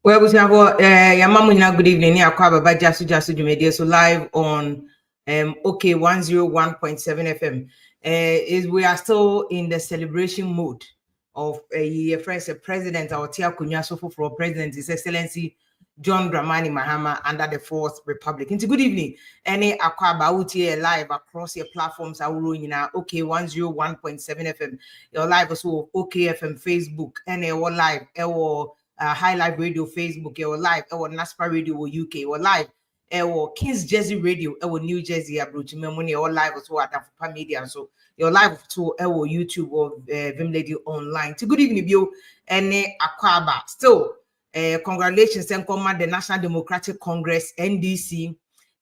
Well, we have good evening. So live on OK 101.7 FM. We are still in the celebration mode of a president, our Tia Kunyaso for President, His Excellency John Dramani Mahama under the Fourth Republic. Into good evening. Any Akwaba Uti live across your platforms are in our OK 101.7 FM. Your live also OK FM Facebook and our live High Life Radio Facebook, or live, or NASPA Radio UK, or live, or Kings Jersey Radio, or New Jersey, or live as well at Media. So your live to our YouTube or Vim Lady Online. Good evening, you and Akwaba. Still, congratulations and command the National Democratic Congress NDC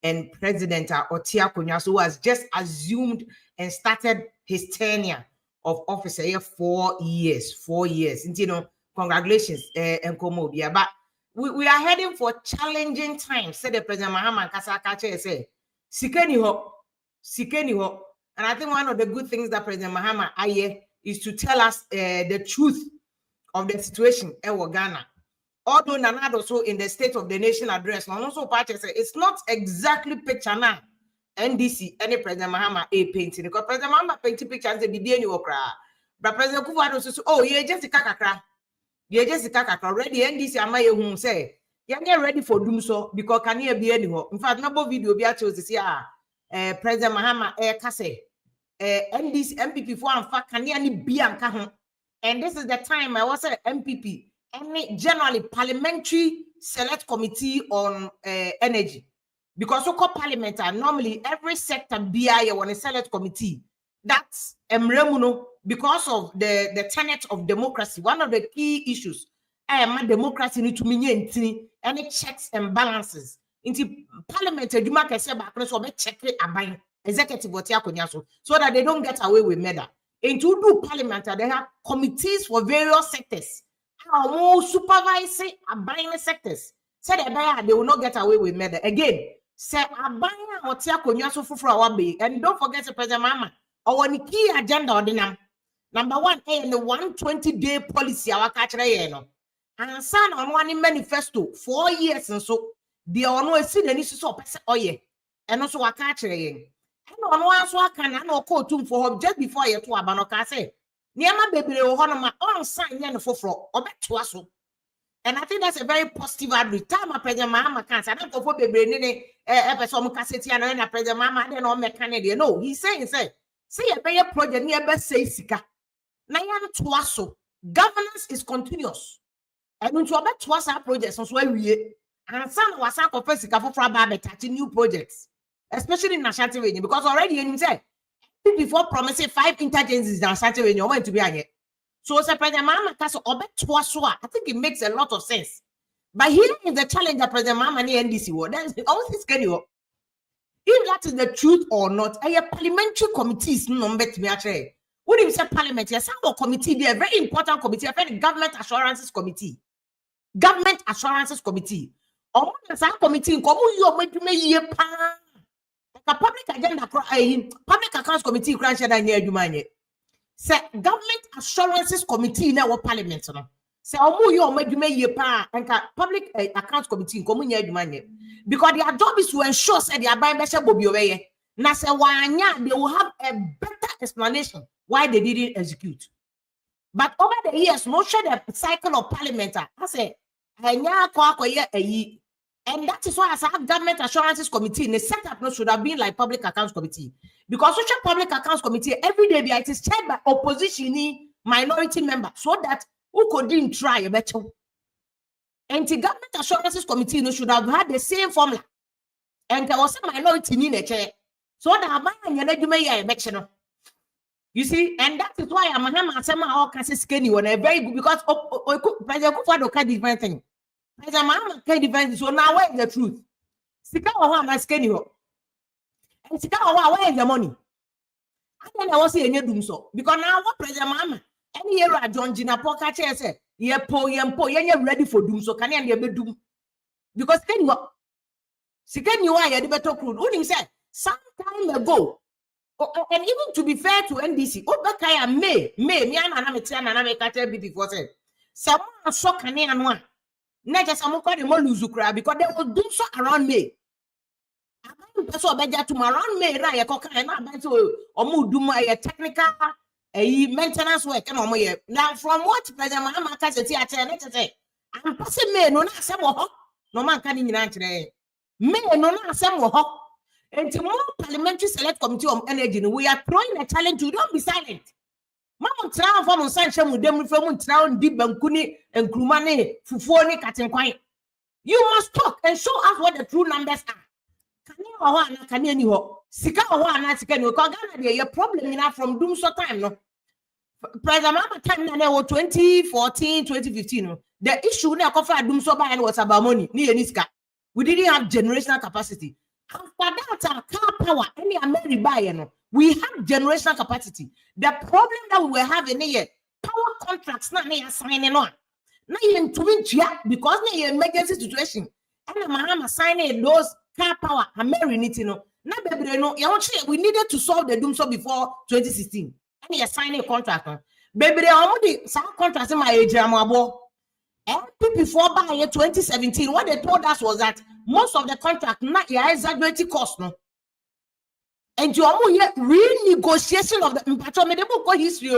and President Otia Konyaso, who has just assumed and started his tenure of office here 4 years. 4 years. You know. Congratulations, and Komobia. But we are heading for challenging times, said the President Mahama Kasakache say. Sikeni ho. And I think one of the good things that President Mahama aye is to tell us the truth of the situation in Ghana. Although Nanado also in the State of the Nation address, and also party say it's not exactly picture now. NDC, any President Mahama a painting. Because President Mahama painting pictures the BBN okra. But President Kufuor also oh yeah, just a kakakra. You just already NDC amaye who say you get ready for Dumsor because can you be anywhere. In fact, no video be to see President Mahama kase NDC MPP for and fact can you be and this is the time I was a MPP and generally parliamentary select committee on energy because so called parliament normally every sector BI on a select committee that's emremuno. Because of the tenet of democracy, one of the key issues, democracy need to mean any checks and balances. Into parliament, check it executive so that they don't get away with murder. And to do parliament, they have committees for various sectors. More supervising abiding sectors. Say they will not get away with murder. Again, say abiding or for our bay. And don't forget the President Mahama. Our key agenda ordinam. Number one, the 120-day policy our catcher no. And son on one manifesto 4 years and so they are no see the issues of oye. And also a catcher. And on one so I can no call to for just before you to abanoka say. Niama baby honor on sign yen for or bet to us. And I think that's a very positive attitude. Time a President Mahama can't I don't go for baby nene episode cassette and a President Mahama then on Canadian. No, he's saying say a better project near best say sika. Governance is continuous. And when you about twice our projects, so we and some was our confessing for new projects, especially in Ashanti region, because already in say before promising 5 interchanges in Ashanti region, you want to be on it. So, President Mahama Castle, I think it makes a lot of sense. But here is the challenge that President Mahama and NDC were. That's always getting up. If that is the truth or not, a parliamentary committees number to me actually. What do you say parliament? Yes, some committee, they are very important committee, a government assurances committee. Government assurances committee. Or some committee, come you make me a public agenda, public accounts committee, crash and near you say government assurances committee in our parliament. Say you make me and public accounts committee, come near you because their job is to ensure that they are buying better Bobby away. Now say why they will have a better explanation why they didn't execute. But over the years, most of the cycle of parliament, I say, and that is why as I have government assurances committee, the setup should have been like public accounts committee. Because social public accounts committee, every day it is chaired by opposition minority members, so that who couldn't try a better. And the government assurances committee should have had the same formula. And there was a minority in the chair. So that you see, and that is why Mahama somehow can say skinny when a very good because President Kufuor can different thing. President Mahama can different. So now where is the truth? Sika Mahama skinny ho. And Sika where is the money? And I was saying Dumsor because now what President Mahama any year John Gina Poka chair say ye ready for Dumsor can you be doom because then what second you are the better crude who said some time ago and even to be fair to NDC Obakaya me and I'm a catcher before said someone saw Kanye one not just some call the more lose because they will do so around me. That's what better to around me, right? And I to or do my technical maintenance work. And now, from what President Mahama can say, I'm passing me no some no man can in today. Me no some and tomorrow Parliamentary Select Committee on Energy, we are throwing a challenge to don't be silent. Mama travel from sunshine with them from town deep and kuni and krumane fufoni cutting quiet. You must talk and show us what the true numbers are. Can you Sika your problem enough from Dumsor time, no? President Mahama time na 2014, 2015. The issue na cover Dumsor by was about money. We didn't have generational capacity. After that, car power, any American buyer, we have generational capacity. The problem that we were having here, power contracts not signing on. Now even to win because now emergency situation. And Mahama signing those car power American now baby no we needed to solve the Dumsor before 2016. And you signing a contract. Baby some contracts in my age before by 2017, what they told us was that most of the contract not exaggerated cost no. And you almost renegotiation of the history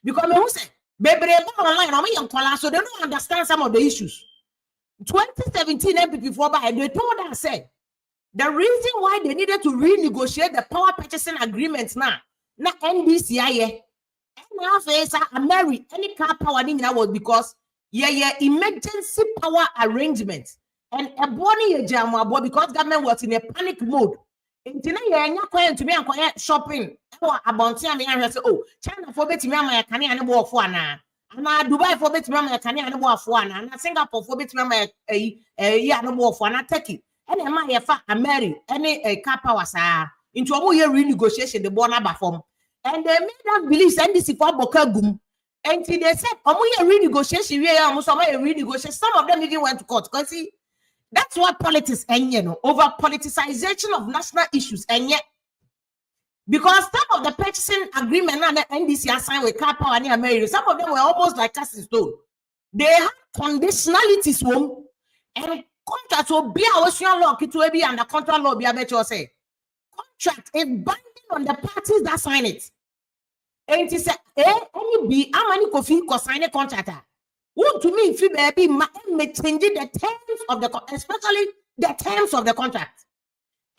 because me who say baby online so they don't understand some of the issues. 2017 before by they told us said the reason why they needed to renegotiate the power purchasing agreements now NDCI and now face any car power was because emergency power arrangement and a body because government was in a panic mode. And today to me and shopping about China for betting me can and walk for now. And Dubai for betting me can and walk for and Singapore for betting me a more for and take it. And a Mary any car power into a year renegotiation the Bonaba form. And they made us believe NDC for Bokagum. And they said, renegotiation, renegotiation. Some of them even went to court. Because see, that's what politics and over politicization of national issues. And yet, because some of the purchasing agreement and the NDC signed with car power and America, some of them were almost like cast in stone. They had conditionalities home and contract will be our law, it will be under contract law, be a better say. Contract is binding on the parties that sign it. And it said, any be how many coffee sign a contract? What to me, if you baby may change the terms of the especially the terms of the contract.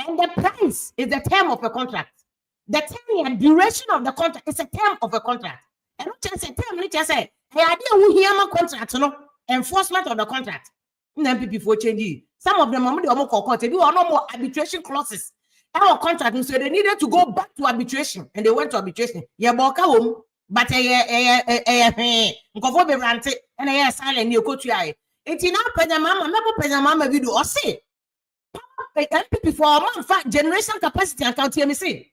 And the price is the term of the contract. The 10-year duration of the contract is a term of a contract. And not just a term, let's just say, the idea we hear my contract, enforcement of the contract. Before changing. Some of them are more court, they do no more arbitration clauses. Our contract, so they needed to go back to arbitration, and they went to arbitration. Yeah, but and silent. You go to eye. It's now President Mahama. Remember President Mahama video or say before a month generation capacity and count here. Say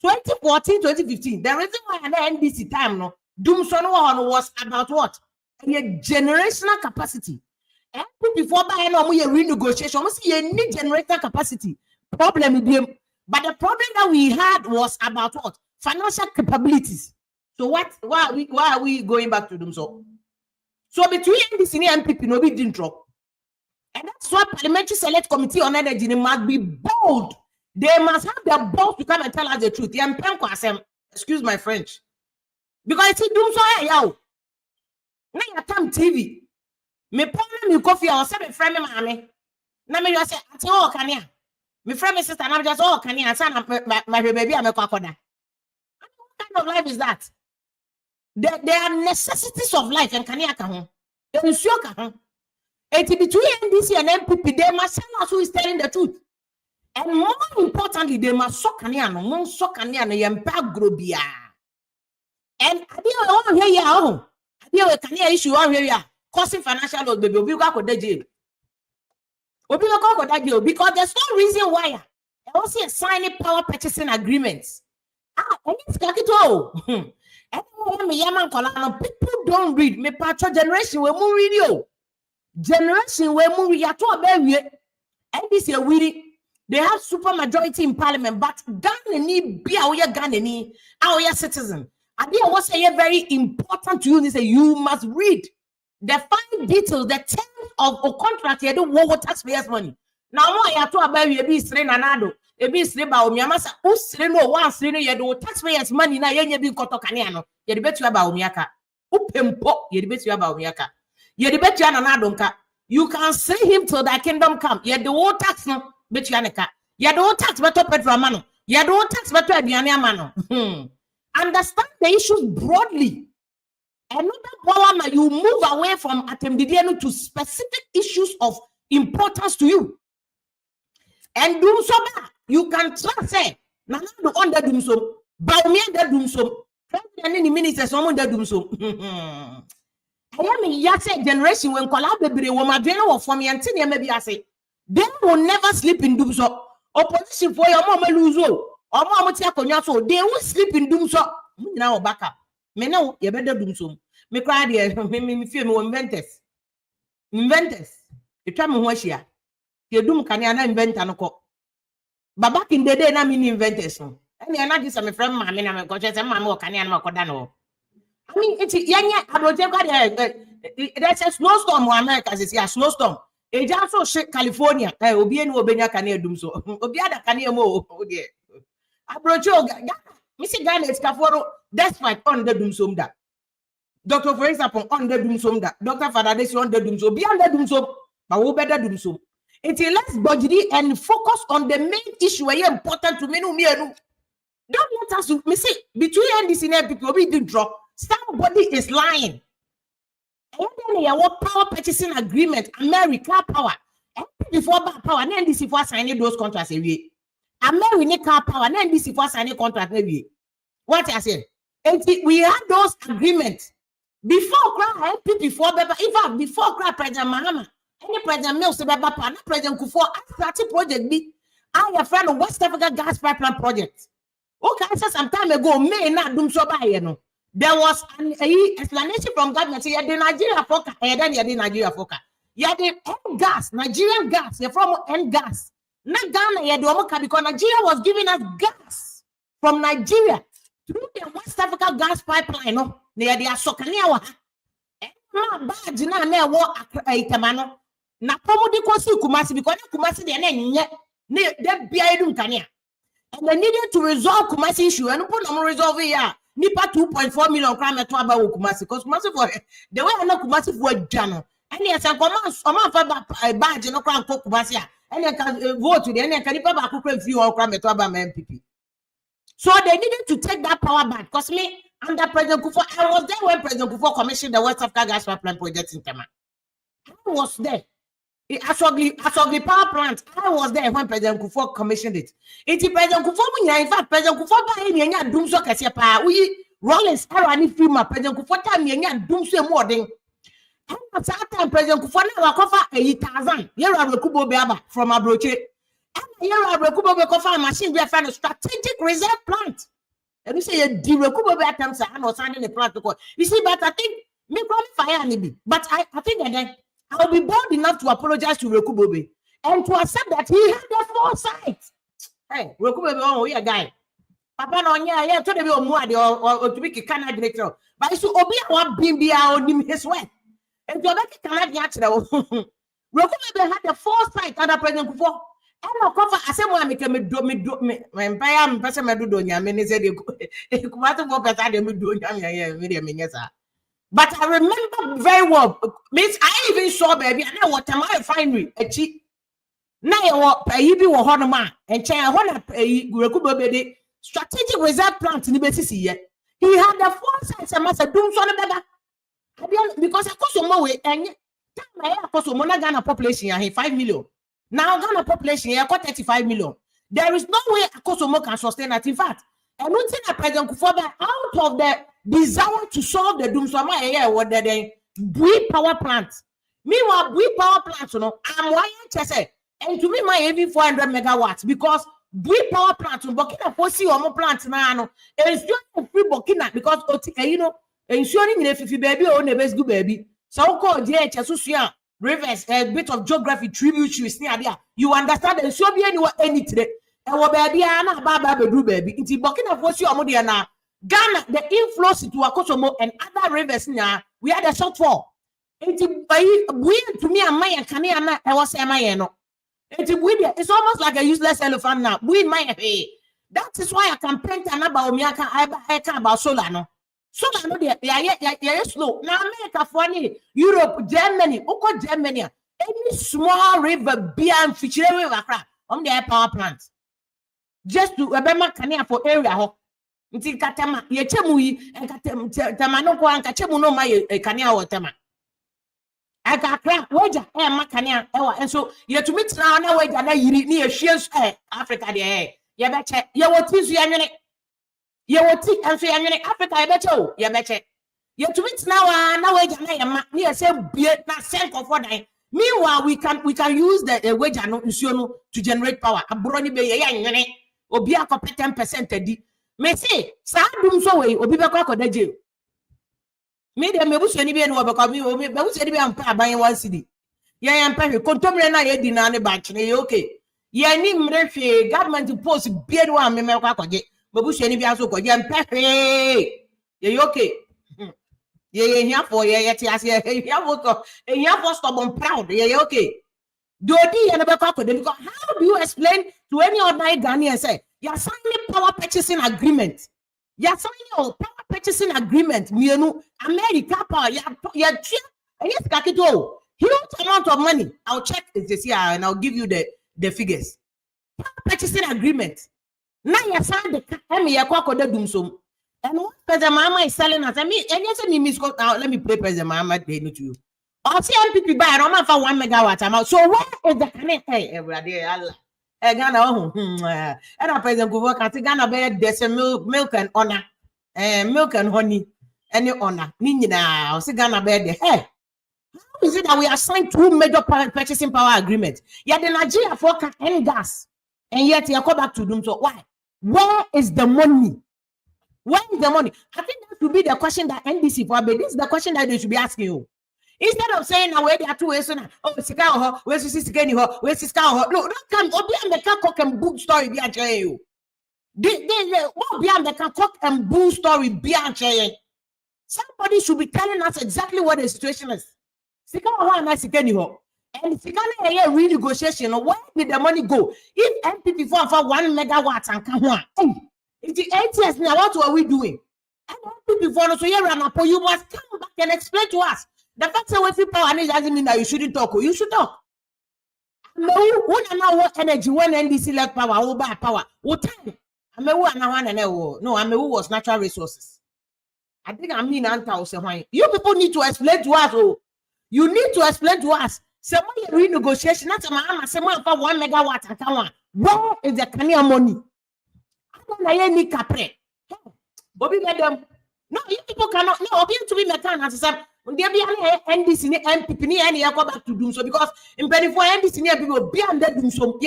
2014, 2015. The reason why an NDC time no Dumsor was about what a generational capacity. And before by no renegotiation, almost you need generator capacity. Problem with them. But the problem that we had was about what? Financial capabilities. So why are we going back to them? So between NDC and MPP, no big didn't drop. And that's why Parliamentary Select Committee on Energy must be bold. They must have the balls to come and tell us the truth. Excuse my French. Because it's Dumsor now you come TV. Me problem me coffee or say me friend me mama. Na me just say ati o kania. Me friend me sister na just o kania say my baby am kwakoda. What kind of life is that? There are necessities of life and kania ka ho. They ensure ka ho. It between NDC and MPP they must tell us who is telling the truth. And more importantly they must so kania no mo so kania no yempa grobia. And adia o here ya o. Adia kania issue o here ya. Causing financial loss, baby, because there's no reason why I also signing power purchasing agreements And it's kakito. People don't read. Me patro generation we mu read yo. Generation we mu read to baby. And this year we they have super majority in parliament, but Ghana ni be our Ghana ni our citizen. And they was say very important to you. They say you must read the fine details, the terms of a contract. You don't want taxpayers' money. Now more you to about you be strain anado. You be strain ba omiamasa. Who strain no one strain you do taxpayers' money na you be koto kaniano. You bet you about omiaka. Who pempo you bet you about omiaka. You bet you anado nka. You can say him till thy kingdom come. You the whole tax no. Bet you aneka. You don't tax better petrol mano. You don't tax better aduane mano. Understand the issues broadly. Another problem, you move away from atemdidiano to specific issues of importance to you. And Dumsor, you can trust say, Nana do under Dumsor, by me under Dumsor, any ministers on the Dumsor. I am a yase generation when collaborate woman or for me and maybe I say. They will never sleep in Dumsor. Opposition for your mama lose or mama so they will sleep in Dumsor. Now back up. Me know you better Dumsor. Me cry there, me feel me inventors. Inventors. You try me what ya. You do can you invent and co. But back in the day, na me inventors. And you're not just a friend, mammy, and my coach, and mamma can you not I mean, it's young, that's a snowstorm, America is a snowstorm. It also shake California. Obian Obenya Kanye Dumso. Obiada Kanye Mo. Dear. Abrocho, Missy Ghana is Caforo, that's why on the Dumsumda. Doctor, for example, on the Dumsumda. Dr. Fadades on the Dumso, beyond the Dumso, but who better Dumso? It's a less budget and focus on the main issue where you're important to me. Don't let us, Missy, between this and people, we did drop. Somebody is lying. And then what power purchasing agreement, America power. And before power, and then this for signing those contracts every America power, and then this for signing contract every. What I said, and we had those agreements before cry before Baba, in fact, before cry President Mahama, any President Mills, Baba, President Kufuor, I started project B. I a friend of West Africa Gas Pipeline Project. Okay, I said some time ago, may not Dumsor by you know. There was an explanation from government. You had the Nigeria forecast, and then you had the Nigeria forecast. You had the end gas, Nigerian gas. You're from end gas. Not Ghana, you had the Omoka because Nigeria was giving us gas from Nigeria through the West Africa gas pipeline. No, they had the Asokania. And bad, you know, near war a Tamano. Na promo de Kosi Kumasi because Kumasi the name near that Biadum Kanya. And they needed to resolve Kumasi issue and put them resolve here. Nipa 2.4 million crime at Waba Kumasi because Kumasi for the way I know Kumasi for Jano. And yes, I command a badge and no crown Kumasi. And I can vote to the end and can you few or crime at Waba MPP. So they needed to take that power back because me under President Kufuor, I was there when President Kufuor commissioned the West Africa Gas Pipeline project in Tema. I was there. Actually, power plant. I was there when President Kufuor commissioned it. It's President Kufuor. In fact, President Kufuor buy me and Dumsor kasi pa. We Rollins Arani firma President Kufuor time me and Dumsor more than. And at that time, President Kufuor na wakofa 8,000. Here are Rekubo Beaba from Abroche. And here are Rekubo Bekofa machine. We are finding a strategic reserve plant. And we say the Rekubo Beaba times I was signing the plant. You see, but I think me qualify maybe. But I think that then. I'll be bold enough to apologize to Rekubobe and to accept that he had the foresight. Hey, Rekubobe, oh, yeah, guy. Papa, no, yeah, to the or to make a Canada director. But so Obi, what Bimbia or his way. And to make a Canadian, Rekubobe had the foresight under President Kufuor. And no cover, I said, well, make me, my empire, person, I do, Donya, many said, you come out of what I do, but I remember very well. Means I even saw baby. I know what am I refinery a cheap. Now what you be one man and China one Rekubobe strategic reserve plant in the basis here. He had the foresight and master doom son of because I cost more way and I cost more Ghana population here 5 million. Now Ghana population here 35 million. There is no way Akosomo can sustain that. In fact, and one thing that President Kufuor out of the desire to solve the Dumsor area what they Bui power plants. Meanwhile, Bui power plants, you know, I'm wired to say, and to me, my every 400 megawatts because Bui power plant Burkina Faso omo plant na no ensuring free Burkina because you know ensuring in fifi baby o na best go baby so called DHS so rivers a bit of geography tributaries near there you understand and so be any today and what baby na baba bedru baby nti Burkina Faso omo there na Ghana the inflows into Akosomo and other rivers now we had a shortfall nti bui to me and my kanea na e was my no. It's almost like a useless elephant now. We might pay. That is why I can paint an about me. I can about solar no. Solar no, yeah, slow. Now America funny, Europe, Germany, Oko Germany, any small river beyond Fichile River on their power plant. Just to remember Kania for area. Until Katama, Yechemui, and Katamano, and Kachemu no my Kania or Tama. I got crap wager makania and so you to meet now wager na yiri ni shares Africa there ya betche ya woti so yanwene ya woti enso yanwene Africa ya betche ya betche you to meet now na wager na ya ma ni say bie na send for dan meanwhile we can use the wager no nsuo no to generate power abroni be ya yanwene obi akọ 10% adi me say sa dum so we obi be kwa koda jail me dem mebusuani bi no because me mebusuani bi am pa ban 1 cedi ye am pa kontomre na ye di na ne batch ne okay ye ni mrehwe government post bi no am me kwa koje mebusuani bi aso koje am pa ye okay ye here for ye ti ase ye here for stubborn proud ye okay dodi ye no be kwa kode because how do you explain to any ordinary Ghanaian say you are signing power purchasing agreement. You're signing a power purchasing agreement. America power. Yes, Kakito. Huge amount of money. I'll check this year and I'll give you the figures. Power purchasing agreement. Now you sign the Dumsor. And what President Mahama is selling us. I mean, and yes, let me play President Mahama to you. I'll see MPP buy Roma for 1 megawatt. So where is the connect? Hey, everybody, Allah. Ghana, and our president go work at Ghana bed. There's a milk and honor, milk and honey, any honor. Nina, see Ghana bed. Hey, how is it that we assigned 2 major purchasing power agreements? Yet the Nigeria for end gas, and yet you come back to them. So why? Where is the money? Where is the money? I think that should be the question that NDC for. But this is the question that they should be asking you. Instead of saying now where they are 2 ways now, oh, Sika, where's Siska, where's Siska? No, don't come. Obi and the cock and book story be a you. They what be and the cock and book story be a somebody should be telling us exactly what the situation is. Sika, and Sika, and Sika, renegotiation. Where did the money go? If MPP for 1 megawatt and come on, it's the 8 years now. What are we doing? And MPP for so here and you must come back and explain to us. The fact that we feel power doesn't mean that you shouldn't talk. You should talk. No, you won't know what energy when NDC left power, who buy power. What time? I mean, no, I mean, who was natural resources. I think I mean, you people need to explain to us. Oh, you need to explain to us. Someone renegotiation, not someone for 1 megawatt and come on. Where is the Kenya money? I don't need capre. Bobby, madam. No, you people cannot. No, obvious to be mechanic. There be an NDC MPP and you go back to Dumsor because in 24 NDC people be under Dumsor.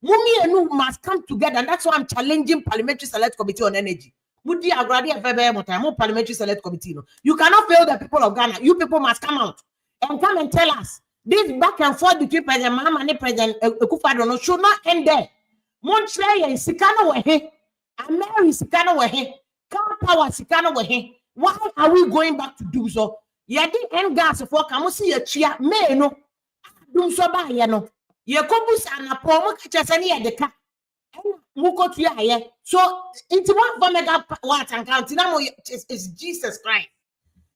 Mumi and you must come together, and that's why I'm challenging Parliamentary Select Committee on Energy. Mudi Agradi and Parliamentary Select Committee. You cannot fail the people of Ghana. You people must come out and come and tell us this back and forth between President Mahama and President Akufo-Addo should not end there. Montreal and Sikano were here. America Sikano were here. Car power Sikano were here. Why are we going back to Dumsor? Yadi end gas for come see a chia me no Dumsor ba ye no. Ye kobus anapo mo kachasani ya deka. Muko tuya ye. So into 1 megawatt and counting now is Jesus Christ.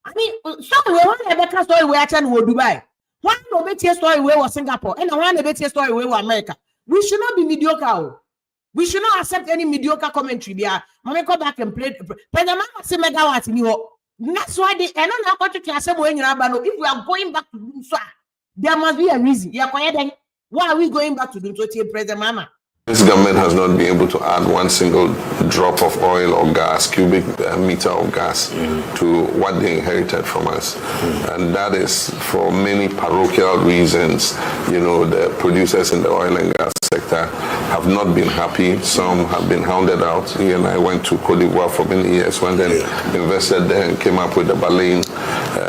I mean, so we want to make a story where China will Dubai. Why no better story where was Singapore and one better story where was America. We should not be mediocre. We should not accept any mediocre commentary. Mama go back and play. President Mahama say megawatt in you. That's why they and not going to say if we are going back to Dumsor, there must be a reason. Why are we going back to Dumsor, President Mahama? This government has not been able to add one single drop of oil or gas, cubic meter of gas, to what they inherited from us. And that is for many parochial reasons. You know, the producers in the oil and gas sector have not been happy. Some have been hounded out. He and I went to Cote d'Ivoire for many years, went and invested there and came up with the Baleine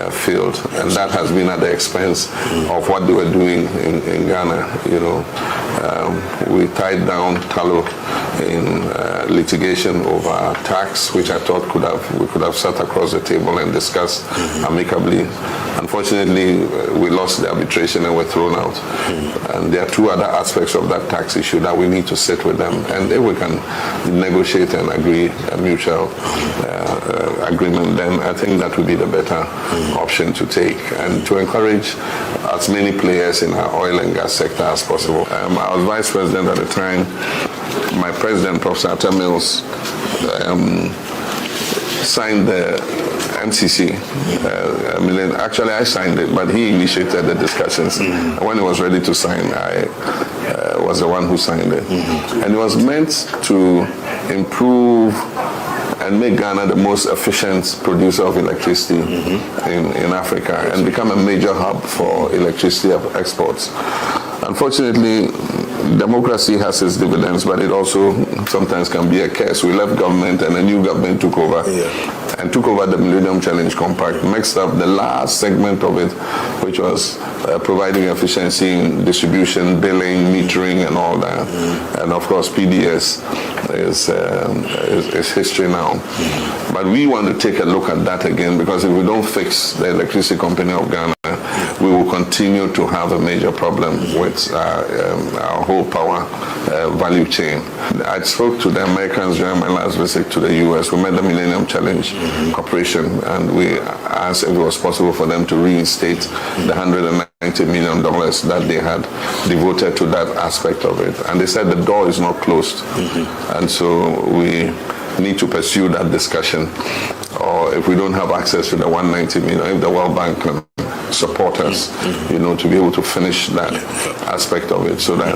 field. And that has been at the expense of what they were doing in Ghana. You know, we tied down tallow in litigation over tax, which I thought we could have sat across the table and discussed amicably. Unfortunately, we lost the arbitration and were thrown out. And there are two other aspects of that tax issue that we need to sit with them, and if we can negotiate and agree a mutual agreement, then I think that would be the better option to take, and to encourage as many players in our oil and gas sector as possible. I was vice president at the time. My president, Professor Atta Mills, signed the MCC. Actually, I signed it, but he initiated the discussions. And when he was ready to sign, I was the one who signed it. And it was meant to improve and make Ghana the most efficient producer of electricity in Africa and become a major hub for electricity exports. Unfortunately, democracy has its dividends, but it also sometimes can be a curse. We left government and a new government took over and took over the Millennium Challenge Compact, mixed up the last segment of it, which was providing efficiency in distribution, billing, metering, and all that. And of course, PDS is history now. But we want to take a look at that again, because if we don't fix the Electricity Company of Ghana, we will continue to have a major problem with our whole power value chain. I spoke to the Americans during my last visit to the US. We met the Millennium Challenge Corporation, and we asked if it was possible for them to reinstate the $190 million that they had devoted to that aspect of it. And they said the door is not closed. And so we need to pursue that discussion. Or if we don't have access to the 190 million, if the World Bank can support us, you know, to be able to finish that aspect of it, so that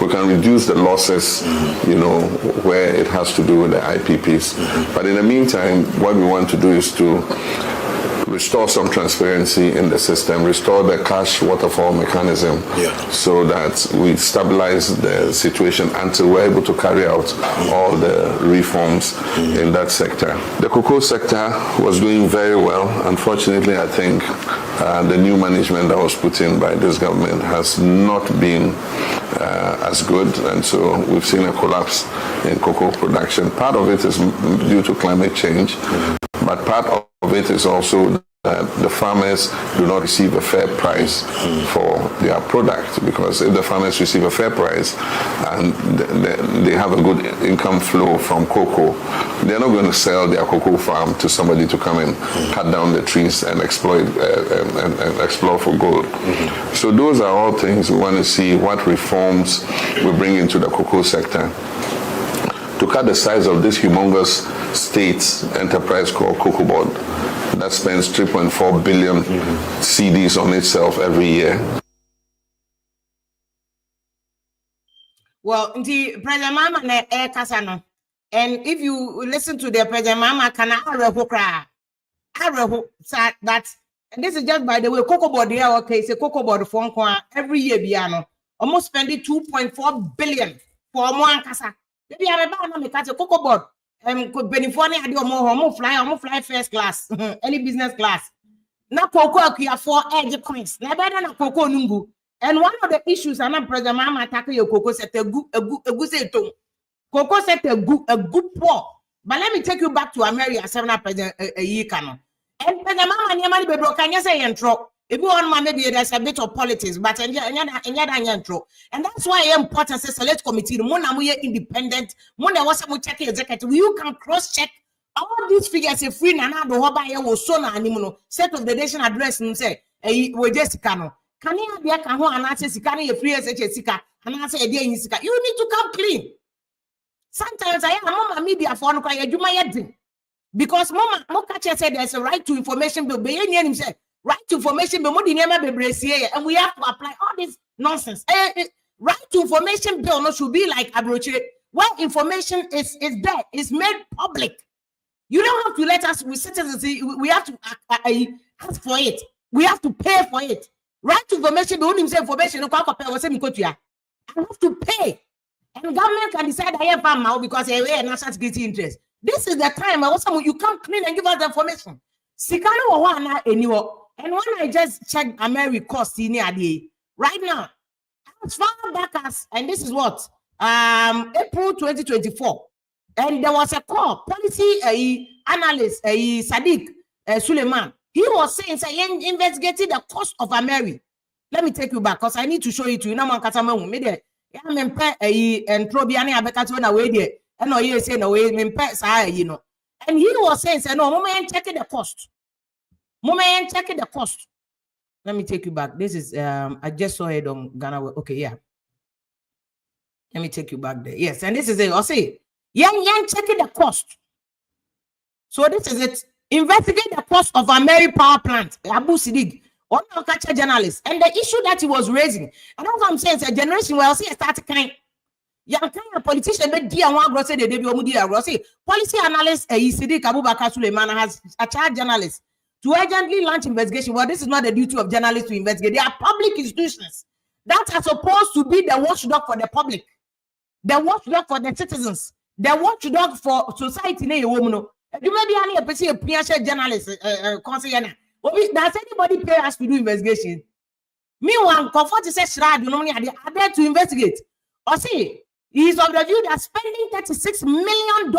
we can reduce the losses, you know, where it has to do with the IPPs. But in the meantime, what we want to do is to restore some transparency in the system, restore the cash waterfall mechanism, so that we stabilize the situation until we're able to carry out all the reforms in that sector. The cocoa sector was doing very well. Unfortunately, I think the new management that was put in by this government has not been as good, and so we've seen a collapse in cocoa production. Part of it is due to climate change, but part of it is also that the farmers do not receive a fair price for their product, because if the farmers receive a fair price and they have a good income flow from cocoa, they're not going to sell their cocoa farm to somebody to come and cut down the trees and exploit and explore for gold. So those are all things we want to see what reforms we bring into the cocoa sector to cut the size of this humongous state enterprise called Cocoa Board that spends 3.4 billion CDs on itself every year. Well, President Mahama ne kasano, and if you listen to the President Mahama, can that and this is just by the way, Cocoa Board here, okay, it's a Cocoa Board phone call every year, Biano, almost spending 2.4 billion for more kasa. Maybe I remember me catch a Cocoa Board. Benifoni I do more fly first class, any business class. Now cocoa you for edge coins. Never done cocoa nungu. And one of the issues and I'm President Mahama tackle your cocoa set a good set cocoa set a good poor. But let me take you back to America 7 President a year canon. And President Mahama near money be broken. Yes, I intro. If you want maybe there's a bit of politics, but and that's why I important as a select committee. Mona we independent. Mona was some check executive. You can cross check all these figures. If free nana the hoba here was so na animal set of the nation address and say we just cano. Can you be a canho and answer Sikani a free as a sika and answer a day in sika? You need to come clean. Sometimes I am mama media for no you my head because mama Mokacha said there's a right to information bill. Be him say. Right to information, and we have to apply all this nonsense. Right to information bill no should be like abroche, where information is there, is made public. You don't have to let us, we citizens, we have to ask for it. We have to pay for it. Right to information, the only information, I have to pay. And government can decide I have now because they have national security interest. This is the time you come clean and give us the information. And when I just checked American cost in the right now, as far back as, and this is what April 2024, and there was a call policy analyst Sadiq Suleiman. He was saying, investigating the cost of American. Let me take you back because I need to show it to you. And he was saying, no, moment checking the cost. Checking the cost. Let me take you back. This is I just saw it on Ghana. Okay, yeah. Let me take you back there. Yes, and this is it. I'll say, young checking the cost. So this is it. Investigate the cost of American power plant. Abu Sidig, one of the journalists, and the issue that he was raising. And that's what I'm saying. It's a generation where I see a start kind. Young kind of politician, but dear one grossed the debut of policy analyst Sidik Abubakar Suleiman has a child journalist to urgently launch investigation. Well, this is not the duty of journalists to investigate. They are public institutions that are supposed to be the watchdog for the public, the watchdog for the citizens, the watchdog for society. You may be a journalist, does anybody pay us to do investigation? Meanwhile, Comfort says, are there to investigate. Or see, he is of the view that spending $36 million,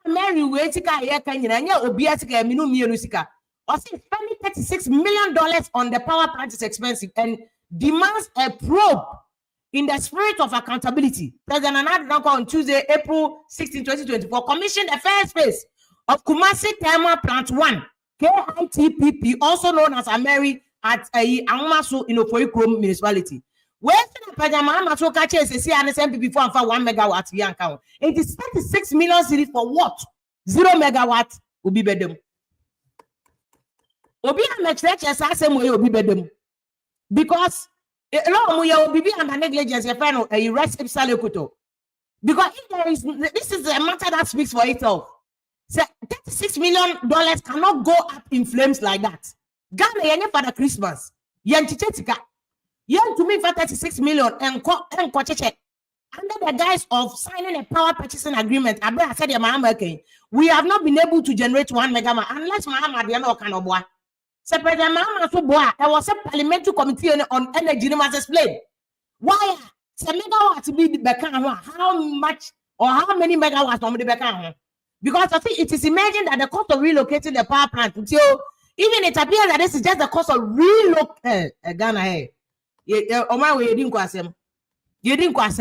Mary Wetika, or see, spending $36 million on the power plant is expensive and demands a probe in the spirit of accountability. President Anad on Tuesday, April 16, 2024, commissioned the first phase of Kumasi Thermal Plant 1, KITPP, also known as Ameri, at Angumasu in Ofoikrom municipality. Where Mahama so catch is MPP for 1 megawatt yanka. It is 36 million cities for what? 0 megawatt will be bedem. Obi and church as I say will be bedem. Because will be under negligence a rest ipsalekoto. Because if there is, this is a matter that speaks for itself. So $36 million cannot go up in flames like that. Ghana yenye for the Christmas. Yen chichetika. Yen to me for 36 million and cheche. Under the guise of signing a power purchasing agreement, I said Mahama, we have not been able to generate 1 megawatt unless Mahama the no can boy. So President Mahama so boy, there was a parliamentary committee on energy must explain. Why a megawatt to be the how much or how many megawatts on the Bekan? Because I think it is imagined that the cost of relocating the power plant until even it appears that this is just the cost of relocating Ghana. Hey, on my way, you didn't cross them. The cost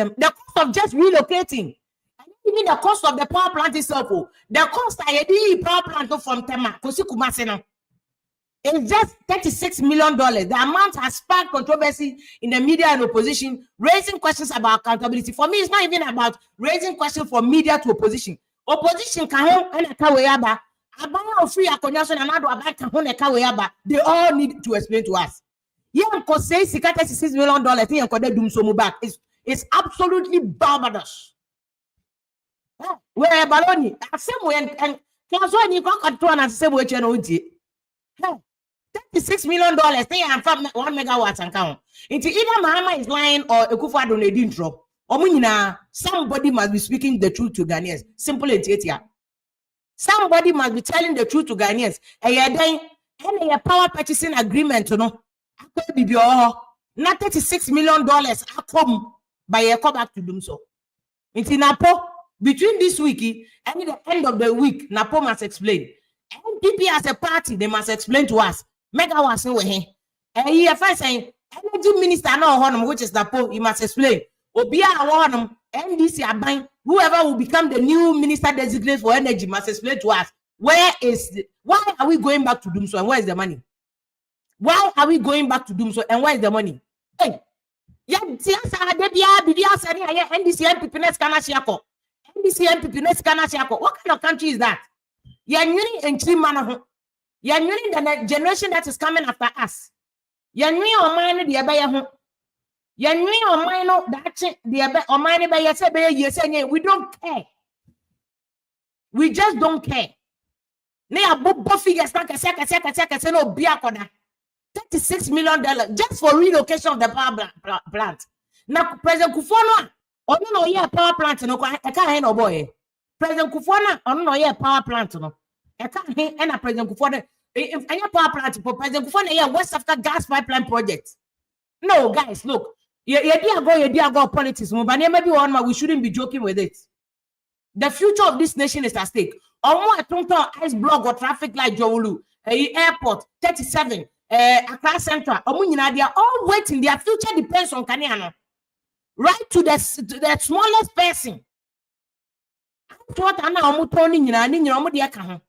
of just relocating, and even the cost of the power plant itself. The cost of the power plant from Tema, Kosikumasena, is just $36 million. The amount has sparked controversy in the media and opposition, raising questions about accountability. For me, it's not even about raising questions from media to opposition. Opposition can free they all need to explain to us. $6 million Dumsor back is absolutely barbarous. Where baloney, same way and you can't control and same way $36 million, they are 1 megawatt and count. Into either Mahama is lying or Ekufuado on a dintro. Somebody must be speaking the truth to Ghanaians. Simple and here. Somebody must be telling the truth to Ghanaians. And a power purchasing agreement, not $36 million. I come by a call back to Dumsor. Into Napo between this week and the end of the week, Napo must explain. NPP as a party, they must explain to us. Megawatts no way. And if I say energy minister no honor, which is Napo, he must explain. Obia award NDC abang, whoever will become the new minister designated for energy must explain to us why are we going back to Dumsor and where is the money? Why are we going back to Dumsor and where is the money? Hey, NDC what kind of country is that? You're the generation that is coming after us. Yanwi o man de ebe ye ho. Yanwi o man no that de ebe o man be ye se be ye se we don't care. We just don't care. Ne abobo figures na kase no bi akoda. $36 million just for relocation of the power plant. Now President Kufuor no ono no ye power plant no kwa e ka he no boy. President Kufuor na ono no ye power plant no. E ka he e na President Kufuor no if any power plant for President Kufuor na ye West Africa gas pipeline project. No guys, look. Ye dia go politics mo but maybe one we shouldn't be joking with it. The future of this nation is at stake. Omo atonton ice block or traffic light Jowulu, airport 37 Accra Central. Omo nyina they are all waiting. Their future depends on Kaniano. Right to the smallest person. What ana omo toni nyina ni nyina omo de aka ho.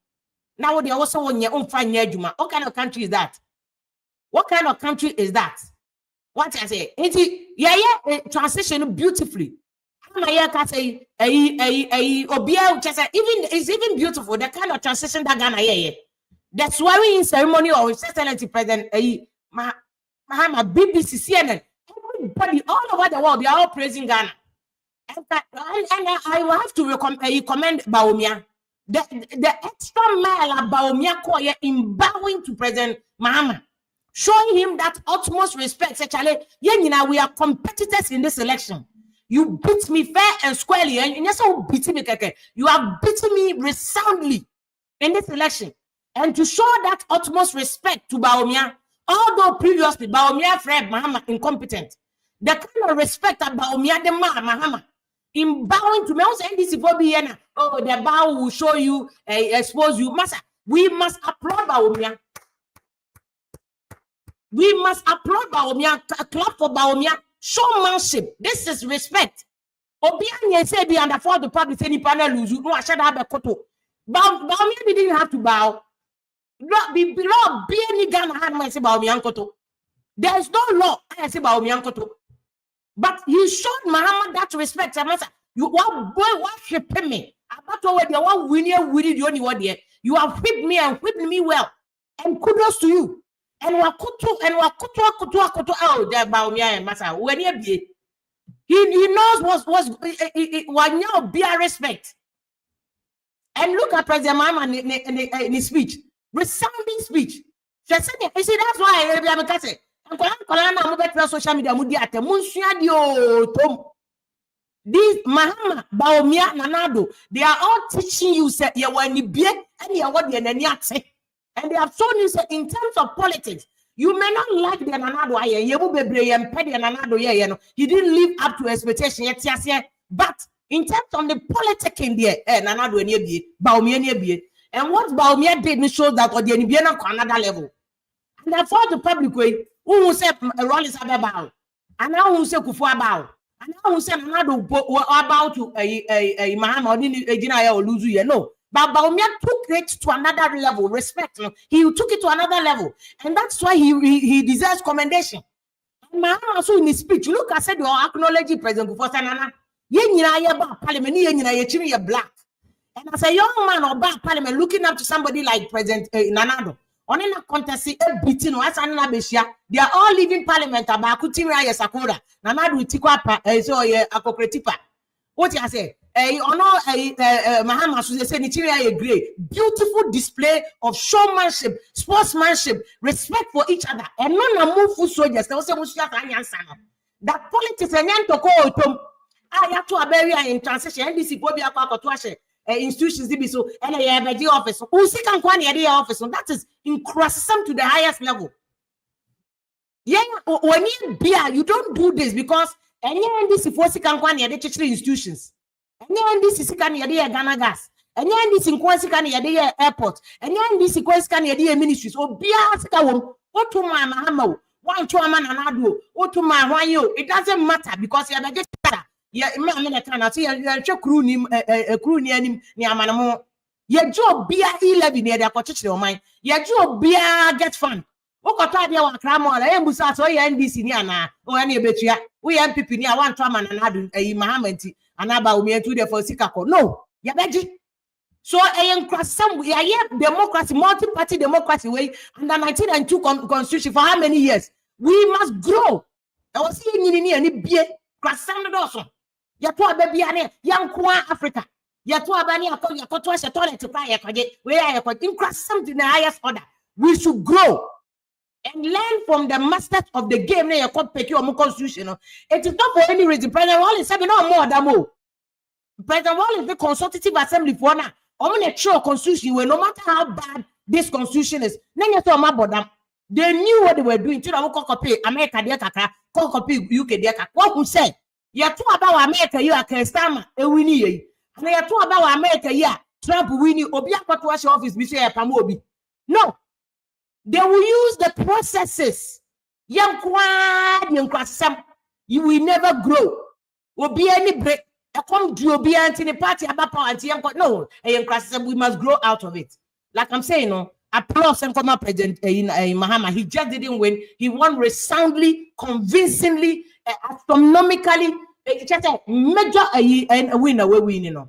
Now they also wonye umfa nya adwuma. What kind of country is that? What kind of country is that? What I say? It transition beautifully. Even it's even beautiful the kind of transition that Ghana the swearing in ceremony of His Excellency President Mahama, BBC, CNN, everybody all over the world they are all praising Ghana, and I will have to commend Bawumia the extra mile Bawumia in bowing to President Mahama, showing him that utmost respect. Actually, we are competitors in this election. You beat me fair and squarely, and you also beat me. You have beaten me resoundly in this election. And to show that utmost respect to Bawumia, although previously Bawumia Fred Mahama incompetent, the kind of respect that Bawumia the Mahama in bowing to me, also NDC for Biena. Oh, the bow will show you, expose you. We must applaud Bawumia. We must applaud Bawumia, clap for Bawumia. Showmanship. This is respect. Obianye say be under for the public any panel lose. No, I should have a koto. Bawumia didn't have to bow. Be any Ghana had my say Bawumia koto. There is no law. I say Bawumia koto. But you showed Mahama that respect. You want boy worship me. About where they want winning with the only one there. You have whipped me and whipped me well. And kudos to you. And wakutu oh there Bawumia and Masa when he knows what be a respect. And look at President Mahama in his speech, resounding speech. You see that's why I say and social media these Mahama Bawumia Nanado they are all teaching you say you want to be and you what the and they have shown you say in terms of politics, you may not like the Nanado he didn't live up to expectation yet, but in terms of the politics in there, Nanado Bawumia and what Bawumia did shows that or the another level. And therefore the public way, who say Rollins about, and now who say Kufuor about, and now who say Nanado about to a Mahama or Luzu, no. But Bawumia took it to another level, respect. He took it to another level. And that's why he deserves commendation. And Mahama also in his speech, look, I said, you acknowledge President Kufuor Sanana. Parliament, black. And as a young man or back parliament looking up to somebody like President Nanado, on in a contest, they are all leaving parliament about Kutimaya Sakura. Nanado Tikwa Akokretipa. What I say? Mahama say a great, beautiful display of showmanship, sportsmanship, respect for each other, and not move for soldiers. That politics and Yantoko, I have to a in transition. NDC Bobby institutions so and a office. Who see can office? That is incrustum to the highest level. Yeah, when you don't do this because any NDC for the institutions. And this is Ghana gas. And this in Kwansi airport. And this in Kwansi ministries. Oh, what to my Mahama, one to a man and what to my one you. It doesn't matter because you are the yeah, see a crew near him near Manamo. Your job be a 11 near the cottage of mine. Your job be a get fun. Okatadia wa Kramo, Embusa, so NDC Niana, or any betria. We MPP near one trauma and Adu, a Mahamati. And about me to the for Sikako. No, Yabaji. So I am some democracy, multi-party democracy way under 1992 constitution for how many years? We must grow. I was seeing in any beer, Crassan Dawson. Yatua baby, Yankwa Africa. Yatua Bani, I call your Cotua, a toilet to buy a where I could increase something in the highest order. We should grow and learn from the masters of the game. They are called Pekio Constitution. It is not for any reason. President Wall is 7 or more than more. President Wall is the consultative assembly for now. On a true constitution, where no matter how bad this constitution is, they knew what they were doing. Copy America, dear Kaka, copy UK, dear Kaka. What who said? You're talking about America, you are Kestama, a winnie. And you're talking about America, yeah, Trump winnie, Obiaka to wash office, Michelle Pamobi. No, they will use the processes. Young quad, young classam, you will never grow. Will be any break. I come to be anti party about anti young. No, young classam, we must grow out of it. Like I'm saying, no. Applause and former president in Mahama. He just didn't win. He won resoundly, convincingly, astronomically. Just a major winner. We win, you know.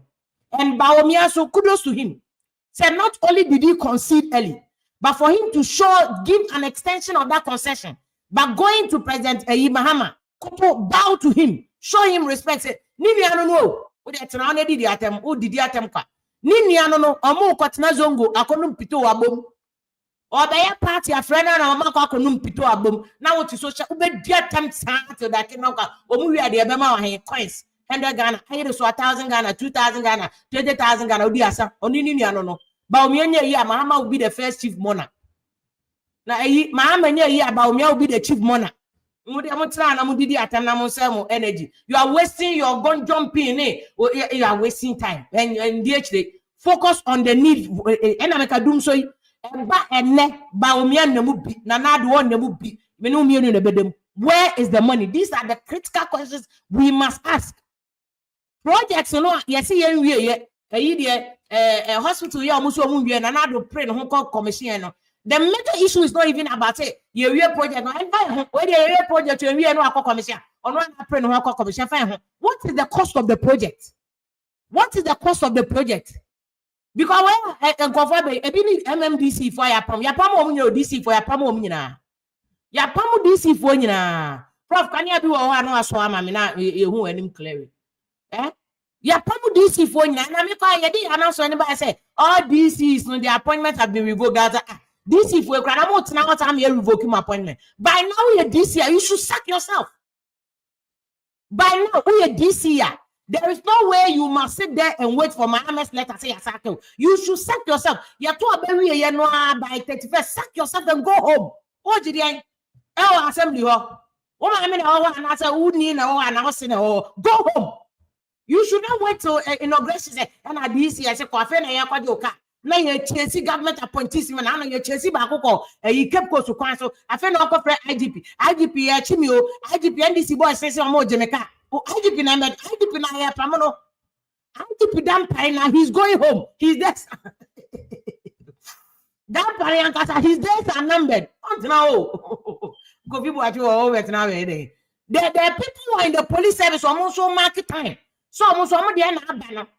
And Bawumia, so kudos to him. Said not only did he concede early, but for him to give an extension of that concession, by going to President Mahama, bow to him, show him respect. Say, Nini, I don't know. Who did the attempt? Nini, I don't know. Omo Kotna Zongo, Akonum Pito Abom. Or by a party, a friend and a macaconum pito abum. Now to social dear attempts to that Kinoka, or we are the Abama coins. 100 Ghana, I had 1,000 Ghana, 2,000 Ghana, 20,000 Ghana, Odiasa, or Niniano. Baumia, Mahama will be the first chief monarch. Now, Mahama, Baumia will be the chief monarch. Energy. You are wasting your gun jumping, you are wasting time. And DHD, focus on the need. And I make a Dumsor. Where is the money? These are the critical questions we must ask. Projects, you know, yes, a hospital, you almost won't be another print commission. The major issue is not even about it. Your project, and whether your project, you know, commission or not print commission. What is the cost of the project? What is the cost of the project? Because when MMDC for your pam, DC for your pam, your pam DC for you. Prof, can you do a no swam? You him clearly. Your pam DC for you. And I make announce anybody say all DCs, the appointments have been revoked. DC for now time you revoking my appointment. By now, you're DC, you should sack yourself. By now, we are DC. There is no way you must sit there and wait for Mahama's letter say sack you. You should sack yourself. You're too bury by 31st. Sack yourself and go home. What did you assembly? Oh, I mean, and I said, who need go home. You should not wait till inauguration and I DC. I said, now you Chelsea government appointees, man. I know you Chelsea Bakoko. You kept close to council. I feel no corporate IGP, Chimio, IGP, NDC boy says more Jamaica. IGP number, IGP na Pamano. IGP Dampina, he's going home. He's there. Dampina, his days are numbered. Now, go people at you over now. The people who are in the police service almost so market time. So almost some of the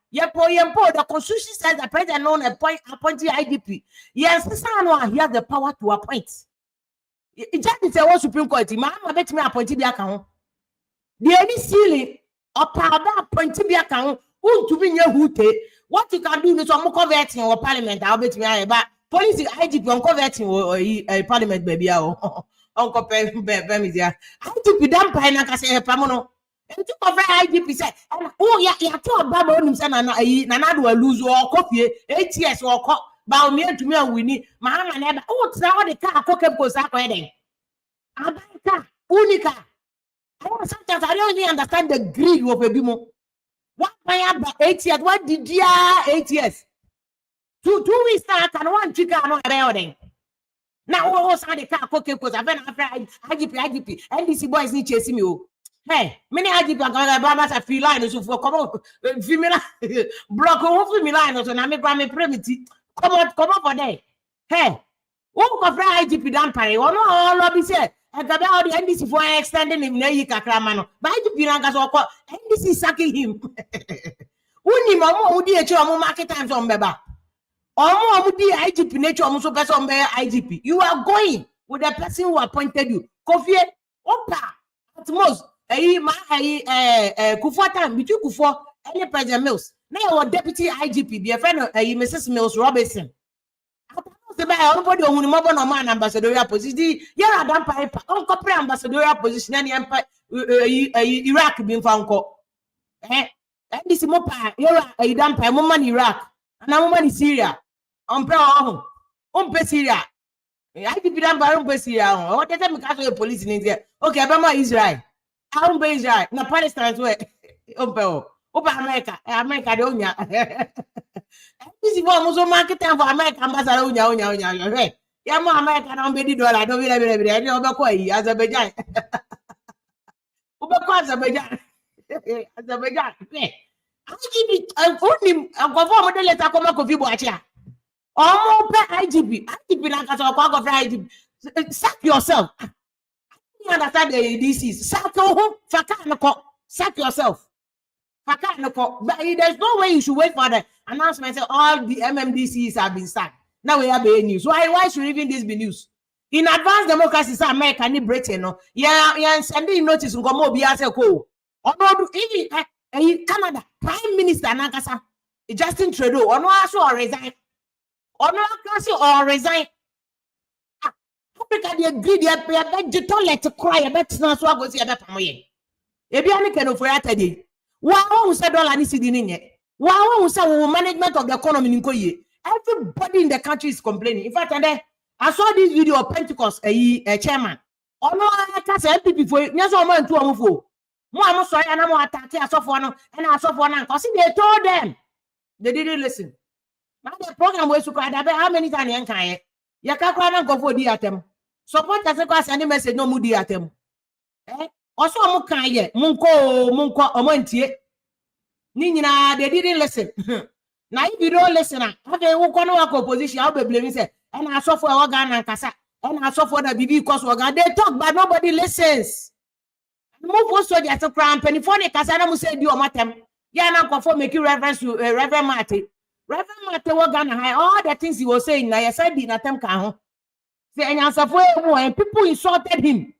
the constitution says the president known appointing IDP. Yes, he has the power to appoint. It just is a Supreme Court. Mahama bet me appointed the account. The only ceiling or power appointed the account. Who to be near Hute? What you can do is I'm converting or parliament. I'll bet me but police IGP on converting or parliament baby. Uncle Pemizia. IGP damn pine and say Pamono. And to cover IGP said, oh, yeah, to a bubble himself and I lose or copy 8 years or cop. Bow me to me and Winnie. Mahama never. Oh, it's now the car cocker goes up wedding. I buy a car, Unica. Sometimes I don't even understand the greed of a bimo. What my 8 years? What did you 8 years? 2 weeks start and 1 trigger on a building. Now, what's the car cocker goes up and IGP, NDC boys need chasing me. Hey, many IGP are going to feel line so for come on, female block over me line so now me grandma primitive. Come on for day. Hey, who cover IGP down pay? One all lobby said, and about the NDC for extending him near Yikakramano. But IGP Rangas or NDC sacking him. Uni Mamo would be a chum market times on Beba. Or more would be IGP nature almost person IGP. You are going. with the person who appointed you. Kofi, opa, at most, Kufuor time, between Kufuor, any President Mills. Now, our deputy IGP, be a friend of Mrs. Mills Robinson. Everybody on the mobile man ambassadorial position. Yeah, Adam Piper, Uncle ambassadorial position, and Empire Iraq being found. This is Mopa, you're a damn pie, woman Iraq, and a woman in Syria. Syria. I keep it done by Syria. What the time the police in India? Okay, Obama Israel. I don't Israel. Now Palestine's way. Opa America, America, don't ya? This is one Muslim market time for America ambassador. Unya. Yeah, more America don't be $1. Don't be every Azerbaijan. Azerbaijan. Azerbaijan. I give it only a government letter come up with you. IGP like as a IGP. Sack yourself. You understand the DCs? Sack yourself. But there's no way you should wait for the announcement. Say all the MMDCs have been sacked. Now we have a news. Why should even this be news? In advanced democracy, America need Britain. No, yeah, sending notice to come over here. Or even Canada Prime Minister Nankasa Justin Trudeau. Or no, also resign. Or no, or resign. Africa they agree. They are digital. Let's cry. I bet not so go see about Pamoye. Ebiani can offer today. Wow, said all I need to do. Wow, said management of the economy in Koye. Everybody in the country is complaining. In fact, I saw this video of Pentecost, a chairman. Oh no, I can't say people. Yes, I'm going to move. I'm sorry, and I'm attacking a soft one, and I soft one. Because they told them they didn't listen. Now the program was to cry. How many times you can't? You can't go for the atom. Support as a send a message. No moody atom. Also, Munko, Omontie. Nina, they didn't listen. Now, if you don't listen, okay, who can work opposition? I'll be blaming. And I saw for Organ and Casa, and I saw for the BB cause Organ. They talk, but nobody listens. Move also just a crown penny for the Casana who said, you are matem. Yana conform making reference to Reverend Marty. Reverend Marty Organ, all the things he was saying. I said, in a temp car. Say, and answer for and people insulted him.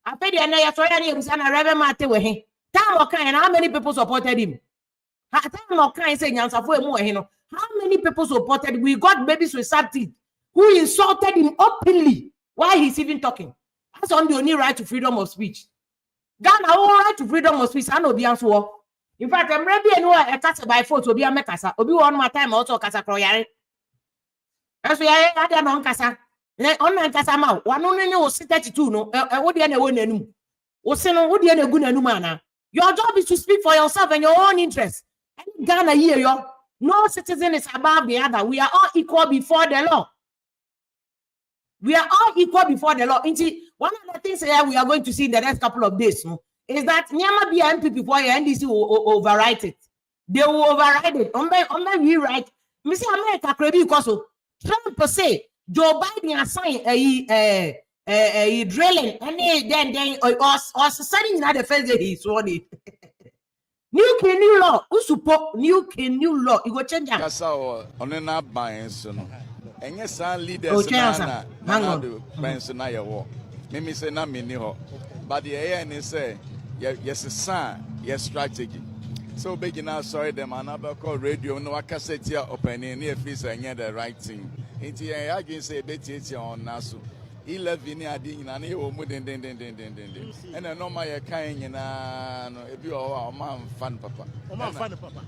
I paid the Naya and Reverend Marty with him. And how many people supported him? How many people supported? We got babies with sad who insulted him openly while he's even talking. That's on the only right to freedom of speech. Ghana all right to freedom of speech. I know the answer. In fact, I'm ready anyway. A cast by foot will be a mecasa. Obi one more time also casa croyare. As we are at an on casa. On casa mouth. One only was 32. No, what the other one? What's in a wood and a good numana. Your job is to speak for yourself and your own interests. And Ghana here, no citizen is above the other. We are all equal before the law. We are all equal before the law. One of the things here we are going to see in the next couple of days is that Nyama be MP before your NDC will overwrite it. They will override it. On we write, Mr. America Krebi Koso, Trump say Joe Biden assigned a drilling and then or studying at the first day he sworn it. New law. Who support new law? You go change that. Kasa on na ban so no. Enye san leaders na do ban so na ye wo. Me say na me ni ho. But the AN say yes san yes strategy. So begin sorry them another call radio no cassette here opening near face enye the right thing. Inti I again say beti on naso. 11 adi nyina na ewo mu den ena no ma ye kan nyina no ebi o ma fan papa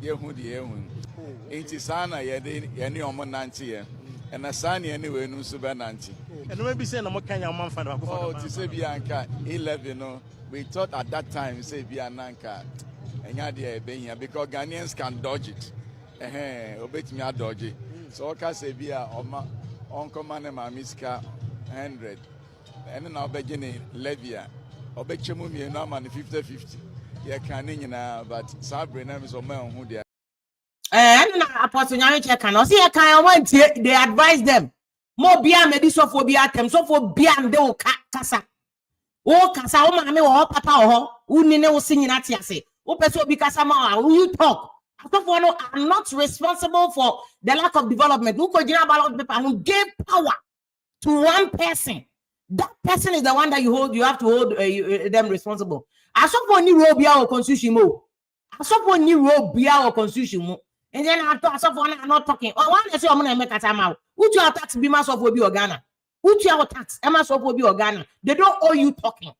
ye hu de ye hu enti sana ye de ye ne o mo nante ye ena sana ye ne we nu so be nante eno ma bi say na mo kan ya man fan papa oh ti say bi anka 11 no we thought at that time say bi ananka enya de e be hia because Ghanaians can dodge it obetimi a dodge so o ka say bi a oma on command ma miska 100 and now beginning Levia or Betchemu no man 50-50. Yeah, can but Sabre name is a man who they and Apostle Nyame can see a kind one they advise them more beyond medisophobia them so for beyond the casa. Oh, casa, oh, mammy, or papa, who nino singing at Yase. Oh, Peso Bicasama, who you talk. I'm not responsible for the lack of development. Who could you about people who gave power to one person? that person is the one that you have to hold them responsible. As of when you roll or constitution mo, as of when you roll or constitution mo, and then I thought of one not talking. Oh, one is your money make a time out. Would your tax be mass of Obi or Ghana? Would your tax MS of Obi or Ghana? They don't owe you talking.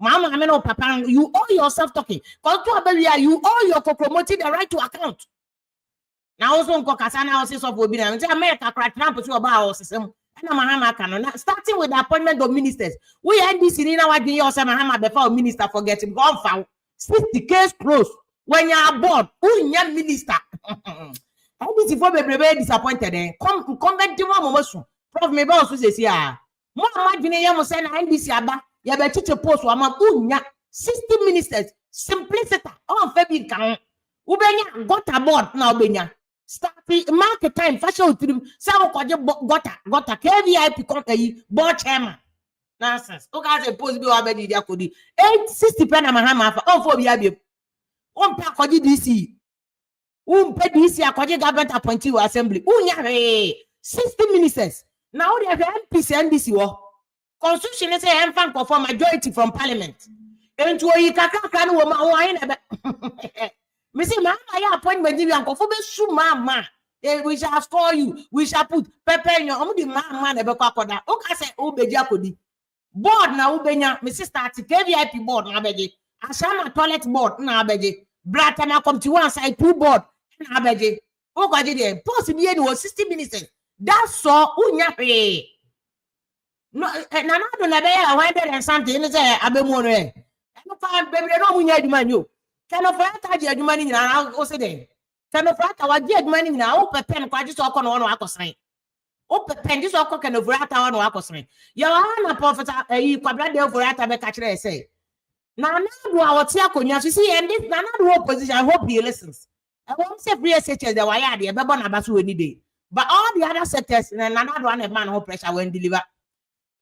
Mama, I mean, no, Papa, you owe yourself talking. Because you owe your promoting the right to account. Now also Kasana houses of Obi and America crack Trump to about our system. And Mahama canon. Starting with the appointment of ministers. We had this in our day or Mahama before minister forget him. Gone found. Since the case closed. When you are bored, who young minister? How is it for very disappointed? Come back to one Prof. Maybe also says, yeah. More imagine you send NBC Abba. You better teach a post for a 60 ministers. Simplicity. Oh, Fabi can. Ubenya got a board now, Benya. Starting market time, fashion to some got a KVIP company, board chairman. Nonsense. Okay, as a post be already there could be 860 pen Mahama for Biabi. One pack of DC. Pay DC a government appointee assembly. 60 ministers. Now they have MPs and DC. Constitution is a fan for majority from parliament. And to a can woman. Missy, Mama, I appointment you and for Mama. We shall score you. We shall put pepper in your own man. Okay, say, Obejacodi. Board now, Ubenya, Mrs. Start KVIP board now, Beji. Ashama toilet board now, Beji. Bratana come to one side, 2 board now, Beji. Okay, possibly was 60 minutes. That's so unyape. No, and I don't know, I and something is a abemone. I baby, I don't want man you. Can of rat your money now? I'll say then. Can of rat our dead money now? Open pen, quite just talk on one sign. Open pen, just talk can of rat on one sign. Your Anna prophet, you quadrant over rat, I catch it, say. Now, our Tiakonia, you see, and this another opposition, I hope he listens. I won't say free sectors, the Wayadi, a Babon Abasu any day. But all the other sectors, and another one, a man who pressure when deliver.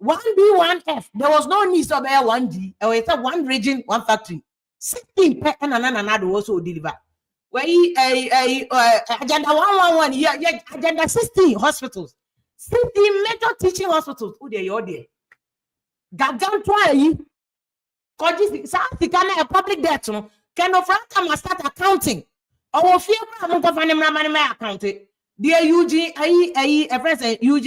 1B, 1F, there was no need to bear 1G, or it's a 1 region, 1 factory. 16 pet and another also deliver. Where agenda 111, yeah, agenda 16 hospitals, 16 mental teaching hospitals. Who they are there? Gagan try. South Africa public debt. Can of Franca must start accounting. Our fear of accounting. Dear UG, a friend, UG,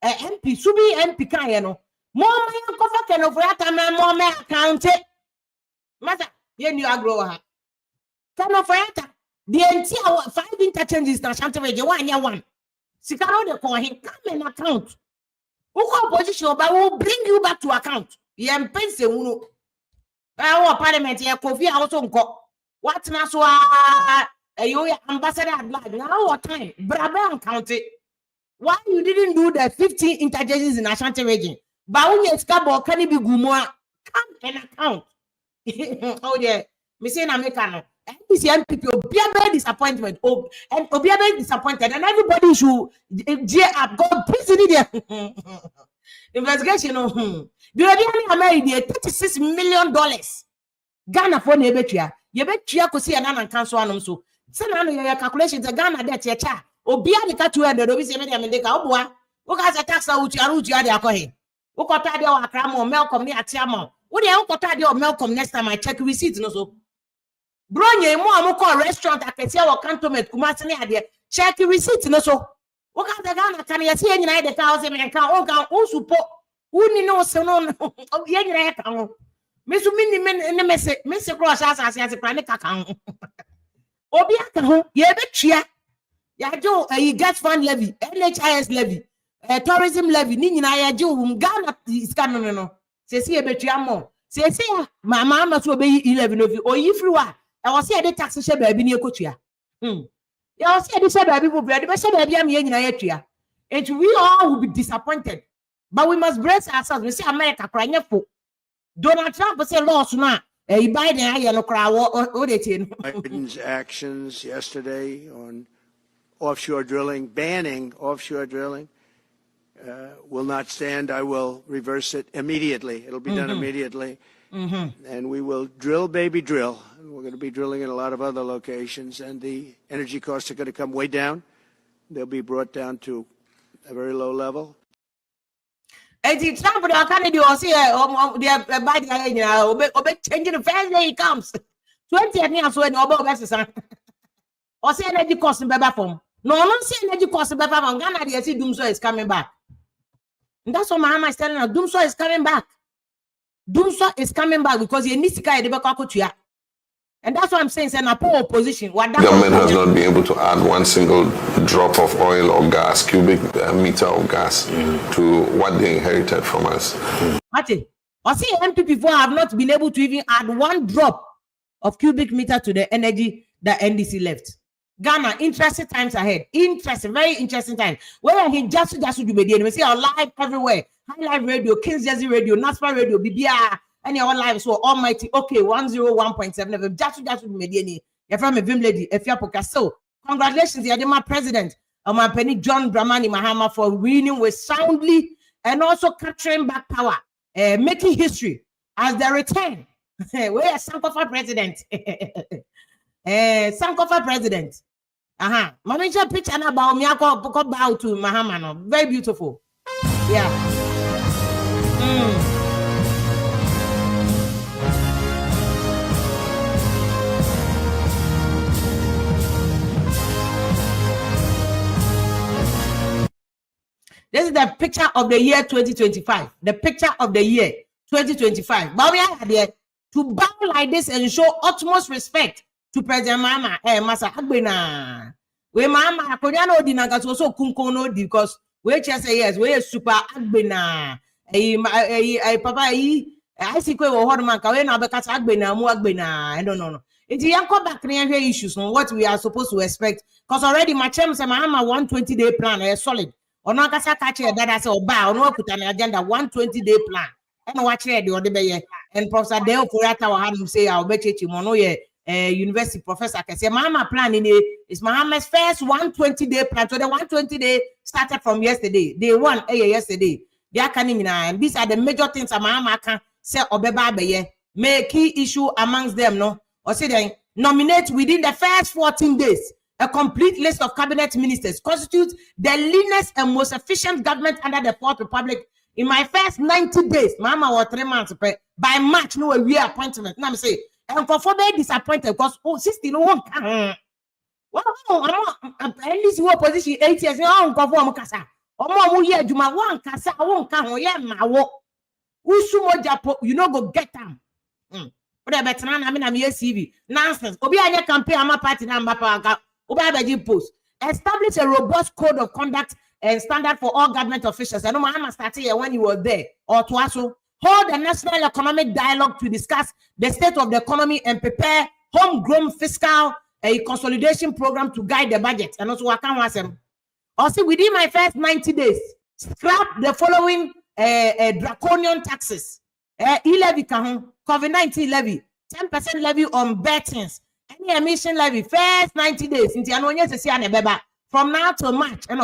MP, Subi MP Kayano. More my cover can of Rata, more my account. Mother, you are grower. Can of Rata. The entire 5 interchanges na Shantaveja 1 year 1. Sikaro de call him come and account. Who opposition but will bring you back to account. Yem pense uno. Our parliament here, Kofi also go. What na so you ambassador at large now what time? Brabant County. Why you didn't do the 15 interchanges in Ashanti region? But when you scabo can it be gumoa? Come and account. Oh yeah, me say na make no. NBC people be a very disappointment. Oh, and be a very disappointed, and everybody should gear up. Go prison there. Investigation. Do you America $36 million? Ghana for nebetia. You bet you could see an council on so. Send on your calculations. The Ghana debt your child. Obia the cat to end the Robis America. Who has a tax out your root? You are the alcohol. Who got tired of Cramo, Malcolm near Tiamo? Would you got tired of Malcolm next time I check receipts? No so. Bronye more call restaurant. I can see our cantonment. Kumasini idea. Check receipts. No so. What can the Ghana can you see any night the cows and can who support who knows so no oh yeah Miss Minnie Miss Cross as a panic account. Obia can yeah bet ya do a gas fund levy, NHIS levy, tourism levy, Nina ya do Ghana is canon no. Say see a bet more. Say my mama to obey 11 of you or if you are I was here the tax share baby near Cochia. I was here the share baby will be the best baby I'm in Nigeria. And we all will be disappointed. But we must brace ourselves. We see America crying for Donald Trump say lost now. Biden no crowd what they Biden's actions yesterday on offshore drilling, banning offshore drilling, will not stand. I will reverse it immediately. It'll be done immediately. And we will drill, baby, drill. And we're going to be drilling in a lot of other locations. And the energy costs are going to come way down. They'll be brought down to a very low level. the Trump the Kennedy or see the body changing the first day he comes. 20 years when about best or say energy cost in Baba form. No, see energy cost in Baba from Ghana. They see Dumsor is coming back. And that's what Mahama is telling us. Dumsor is coming back. Dumsor is coming back because he needs to carry the back. And that's what I'm saying. It's an opposition. Government has not been able to add one single drop of oil or gas, cubic meter of gas, to what they inherited from us. Mate, I see MPP4 have not been able to even add one drop of cubic meter to the energy that NDC left. Ghana, interesting times ahead. Interesting, very interesting time. Where he just do we see our live everywhere. High Life Radio, Kings Jersey Radio, NASPA Radio, BBR. And your live so almighty okay 101.7 FM just mediani your from a vim lady if you so congratulations the Adema president my penny John Dramani Mahama for winning with soundly and also capturing back power making history as the return where Sankofa president Sankofa president manager picture about me bow to Mahama no very beautiful yeah. This is the picture of the year 2025. The picture of the year 2025. But we are there to bow like this and show utmost respect to President Mahama. Masa Agbena. We Mahama Koreano Dinagas also Kunkono because we just say yes, we are super Agbena. Papa, I see we Horman Kawena because Agbena, Mu Agbena. I don't know. It's young come back issues on what we are supposed to expect. Because already my chairman said Mahama 120-day plan is solid. Ono akasa catch that I say oba ono put an agenda 120-day plan and watch here the other and Professor Deo Kurata will have him say I'll bet you mono university professor can say Mahama plan in is Mahama's first 120-day plan. So the 120-day started from yesterday. Day one yesterday. They are coming and these are the major things that Mahama can say obeba beye may key issue amongst them no or say then nominate within the first 14 days. A complete list of cabinet ministers constitutes the leanest and most efficient government under the Fourth Republic. In my first 90 days, Mama was 3 months by March, no a year appointment. Now I'm saying, and for very disappointed because 16 won't come. Well, at least you opposition 8 years. Oh, conform Kasa. Oh, yeah, Juma one Kasa won't come. Yeah, my walk. Usumo Japo, you know, go get them. But I'm CV nonsense. Obi anya campaign, I'm a party number. Post. Establish a robust code of conduct and standard for all government officials. I know Mahama started here when you were there. Or to also hold a national economic dialogue to discuss the state of the economy and prepare homegrown fiscal consolidation program to guide the budget. And also, I can't ask them. Also, within my first 90 days, scrap the following draconian taxes: e-levy, COVID-19 levy, 10% levy on bettings. Any emission levy first 90 days from now to March and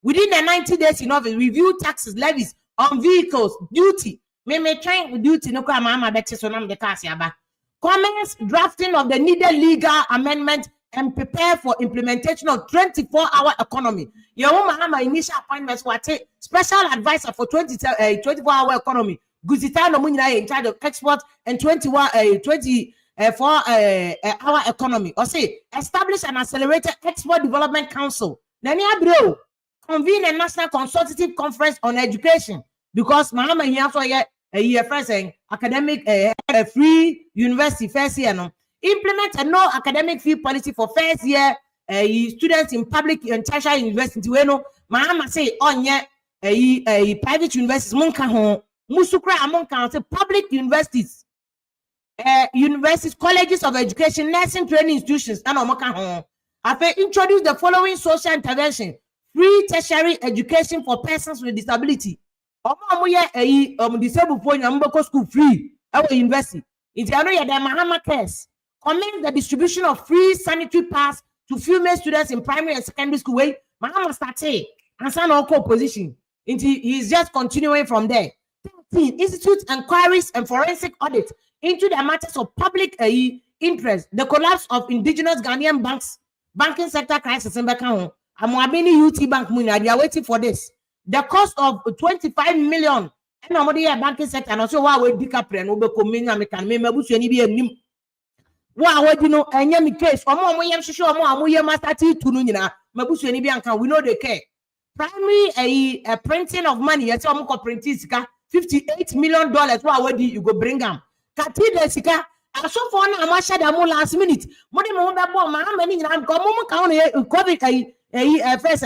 within the 90 days in office review taxes levies on vehicles duty me train with duty no Mama better so nam the cars yaba comments drafting of the needed legal amendment and prepare for implementation of 24-hour economy. Your Mahama initial appointments were special advisor for 24-hour economy. Guzitano Munina in charge of export and 24-hour economy. Or say establish an accelerated export development council. Then convene a national consultative conference on education because Mahama here for a year first saying academic free university first year no. Implement a no academic fee policy for first year students in public and tertiary university. We know Mahama say on a private universities monka ho musukra amonka say public universities universities colleges of education nursing training institutions and omoka ho afa introduce the following social intervention: free tertiary education for persons with disability. Omo ye disabled for nyamboko school free our university. Inti ano ye the Mahama cares. Commend the distribution of free sanitary pass to female students in primary and secondary school. Way Mahama started and sign all opposition. He's just continuing from there. 13. Institute inquiries and forensic audit into the matters of public interest. The collapse of indigenous Ghanaian banks, banking sector crisis in Bekahon. Amwabini UT Bank Muna, they are waiting for this. the cost of 25 million. And nobody a banking sector and also why we decapre no be community American me mabusu ani bi anim. Wa we no enye me case omo yem hwehwe omo yem master T2 no nyina mabusu ani bi anka we know they care. Primary a printing of money yes omo ko printing sika $58 million wa we you go bring am. Katide sika aso for na amasha da mo last minute mo de mo be bo ma many nyina ko mo ka no covid first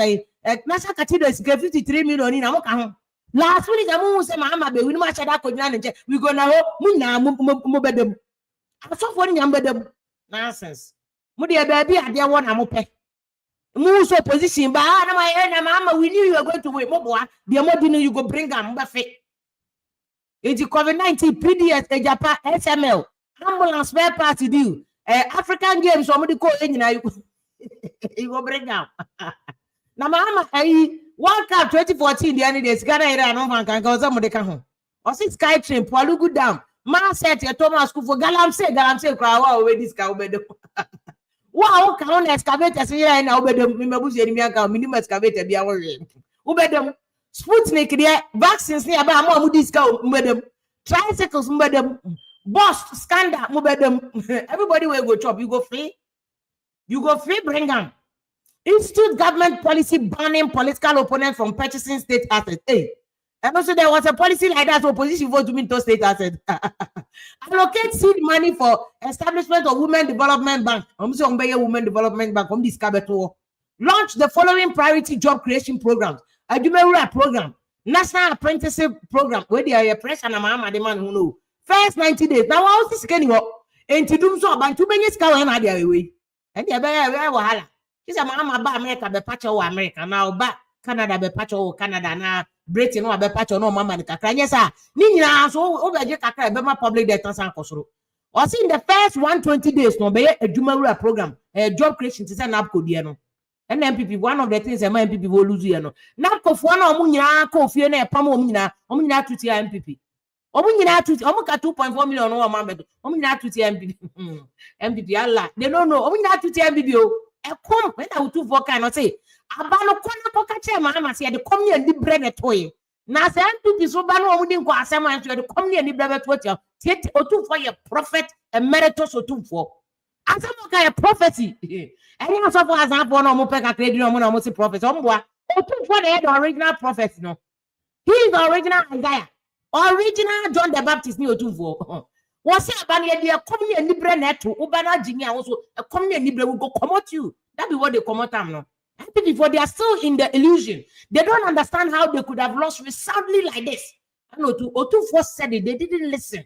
national cathedral sika $53 million na mo ka ho. Last minute amu say Mahama be we no match that kodina nche we go na ho mu na mo bedem aso for nyam bedem nonsense mo de baby ade won na mo pe mu so position ba na Mahama we knew you were going to win mo boa de mo di no you go bring am ba fe it COVID-19 PDS Ejapa SML ambulance spare part deal African games so mo di ko nyina you go bring am na Mahama World Cup 2014 the other days Ghana era no man can go some de ka ho o six sky train Palugu Dam man set your Thomas Kufo galamse kra wa we this ka obedem wa o ka on excavator say here na obedem me mabusu eni mi aka minimum excavator bia wo we obedem Sputnik there vaccines ni aba am this ka obedem tricycles obedem bus scandal obedem everybody will go chop you go free bring am. Institute government policy banning political opponents from purchasing state assets. Hey, and also there was a policy like that. So opposition vote to mean to state assets. Allocate seed money for establishment of Women Development Bank. Women Development Bank from this cabinet. Launch the following priority job creation programs: a Dumsor program, National Apprenticeship Program. Where they are press and Mahama the man who know. First 90 days. Now I was scanning up. And to Dumsor bank too many scholars and their way. And they are very wahala. This Mahama ba America be patch o America now ba Canada be patch o Canada na Britain no be patch no mama ni kakra nyesa ni nyina so o be je kakra be ma public debt san kosoro o see in the first 120 days no be a Dumsor program job creation to say NAPCO die no and MPP one of the things my MPP will lose here no NAPCO fo na omu nyina ka ofie na epam omu nyina tuti MPP omu nyina tuti omu ka 2.4 million no ma bedo omu nyina tuti MPP MPP Allah they don't know omu nyina tuti MPP o come when I would do for kind of say abano kona ko kache Mahama say the come near the bread toy na say MPP so ba no omudin ko asem an the come near the bread toy tie otu for your prophet emeritus otu for asem ka your prophecy any so for example no mo pe ka credit no mo say prophet omboa otu for the original prophet no he is the original Isaiah original John the Baptist ni otu for was about the community and libre net to Ubana Jimmy also a community and libre will go promote you. That be what they come out no. And before they are still in the illusion. They don't understand how they could have lost resoundly like this. I know to Otu said it, they didn't listen.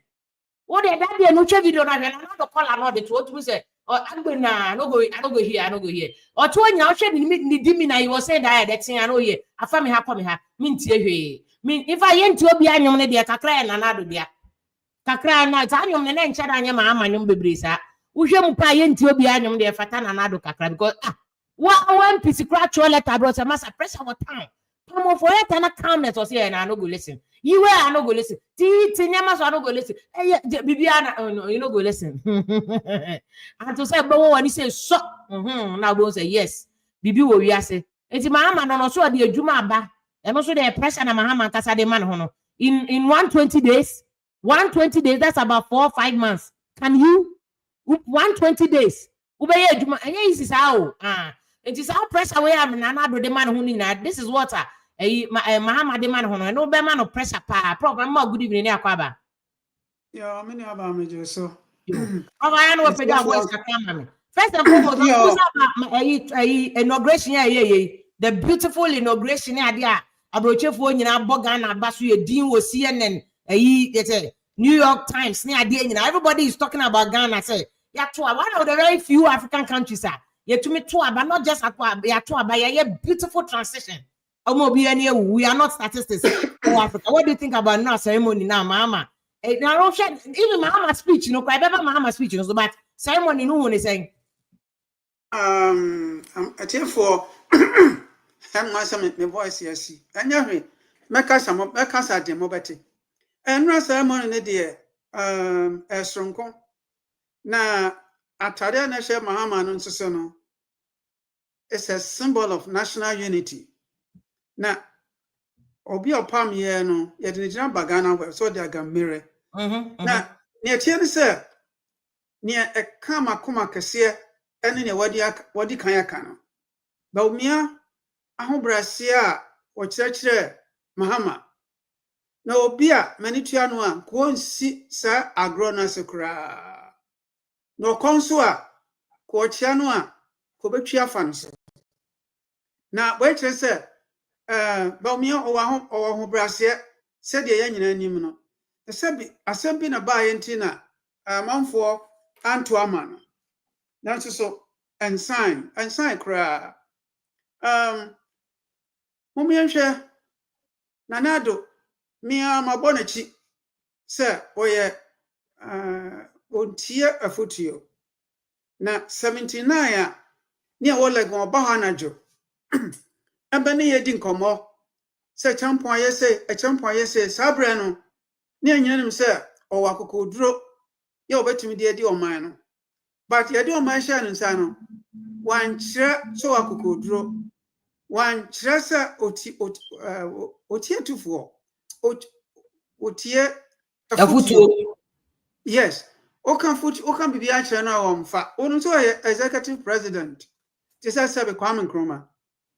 What they that be a no video na another call another to what we say. Or I'm going I don't go here. Or to when you share ni dimina you was saying that thing I know here. I found me come here. Mean if I ain't to be anyone there kakra and another there. Kakra na tanyom ne nchara anya Mahama nyom bebresa uhwem pa ye nti obi anyom de fata na nado kakra because one piece crack letter bro say master pressure what time come for it na calmness or say na no go listen you were I no go listen ti nyama so I no go listen bibia na you no go listen and to say but when he say so now go say yes bibi wo wi ase enti Mahama no so de adwuma aba e no so de pressure na Mahama kasa de man ho no in 120 days 120 days, that's about 4 or 5 months. Can you? 120 days. This is how. It is how pressure away. The man who this is what Mahama the man who no be man of pressure. Problem. Good evening, Akwaba. Yeah, I mean, about me so. I know first and foremost, inauguration. The beautiful inauguration idea. Abroche for you know Bogana Basu Dean was CNN. New York Times, everybody is talking about Ghana. Say, one of the very few African countries are yet to me too, but not just but a beautiful transition. We are not statistics for Africa. What do you think about now ceremony now, Mahama? Even Mahama speech, I remember Mahama speech, but ceremony no one is saying. I'm for my voice, yes. And you make us a demobati. And no ceremony dear Stronko. Now, Ataria Nasha Mahama Nonsono is a symbol of national unity. Now, obi opam ye no ye de jina bagana we so de aga mere na ne tie ne se ne e kama koma kese ene ne wadi kan aka no ba umia ahobrase a wo kyerɛkyerɛ Mahama na obi a manitua no a ko nsi sa agro na sekura no konso a ko kyia no a ko betwa fa no so na bo kyerɛ sɛ ba umia o ho brase sɛ de ye nyina nim no asɛm bi na ba ye ntina amanfo anto ama no nanso so ensign kra mumienhwe nanado mia mabonachi se oye ontie afotuo na 79 a ne wolegon oba ha najo ebe ne yedi nkomo se champion yese sabre no ne anyanim se owo akokoduro ye obetimi de edi oman no but yedi oman hia no nsa no wan kyerɛ so akokoduro wan kyerɛ sɛ otie tufuo otie afutuo yes okan bibi a kyerɛ no womfa onu so executive president te sɛ sɛbe Kwame Nkrumah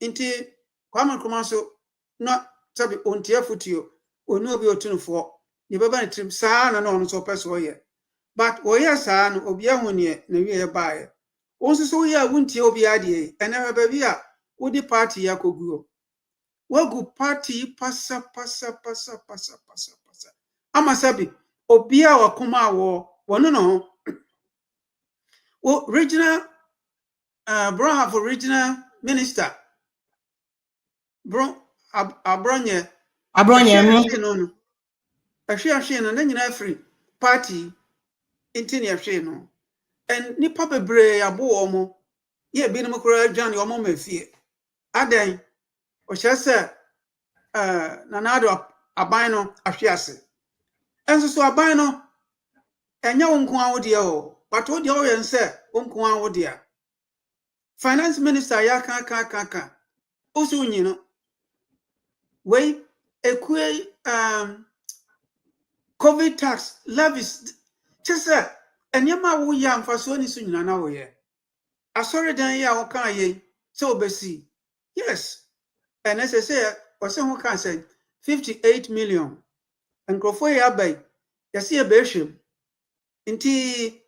nti Kwame Nkrumah so na sɛbe ontie afutuo onu obi otunufuo ne baba ne trim saa na onu so pɛ so yɛ but oyɛ saa no obi ahone na wie baaye onso so yɛ wuntie obi ade ene ba bi a wodi party yakoguo wagu party pasa ama sabi obi a wakoma awo wono no regional Brown for regional minister abronye no ahwe no na nyina free party intini ahwe no en nipa bebre abo omo ye bi no kora dwan omo mafie adan o chese nanado aban no ahwe ase enso so aban no enya wonko awode o but wode o yen se wonko awode a finance minister ya kan osu nyi no we ekue COVID tax levies chese enyama wo ya mfaso ni so nyina na wo ye asori dan ya wo kan ye se obesi yes and as I say wase ho kan say 58 million nkrofo ya bai yase e behwem nti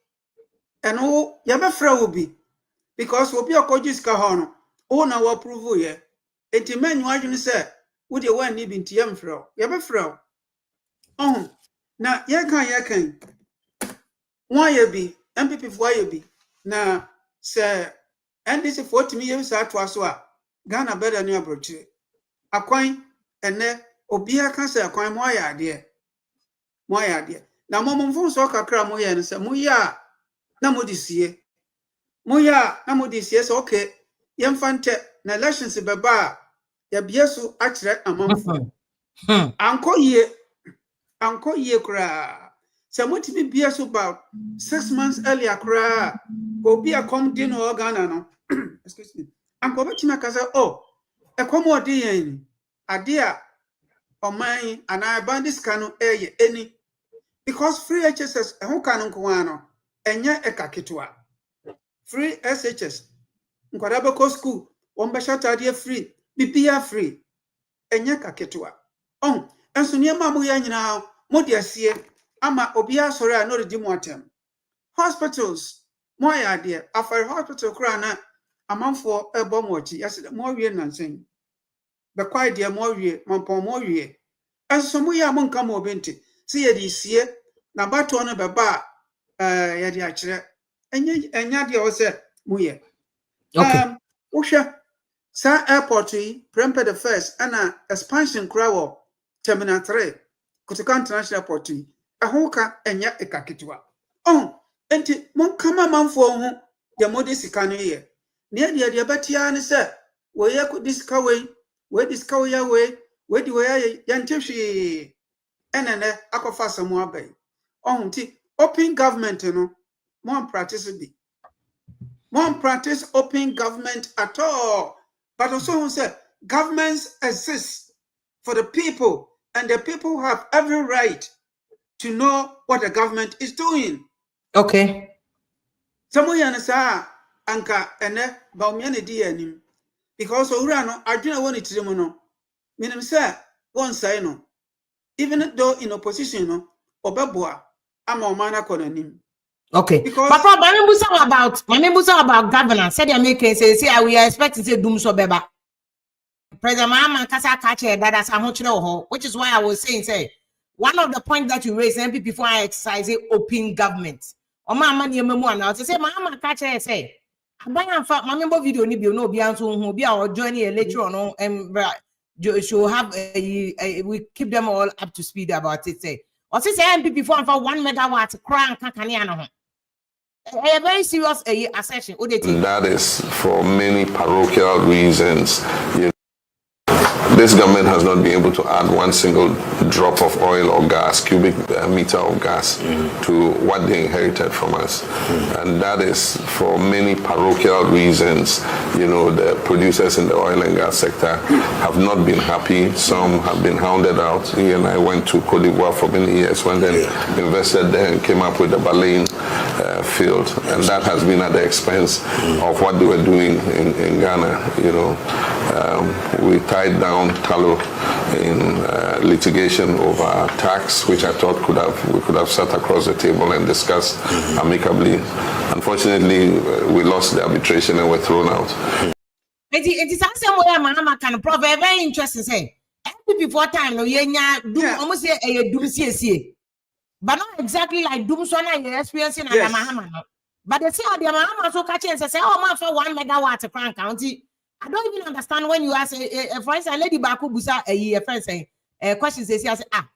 eno ya befra obi because obi akogis ka ho no o na wo approve ye nti manyu adwene se wo de wan ni bi nti ya mfra ya befra na ye kan why ye bi MPP for ye bi na se NDC 40 million sa to so a Ghana better ni abrochi akwan ene obi aka se akwan mo ya ade na momfo so kakra mo ye no se mo ya na mo disie se okay ye mfante na elections beba ya biesu akire amamfo anko ye kra se motimi biesu about 6 months earlier kra obi akom di no Ghana no excuse me anko betimi akasa ekom odi yen ade a oman ana bandits kanu eye any because free HSS ehun kanu nko ano enye ekaketwa free SHS nkwada beko school won shata de free bibia free enye kaketwa enso niema mo ya nyina mo de asie ama obi asore a no redi mo atem hospitals mo ya de afare hospital kra na amanfo ebo mo chi yase mo wie nansen be kwai de mo wie mampon mo wie enso mo ya mo nka mo benti se ye di sie na bato no beba ye di akire enya de o se mo ye uhwe sa airport yi Prempeh the first ana expansion krawo terminal 3 Kotoka International Airport yi ahoka enya ekaketwa enti mon kama manfo ho ya modi sika no ye ne de betia ne se we ye ku disika we ya we di we ya ntehwe enene akofa samu abai nti open government no mon practice open government at all but also say governments exist for the people, and the people have every right to know what the government is doing. Okay. Samoya sa anka ene ba omiane di anim because owura no adwena woni tiremu no minim say won sai no even though in opposition no obeboa ama omana konanim. Okay. Because Papa, my members about governance. Said they make say we are expecting to Dumsor beba. President Mahama kasa kache that's which is why I was saying say one of the points that you raised MP before I exercise open government. O Mahama ni memo na say Mahama kache say abaya fa my member video ni bi no bi anso hu bi a join a lecture no should have we keep them all up to speed about it say. Or say MP before for 1 megawatt crank kakania no. A very serious assertion. That is for many parochial reasons. This government has not been able to add one single drop of oil or gas, cubic meter of gas, to what they inherited from us. And that is for many parochial reasons. The producers in the oil and gas sector have not been happy. Some have been hounded out. He and I went to Cote d'Ivoire for many years, when they invested there and came up with the Baleine field. And that has been at the expense of what they were doing in Ghana. We tied down tallow in litigation over tax, which I thought we could have sat across the table and discussed amicably. Unfortunately, we lost the arbitration and were thrown out. It is somewhere Mahama can provide very interesting say. Before time, almost say a DCEs, but not exactly like Dumsor you're experiencing at Mahama. But they say the Mahama so catch and say, oh man, for 1 megawatt crank county. I don't even understand when you ask for instance, Lady Baku Busa a friend saying questions they say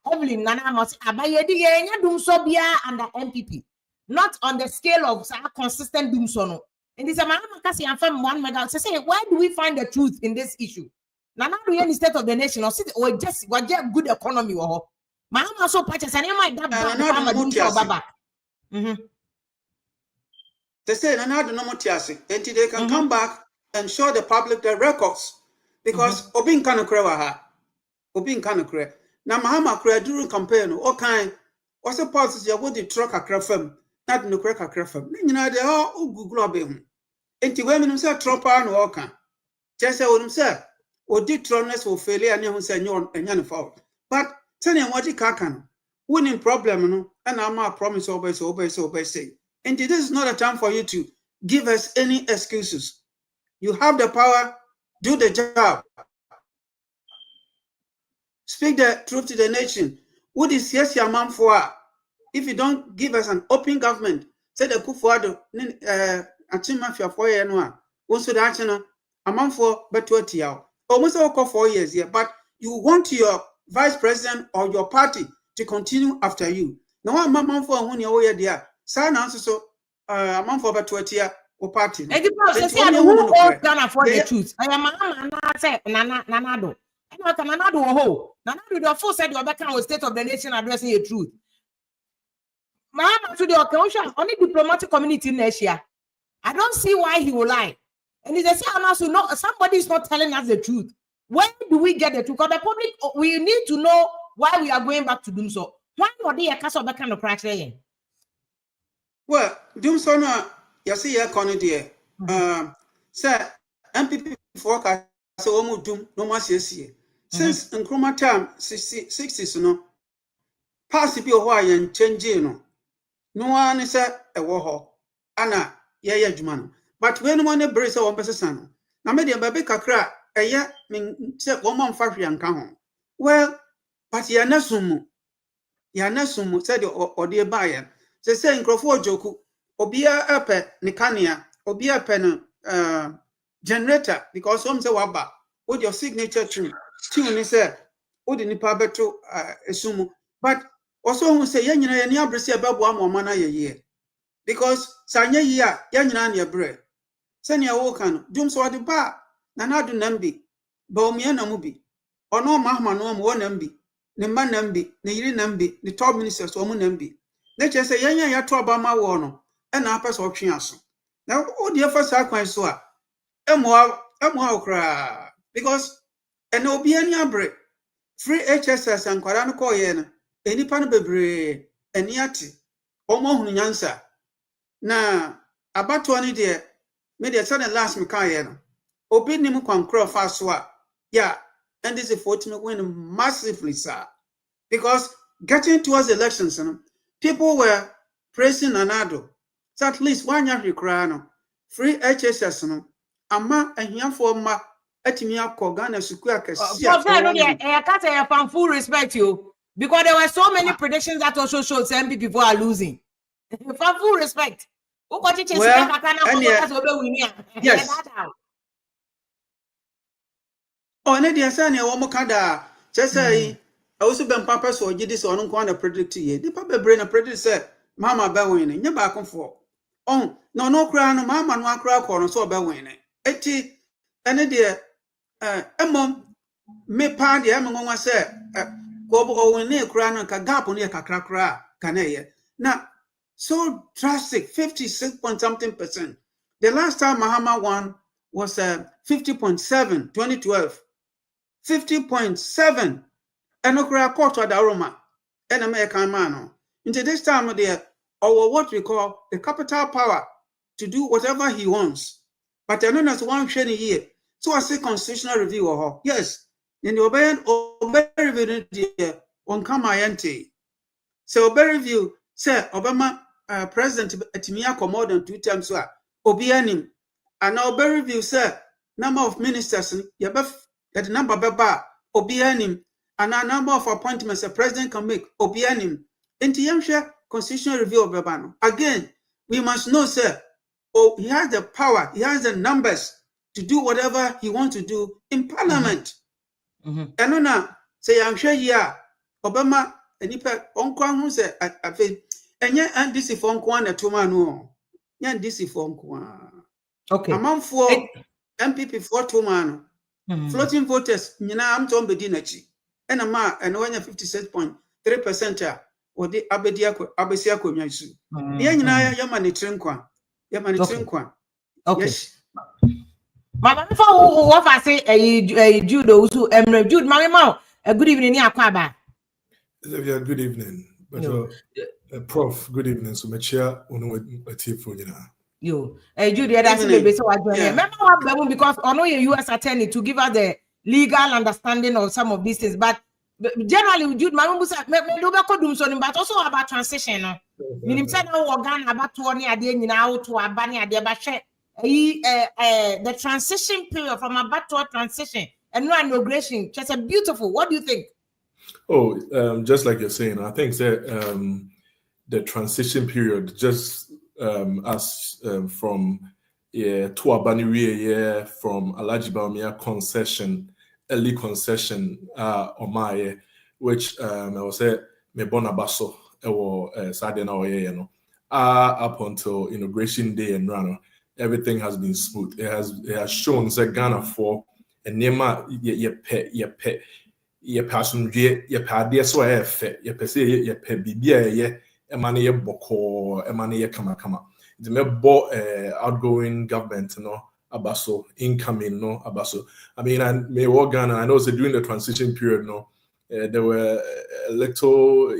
Evelyn Nana must Dumsor under MPP, not on the scale of consistent Dumsor. And this is a Mahama and from 1 megawatt. Say, where do we find the truth in this issue? Nana do any state of the nation or just good economy or Mahama so patches and you might Baba. They say Nana do no motiasi until they can come back and show the public the records, because Obin Kanukrewa ha Obin Kanukre. Now Mahama Kre during campaign, all kind what's the policy of what the truck a crafem, not no crack a crafem. You know, they are Google him. And to women himself, Trumpa and Walker. Just say what himself, or did Troness will fail and you say you and yan fault. But tell him what he can. Winning problem, no, and I'm a promise obey, say. And this is not a time for you to give us any excuses. You have the power, do the job. Speak the truth to the nation. What is yes your man for? If you don't give us an open government, say the coup for achieve mafia 4 years no. Also the action a man for but 20 years. Almost all 4 years here, but you want your vice president or your party to continue after you. Now one man for when you're there. Sign answer so a man for but 20 years. Party. And the process say who owns Ghana for the truth? I am Mahama say Nanado. And what Nanado ho? Nanado the full said you back on state of the nation addressing the truth. Mahama to the occasion only diplomatic community in Asia. I don't see why he will lie. And he says somebody is not telling us the truth. When do we get the truth? Because the public, we need to know why we are going back to Dumsor. Why not they castle back on the practice? Well, Dumsor no. You see, you're calling there. Sir, MPP forecast so almost doom no more see. Since in Chroma time 60s, no, pass the people who are in changing. No one is a war. Anna, yeah, Juman. But when one brace or 1%, now made a baby crack a year, mean, say 1 month 5 and come. Well, but you're not sumu. You're not sumu, said or dear buyer. They say in Crawford Joku. Obia epe nikania, obia pen generator, because some say waba, with your signature tune say, would the nipa beto assume. But also who say yana any abrasi about 1 more mana a year. Because Sanya ya yana your bread. Senya wokan, Dumsor the bar, Nanadu Nambi, Baumiana Mubi, or no Mahama no more Nambi, the man Nambi, the Yiri Nambi, the top ministers or Munambi. They just say Yanya ya to Obama wono. And our person option. Now, oh, dear, first I quite so. I'm cry because an obian break. free HSS and Korano Koyen, any pan bebre, and yati, almost nyansa. Na about 20 dear, maybe a sudden last Mikayan. Open him crow fast swap. Yeah, and this is 40 win massively, sir. Because getting towards elections, people were praising Anado. So at least 1 year recrano, free HSS, ama and here for ma etimia Kogana Sukua. I can't say I full respect you because there were so many predictions that also showed some people are losing. Full respect. Yes. Oh, and the answer near Womokada, just say, I also been papa so you this on one predict ye. The papa brain a predict said, Mama Bawin, and you're back on for. Oh, no crown, Mama, no crack corner, so Bawin. Eti, and a dear, mom, me party, I'm going to say, go in near crown and kagap on your kakra, canay. Now, so drastic, 56 point something %. The last time Mahama won was 50.7, 2012. 50.7 and okra quarter the aroma and American man. Into this time of the or what we call the capital power to do whatever he wants. But I know as one training here. So I say constitutional review or yes, in the Obey review on Kamayante. So Obey review say Obama president Timia more than 2 times so Obianim. And Obey review say number of ministers that the number beba obianim and a number of appointments a president can make obianim into Yamshire constitutional review of Bebano. Again, we must know, sir, he has the power, he has the numbers to do whatever he wants to do in parliament. And now say Yamshire yeah, Obama and if on who say I think and yet and this is for Kwan a Tumano. Yan this is for Kwan. Okay. Among 4 MPP for Tumano. Floating voters, I'm Tom Bedinachi, and a ma and 56.3% or the Abesiako Yasu. Yanaya Yamani Trinkwa. Okay. Yes. Mama, what I say, a judo who Jude Mamma, a good evening, Aquaba. Good evening. Prof, good evening. So, my chair, a tip for you now. Judy, that's maybe so I join. Remember what because I know your US attorney to give us the legal understanding of some of these things, but generally, Jude, my mom said, Dumsor, but also about transition. Meaning, said, organ about 20 a day now to a banny a day, but the transition period from about to a transition and no inauguration, just a beautiful. What do you think? Oh, just like you're saying, I think that the transition period just from to Abani from Alaji Baumia concession, early concession on my which I was say me bonabaso or Saturday up until inauguration day and run everything has been smooth. It has shown that Ghana for a nema ye person ye padia so ye pese ye pe bibia Emani boko, emani kama. The me outgoing government, abaso incoming, abaso. I mean, I may work Ghana. I know so during the transition period, there were a little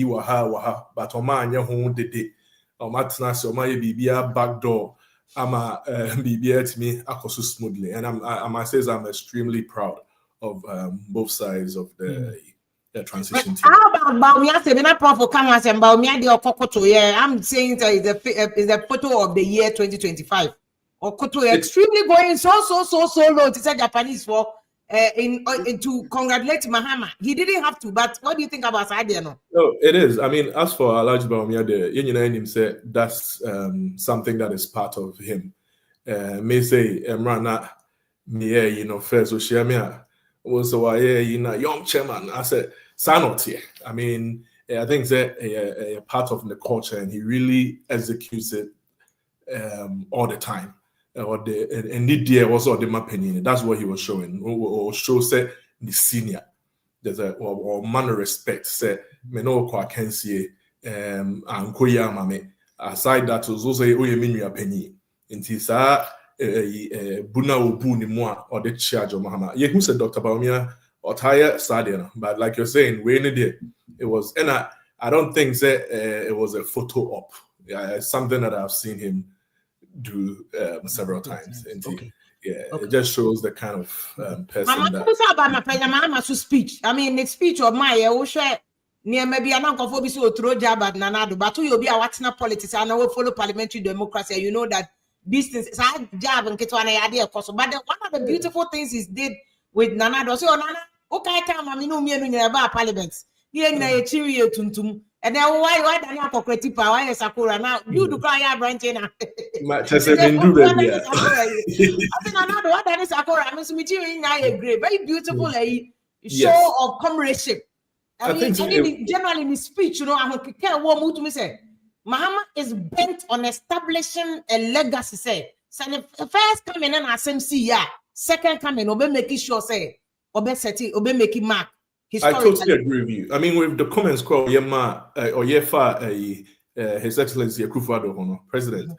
waha, but omanya home did. Matnas omaya bibia backdoor. Ama bibia to me akosu smoothly, and I must say I'm extremely proud of both sides of the transition. How about Baumia? Say, not proper cameras and Baumia the Okoto. Yeah, I'm saying that is a photo of the year 2025. Okoto extremely going so low to say Japanese for to congratulate Mahama. He didn't have to, but what do you think about Sadia? No, it is. I mean, as for Alaji Baumia, the said that's something that is part of him. May say Emrana me first so share me was young chairman. I said Sanot here. I mean, I think that a part of the culture, and he really executes it all the time. And the also the opinion. That's what he was showing. Or show say the senior. There's or man of respect. Say me no kwa can see ankoya mame. Aside that was also oye minu opinion. Inti sa buna obu ni moa or the charge of Mahama. Ye who said Dr. Baumia or tire stadium. But like you're saying, we need it. It was, and I don't think that it was a photo op. Yeah, it's something that I've seen him do several times. And it just shows the kind of person that. About my Mahama speech. I mean, the speech of my near maybe an uncle for so throw jab at Nanado, but you'll be a watching politics and I will follow parliamentary democracy. You know that these things is hard jab and get one idea of course. But one of the beautiful things he did with Nanado. So Nana, okay, time I mean, no me about parliaments. Here na a cheerio tuntum. And then why don't you have a creative power? Why is Sakura now? You do cry out, branching. I think another one that is Sakura. I mean, some material a great, very beautiful show of comradeship. I mean, generally in his speech, you know, I'm going to say, Mahama is bent on establishing a legacy. Say, so the first coming in SMC, yeah. Second coming, obe making sure say, obe setting, obe making mark. I totally agree with you. I mean, with the comments called Yema or Yefa, His Excellency Akufo-Addo, President,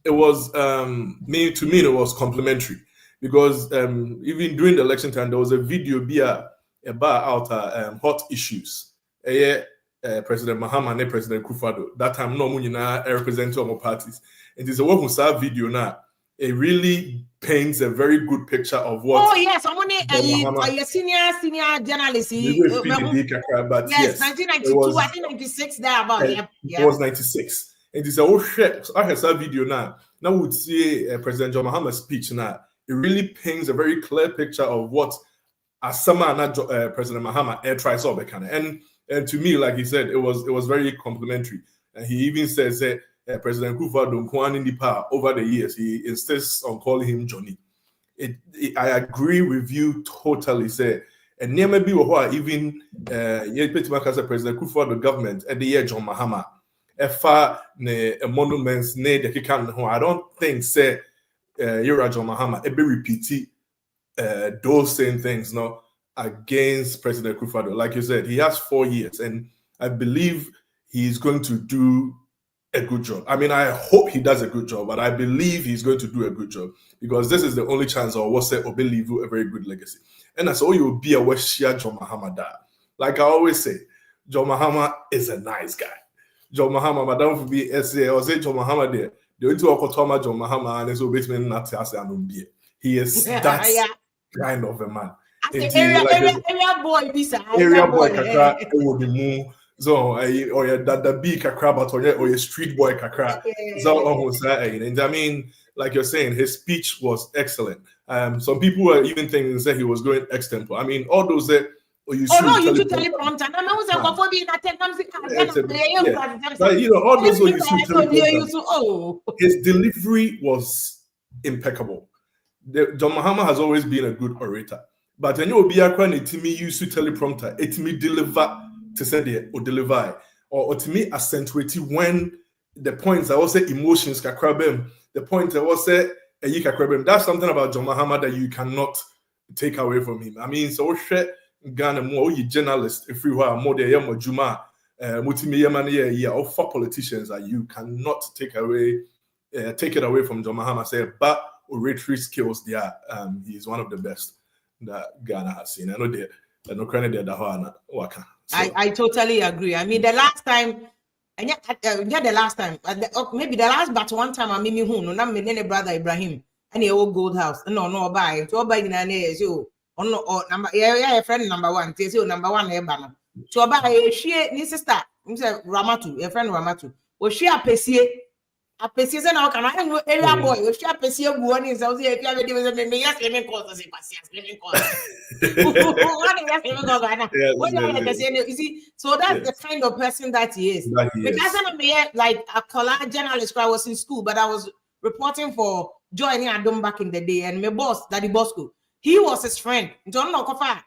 it was to me it was complimentary because even during the election time there was a video about hot issues. President Mahama and President Akufo-Addo that time no munina representing all parties. It is a work who saw video now. It really paints a very good picture of what. Oh yes, I'm only a senior journalist. But yes, 1992, I think 96 there about. It was 96. It is a whole shit. I have that video now. Now we would see President John Mahama's speech now. It really paints a very clear picture of what Asama and President Mahama tries to make. And to me, like he said, it was very complimentary. And he even says that. President Akufo-Addo over the years, he insists on calling him Johnny. I agree with you totally. Say, and near maybe even President Akufo-Addo government at the year John Mahama, monuments near the Kikan. I don't think say John Mahama ever repeat those same things no against President Akufo-Addo. Like you said, he has 4 years, and I believe he's going to do a good job. I mean, I hope he does a good job, but I believe he's going to do a good job because this is the only chance or what's it or believe a very good legacy. And that's all you'll be a Weshia John Mahama da. Like I always say, John Mahama is a nice guy. John Mahama, Madam for be SA or say John Mahama there. The only two Okotoma John Mahama and so basement not be. He is that kind of a man. Area boy, kakra, it will be more. So, or that big kakra, but or your street boy kakra. So, and I mean, like you're saying, his speech was excellent. Some people were even thinking that he was going extempo. I mean, all those that you should teleprompter. And I was but you know, all those his delivery was impeccable. John Mahama has always been a good orator, but when you be a cranny to me, use to teleprompter, it me deliver. To say the or deliver or to me accentuate when the points I will say emotions kakrabem, the point I will say a yikakrabem. That's something about John Mahama that you cannot take away from him. I mean, so share Ghana more you journalist if you are more the yama juma or for politicians that you cannot take it away from John Mahama. Say but oratory skills there he's one of the best that Ghana has seen. I know the no credit the waka. I totally agree. I mean, the last time, maybe the last, but one time I mean, no, not my brother Ibrahim, and the old gold house. No, buy to buy in an you, or no, or number, yeah, friend number one, says you number one, banner. To buy she, sister, Ramatu, a friend Ramatu, or she a Pessie. A Pessie, and I can area boy, or she a Pessie, one is out here, if you have a division, yes, let me call the same. You see, so that's the kind of person that he is. Because I'm like a color journalist. I was in school, but I was reporting for joining Adom back in the day, and my boss, Daddy Bosco, he was his friend. John Nokofa,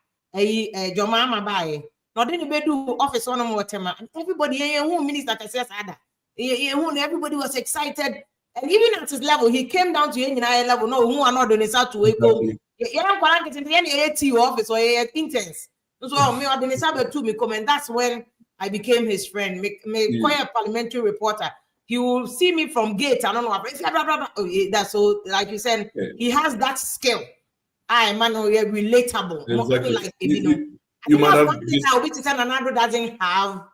John Mahama Baye. Now then they do office on more time, and everybody who minister says other. Everybody was excited, and even at his level, he came down to higher level. No, who are not doing this out to wake up. Yeah, I'm going to the AT office or intense. So me I've been to me comment. That's when I became his friend. Me quite a parliamentary reporter. He will see me from gate. I don't know. That's so like you said. He has that skill. I man, relatable. Exactly. Like, you might have another doesn't have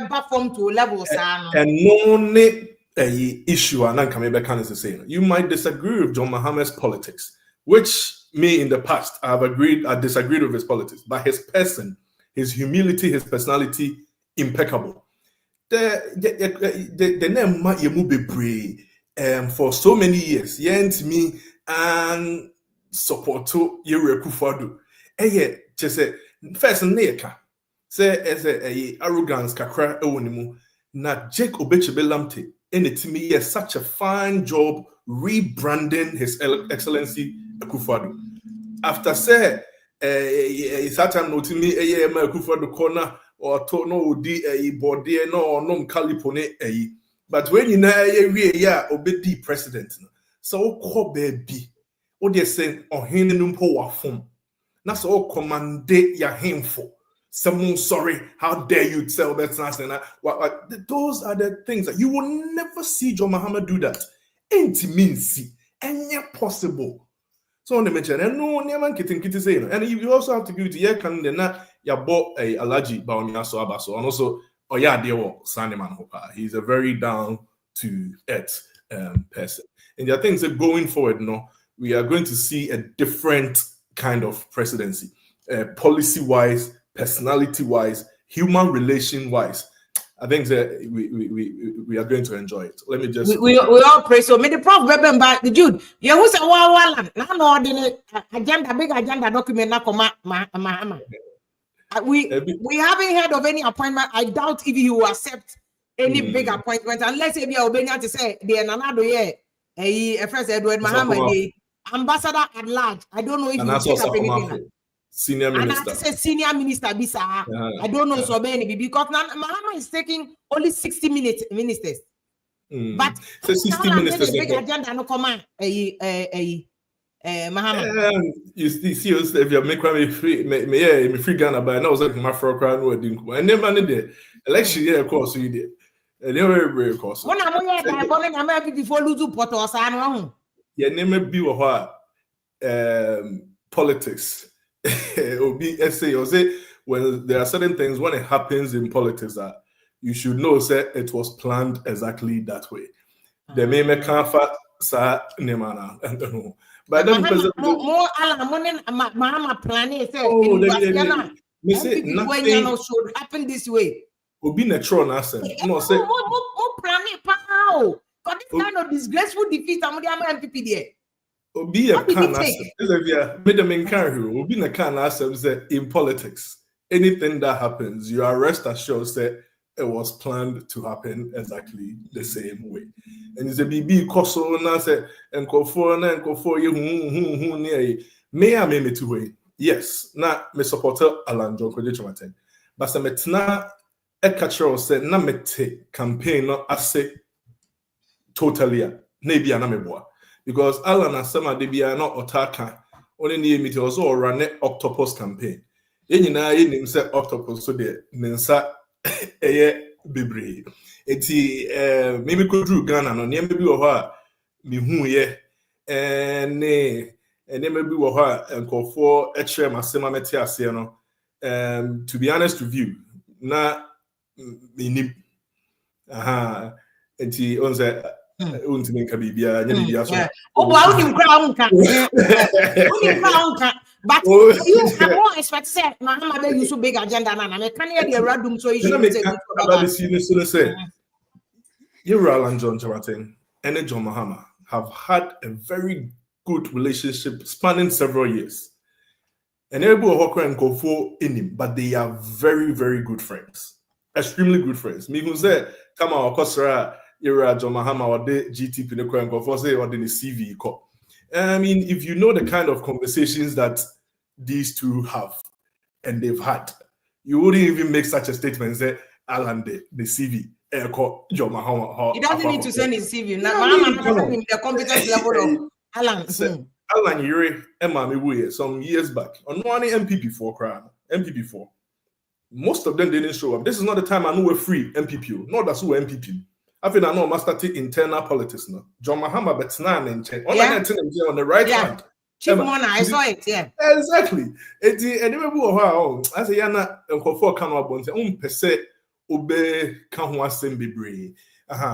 perform to levels and no issue and can say you might disagree with John Mahama's politics, which me in the past I disagreed with his politics, but his person, his humility, his personality, impeccable. The name for so many years, me and support to Yuri Kufadu. Just first neka say as a arrogance kakra ewonimu na Jake Obechebe-Lamte enetimi yes such a fine job rebranding His Excellency Akufo-Addo. After say certain notimi Akufo-Addo corner or to no di body no nom kalipone but when you know obedi president so ko baby o dey say ohene numpo wa form na so commande ya himfo. Someone sorry, how dare you tell that nonsense? Those are the things that you will never see John Mahama do that. Ain't meansy, and yet possible. So on the mention, and no man kitty saying, and you also have to give it to your can not ya bought a allergy baumyaso abaso, and also oya dewo Sandeman Hopa. He's a very down to earth person. And there are things that going forward, we are going to see a different kind of presidency, policy-wise, personality-wise, human relation-wise. I think that we are going to enjoy it. Let me just we all pray. So may the prof remember the Jude. You who say now agenda big agenda document na Mahama. We haven't heard of any appointment. I doubt if he will accept any big appointment unless he be Obenya to say the another year. First Edward Mahama, the ambassador at large. I don't know if he will take up anything. Senior minister. And I say senior minister, I don't know so many because now Mahama is taking only 60 ministers. But so 60 ministers. Big agenda no come Mahama. You see, if you make me free Ghana, but I know like my fro crown no dinku. And then man the election year of course you did. And they were very course. When I'm here, I'm before lose port or san. Yeah, name be what politics. When there are certain things when it happens in politics that you should know say it was planned exactly that way. They may make sa nemana. But then more Mahama planning say nothing should happen this way. Obi natural answer. No say more planning pow. But this kind of disgraceful defeat among the MPP there. Obi a can answer. Made them encourage. Obi na can answer say in politics. Anything that happens, you are rest assured that it was planned to happen exactly the same way. And it's a BB Koso na say enko you may I me to way. Yes, na me supporter Alan John Kojechumaten. But some metna e catcher say na mete campaign no ase totally na bi anameboa. Because Alan and Sama de bia not otaka only near me to also run an octopus campaign. In say octopus so the mensa bebre. Eti maybe could do Ghana no near maybe or me who ye and then maybe or and call for a chair Masema Metiasiano. To be honest with you, na me eti on say but you have more expect say Mahama use so big agenda na me can hear the radum so you say you Alan John Charatin and John Mahama have had a very good relationship spanning several years. And everybody Hokra and Kofo in him, but they are very, very good friends. Extremely good friends. Me who say, come on, Kosra Ira John Mahama or the GTP the Kran Kofo say or the CV call. I mean, if you know the kind of conversations that these two have and they've had, you wouldn't even make such a statement and say, Alan, the CV, John Mahama. He doesn't need to send his CV. Mahama doesn't need the competence level of Alan. Alan Yuri, Emma Mibuye, some years back, on one MPP4 crowd, MPP4. Most of them didn't show up. This is not the time I know we're free MPP. No, that's who MPP. I think I know master internal politics now. John Mahama Betnan and check. On the right hand, Chief Mona, I saw it, yeah. Exactly. I say, Yana, and for Canada, per se, obey Kanwa Sembi.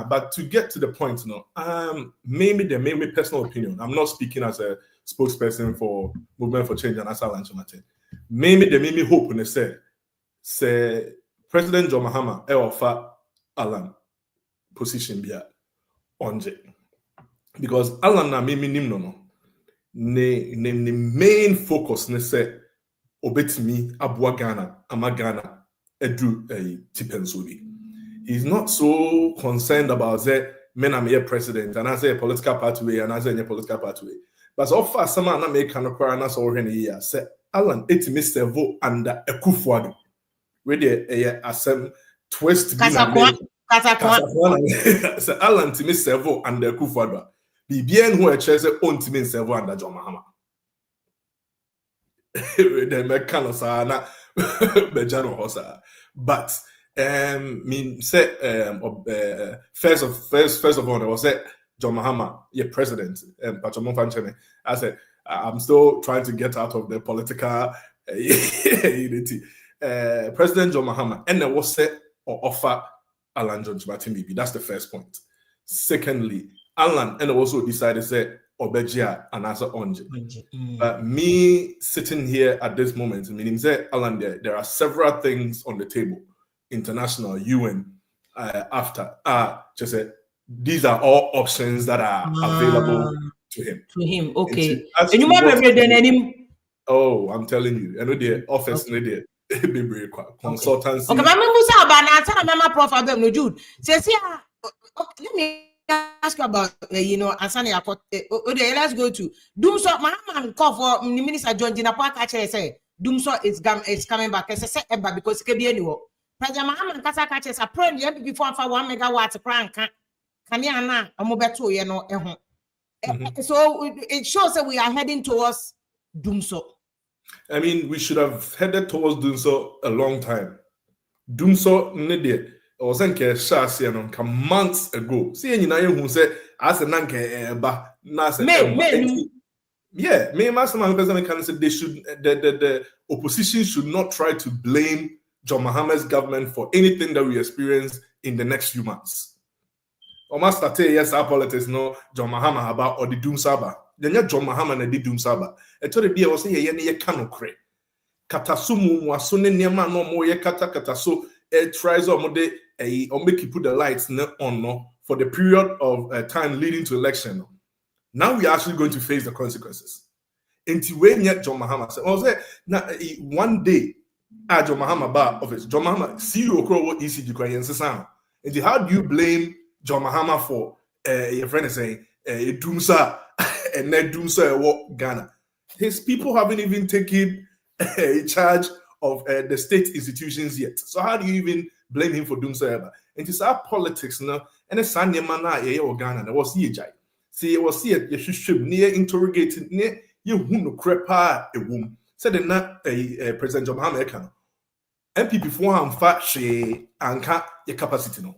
But to get to the point, maybe personal opinion. I'm not speaking as a spokesperson for Movement for Change and Asal and Maybe hope when they say President John Mahama offer Alan position be onje. Because Alan na maybe no. Ne main focus ne say obetimi abua Ghana ama Ghana edu tipensodi. He's not so concerned about the men am here president and I say a political party way and I say a political party way. But so far some na make kind of cry so when year say Alan etimi servo under Ekufuado. Where the asem twist Kasakwa. Say Alan timi servo under Ekufuado. Bien who a chase on team servo under John Mahama. The mechanics na bejano hosa. But first of all, I was say John Mahama, your president, I said I'm still trying to get out of the political unity. President John Mahama, and there was set or offer Alan John Chibatimbibi. That's the first point. Secondly, Alan and also decided to say Obejia and answer Onje. But me sitting here at this moment, meaning say Alan, there are several things on the table, international, UN, after just say these are all options that are available to him. To him, okay. And you might have read any. Oh, I'm telling you, I know the office, okay. Consultancy. Okay, my prof no Jude. Says let me ask you about Asani Akot. Let's go to Dumsor. Mahama call for Minister John Jinapua say Dumsor is coming back. Say because it can be anywhere. President Mahama Kasa catches a problem before for 1 megawatt crank. Can you na amobeto So it shows that we are heading towards Dumsor. I mean, we should have headed towards Dumsor a long time. Dumsor nede was nke shasi anon ka months ago. See you know who say as nanke ba na say yeah, me Master President can say they should the opposition should not try to blame John Mahama's government for anything that we experience in the next few months. Almost yes, our politics no John Mahama about or the Dumsaba. Then John Mahama na di Dumsaba. I told the beer was say ye kanokre. Katasumu wasone niema no mo ye kataso tries or mode or make you put the lights on no for the period of time leading to election. Now we are actually going to face the consequences. Until when yet John Mahama said, oh, now one day John Mahama bar office. John Mahama see you what ECG crying sound. And how do you blame John Mahama for your friend is saying Dumsa and then Dumsa what Ghana? His people haven't even taken a charge of the state institutions yet. So how do you even blame him for Dumsa ever? And it's our politics now. And it's Sunday mana or Ghana. There was Yejai. See, it was here. You should near interrogating near you who no crepa a womb. Said that President John Mahama can. MPP for him fat she and your capacity no.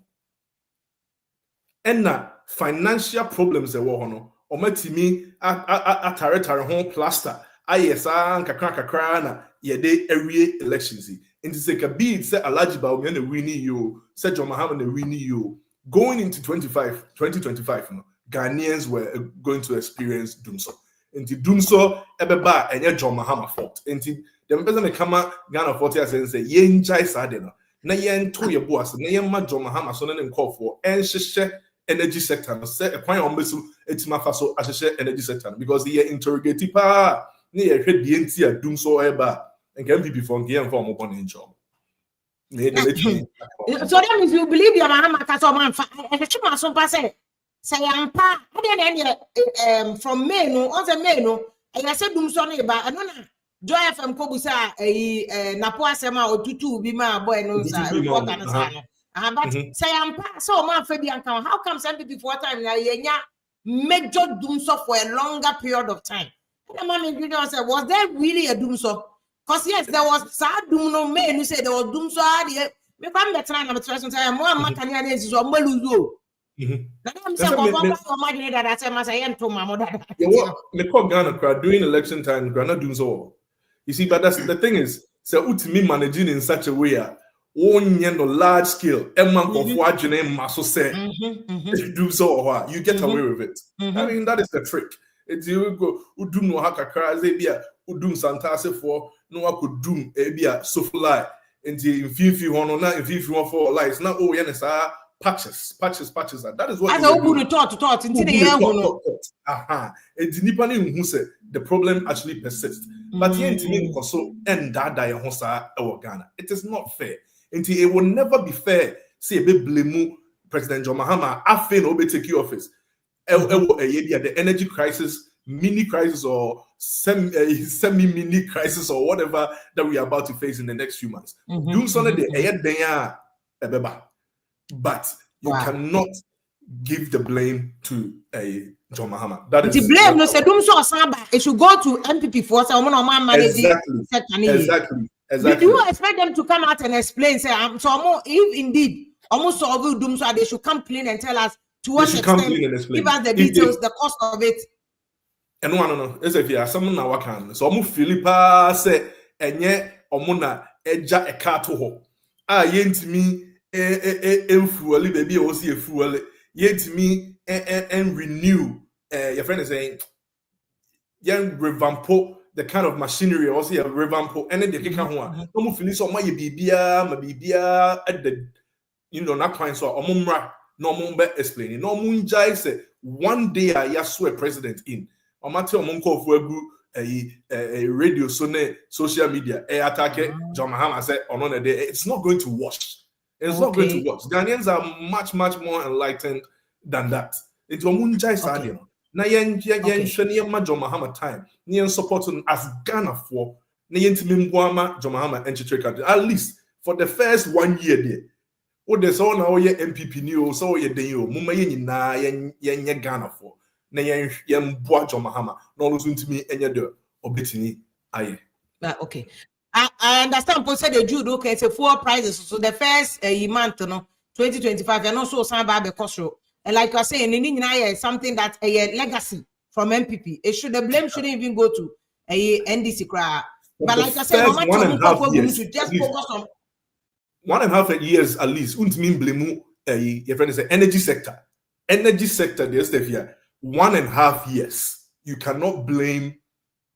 And now financial problems the war no. Or my team at home plaster. ISA kakra na yede every elections. Into say bid say Alajiba we na winning you. Say John Mahama na winning you. Going into 2025 no. Ghanaians were going to experience Dumsor. Into Dumsor ebeba enye John Mahama fault. Into the person may come Ghana 40 and say yen jai sadena. Na yen to your boss, na yen ma John Mahama so na call for and energy sector. No say a point on besu etima faso ashe energy sector because the interrogative pa ni e hwed die nti a Dumsor eba and can be for game for mo born in job. So that means you believe your Mahama kaso man fa chuma so pa say ampa from May no on the May no I said Dumsor ne ba no na Joy FM kobusa napo asema otutu bi ma boy no sa reporter no sa no but say ampa so man fa bi anka how come some people for time na yenya major Dumsor for a longer period of time. And the man in said, was there really a Dumsor? Because yes, there was sad Dumno May who said there was Dumsor. Me come better than I'm trying to say more Macanian is or Maluzo. I'm saying, that I said, I am to my mother. They call Ghana during election time, Ghana Dumsor. You see, but that's the thing is, so utimi managing in such a way, large scale, you get away with it. I mean, that is the trick. It's you go, udum no hakakra, zebia, udum santase for, no one could doom, ebia, so fly, and the infifi one or not, infifi one for lights. Now, oh, yeah, patches. That is what. As I would talk into the air. Aha. And the who said the problem actually persists. But here in also and that hosa Ghana. It is not fair. Until it will never be fair. See a bit blame President John Mahama. I feel no take your office. The energy crisis, mini crisis, or semi-mini crisis, or whatever that we are about to face in the next few months. Do something but you cannot give the blame to John Mahama. That is the blame. No, say Dumsor Samba. It should go to MPP for someone on man managing. Exactly. Do you expect them to come out and explain? Say, so if indeed almost solve Dumsor, they should come clean and tell us to what extent. Give us the details, the cost of it. And no. As if you are someone now can. So Omu Philippa say, enye omuna eja ekato ho. Yent me. Fuel baby or see a fuel yet me and renew your friend is saying young revampo the kind of machinery or see a revampo and then they can one no finish on my bibia at the not fine so no more explaining no moonjai say one day I swear president in on my tell monko for a radio social media attack John Mahama said on a day it's not going to wash. It's not going to work. Ghanaians are much more enlightened than that. It's a munjai stadium. Na yen John Mahama time. Yen supporting as Ghana for Yen Timimwama John Mahama and Chitrika. At least for the first 1 year there. What they saw now ye MPP new so ye deyo. Muma yen na yen Ghana for. Na yen boa John Mahama. No listen to me any other obitini aye. Okay. I understand. People say the Jude okay, it's a full prices. So the first month, 2025, and also some about cost. And like you are saying, in something that a legacy from MPP. It should the blame shouldn't even go to a NDC crowd. But like I said, just focus on 1.5 years at least. Wouldn't mean blame your friend is the energy sector. Energy sector, there's the here 1.5 years. You cannot blame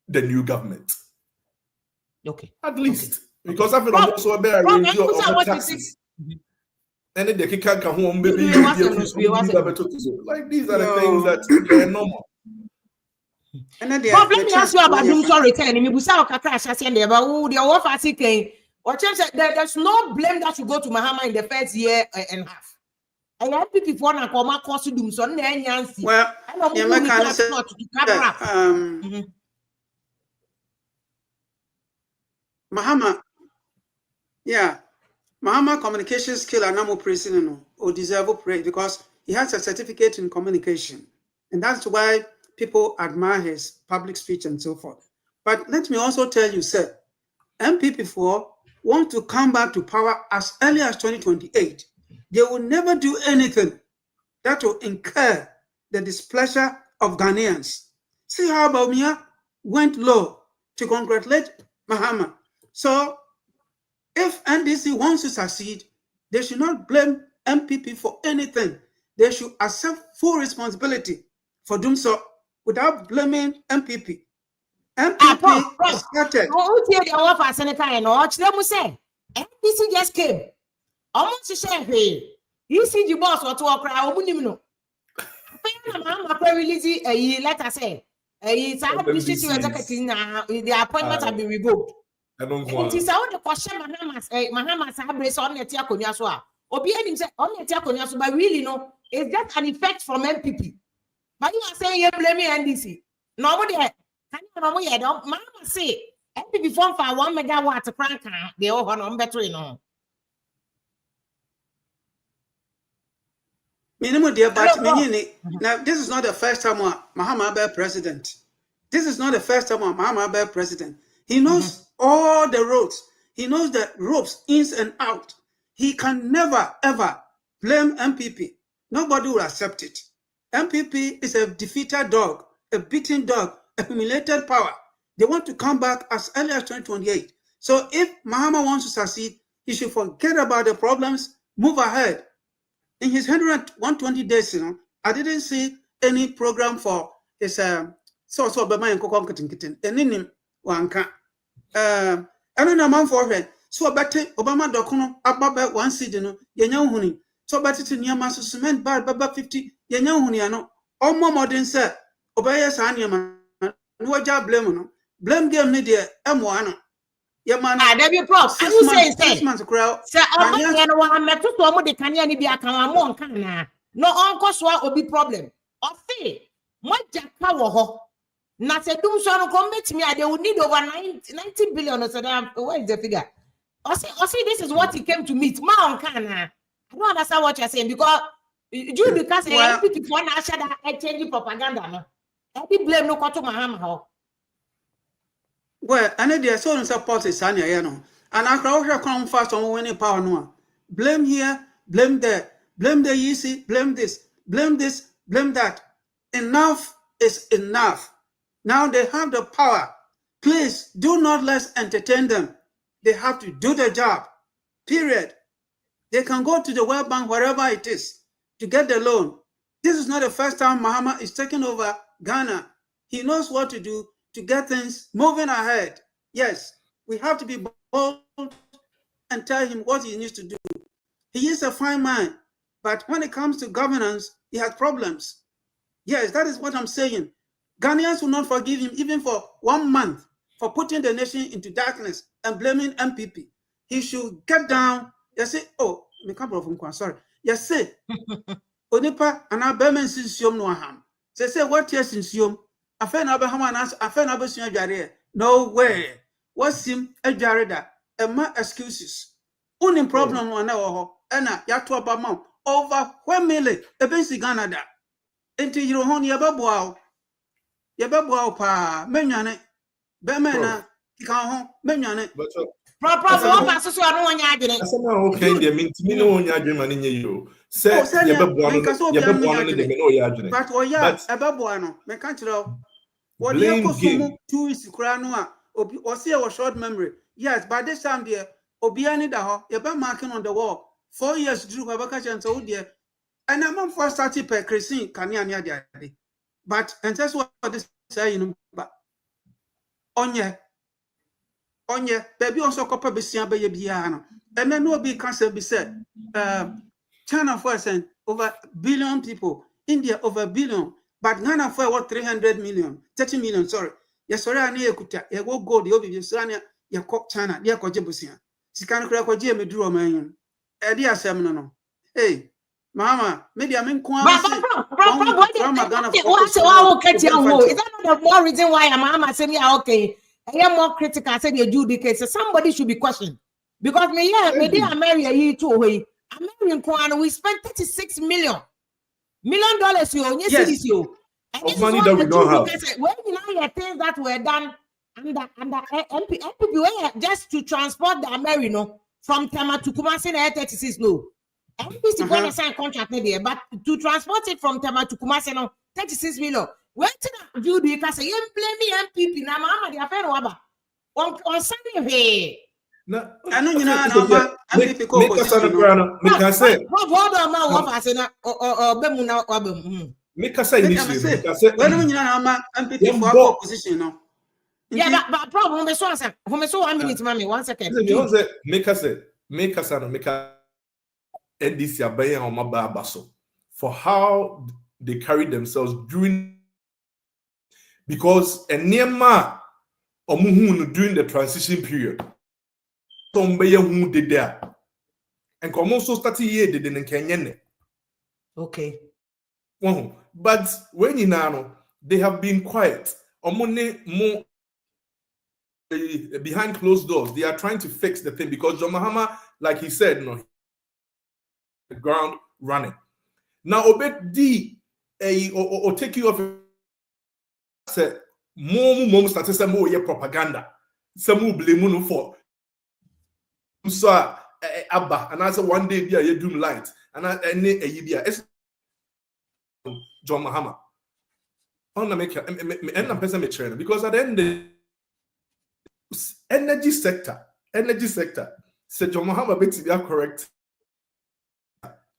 the new government. Okay. At least. Because I feel also a better range of taxes. And then they can come home, baby. Like these are the things that are normal. And then let me ask you about Dumsor return. There's no blame that should go to Mahama in the first year and a half. I have people before now come across Dumsor. Well, Mahama, Mahama communication skill and more praising or deserve praise because he has a certificate in communication, and that's why people admire his public speech and so forth. But let me also tell you, sir, MPP4 want to come back to power as early as 2028. They will never do anything that will incur the displeasure of Ghanaians. See how Baumia went low to congratulate Mahama. So, if NDC wants to succeed, they should not blame MPP for anything. They should accept full responsibility for doing so without blaming MPP. MPP started. NDC just came. Almost to say, hey, you see the boss or to a crowd. Let us say, the appointment have been revoked. It is all the question Mahama's embrace on the Tiakonia. Obianim said on the Tiakonia, but really no, it's just an effect from MPP. But you are saying you're blaming NDC. Nobody had. Mama say MPP form for 1 megawatt crank. They all on better, you know. Minimum dear, but now this is not the first time Mahama be president. This is not the first time Mahama be president. He knows all the roads. He knows the ropes ins and out. He can never ever blame MPP. Nobody will accept it. MPP is a defeated dog, a beaten dog, a humiliated power. They want to come back as early as 2028. So if Mahama wants to succeed, he should forget about the problems, move ahead. In his 120 days, I didn't see any program for his so Obama and Kokon Kitten, and in him wanka. I don't know man for her. So better Obama Docono about 1 seed, Yanyan Huni. So better to near Master Cement bar Baba 50, Yanyan Huniano. All more modern sir. Obaya Sanyama. No job blame game media M1. Yeah, man. There be prof. 6 months crowd. Sir, I'm met to the Kanya be a Kamamon. No uncle swap will be problem. Or say, what Jackawo. Not a Dumsor commit me, they would need over 90 billion or so. Where is the figure? Or say, this is what he came to meet. Mount Kana. I don't understand what you're saying because you because I pick one answer that I change propaganda. I be blame no to Mahama. Well, and they are so support is Sanya, and I crowd come fast on winning power. No, blame here, blame there, blame the easy, blame this, blame that. Enough is enough. Now they have the power. Please do not let's entertain them. They have to do the job. Period. They can go to the World Bank, wherever it is, to get the loan. This is not the first time Mahama is taking over Ghana. He knows what to do to get things moving ahead. Yes, we have to be bold and tell him what he needs to do. He is a fine man, but when it comes to governance, he has problems. Yes, that is what I'm saying. Ghanaians will not forgive him even for 1 month for putting the nation into darkness and blaming MPP. He should get down. You say, oh, me come from sorry. You say, Onipa and our Bemen Sinsium no ham. Say, what yes Sinsium? I found Abraham and I found Abraham. No way. What's him a jarida? And my excuses. Only problem one hour, and Yatu Obama over 1 million. A basic Canada. Into your own Yababuao. Yababuao pa, Menyane. Bemena, Ikaho, Menyane. Proper, I don't want you. Somehow, okay, they mean to me, no one yadriman in you. Say, but Ababuano, Mecantro. What you consume 2 weeks cranoa, or see our short memory. Yes, by this time, dear, Obiani Daho, you're marking on the wall. 4 years drew Babakash and so dear. And I'm for starting per Christine, Kanyanya Daddy. But, and that's what this saying, but Onye, baby also copper Bessia Bay Biano. And then no big cancer be said. China for and over 1 billion people, India over 1 billion, but Ghana for what 300 million, 30 million, sorry. Yes, sorry, I need Kuta, you go go the Obi, you cock China, dear Kojabusia. She can't crack what Jimmy drew a man. Edia Seminano. Hey, Mama, maybe I'm in Kwan. Is that not the more reason why Mama said, yeah, okay, I am more critical. I said, you do the case. So somebody should be questioned. Because me, yeah, I marry a year too away. I'm marrying Kwan, we spent $36 million. Yes, you. Of money that we don't have. When you know your things that were done under MPP, just to transport the Amerino from Tama to Kumasi na 36 no. MPC going to sign contract there, but to transport it from Tama to Kumasi no 36 million. When to do the case, you blame me MPP na Mahama the affair waba. On Sunday hey. No, I know you know MPP ko me can say. Hold on, ma wafa say na bemu na wabem. Me can say initially. When you know MPP for opposition no. Yeah, but problem is so 1 minute, mommy. 1 second. Make us NDC abaye on my baso for how they carried themselves during, because Enema omuhunu during the transition period. Tombeya who did there. And come also started here did in Kenya. Okay. But when you know they have been quiet. Omone more behind closed doors, they are trying to fix the thing because John Mahama, like he said, no, the ground running. Now, Obed D, or take you off. Said more started some more propaganda. Some more blame for. So Abba, and I said one day, yeah, you do light, and I need a year. John Mahama. On the make and person make trainer because at the end the energy sector, said John Mahama be correct.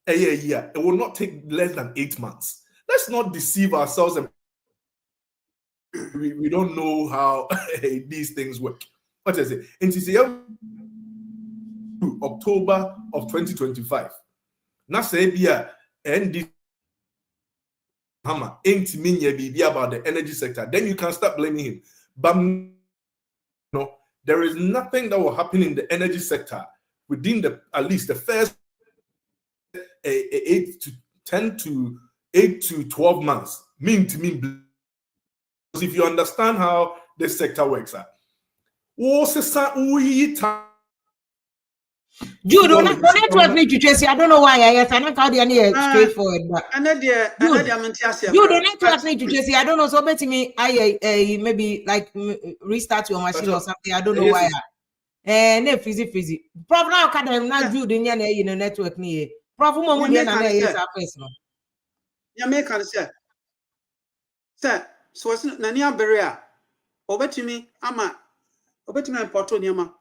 A year, it will not take less than 8 months. Let's not deceive ourselves and we don't know how these things work. What is it? In October of 2025. Now say be and Hammer ain't mean be about the energy sector. Then you can start blaming him. But no, there is nothing that will happen in the energy sector within at least the first 8 to 12 months. Mean to me, because if you understand how this sector works, Jude, don't need to chase. I don't know why. I don't know any straightforward. But you don't need to chase. I don't know. So bet me, I maybe like restart your machine or something. I don't know why. Ne fizzy. Prof now can not Jude in your network near. Prof Momo no. Ya make can say. Sir, so it's Nania Berea. Over to me, ama. Over to me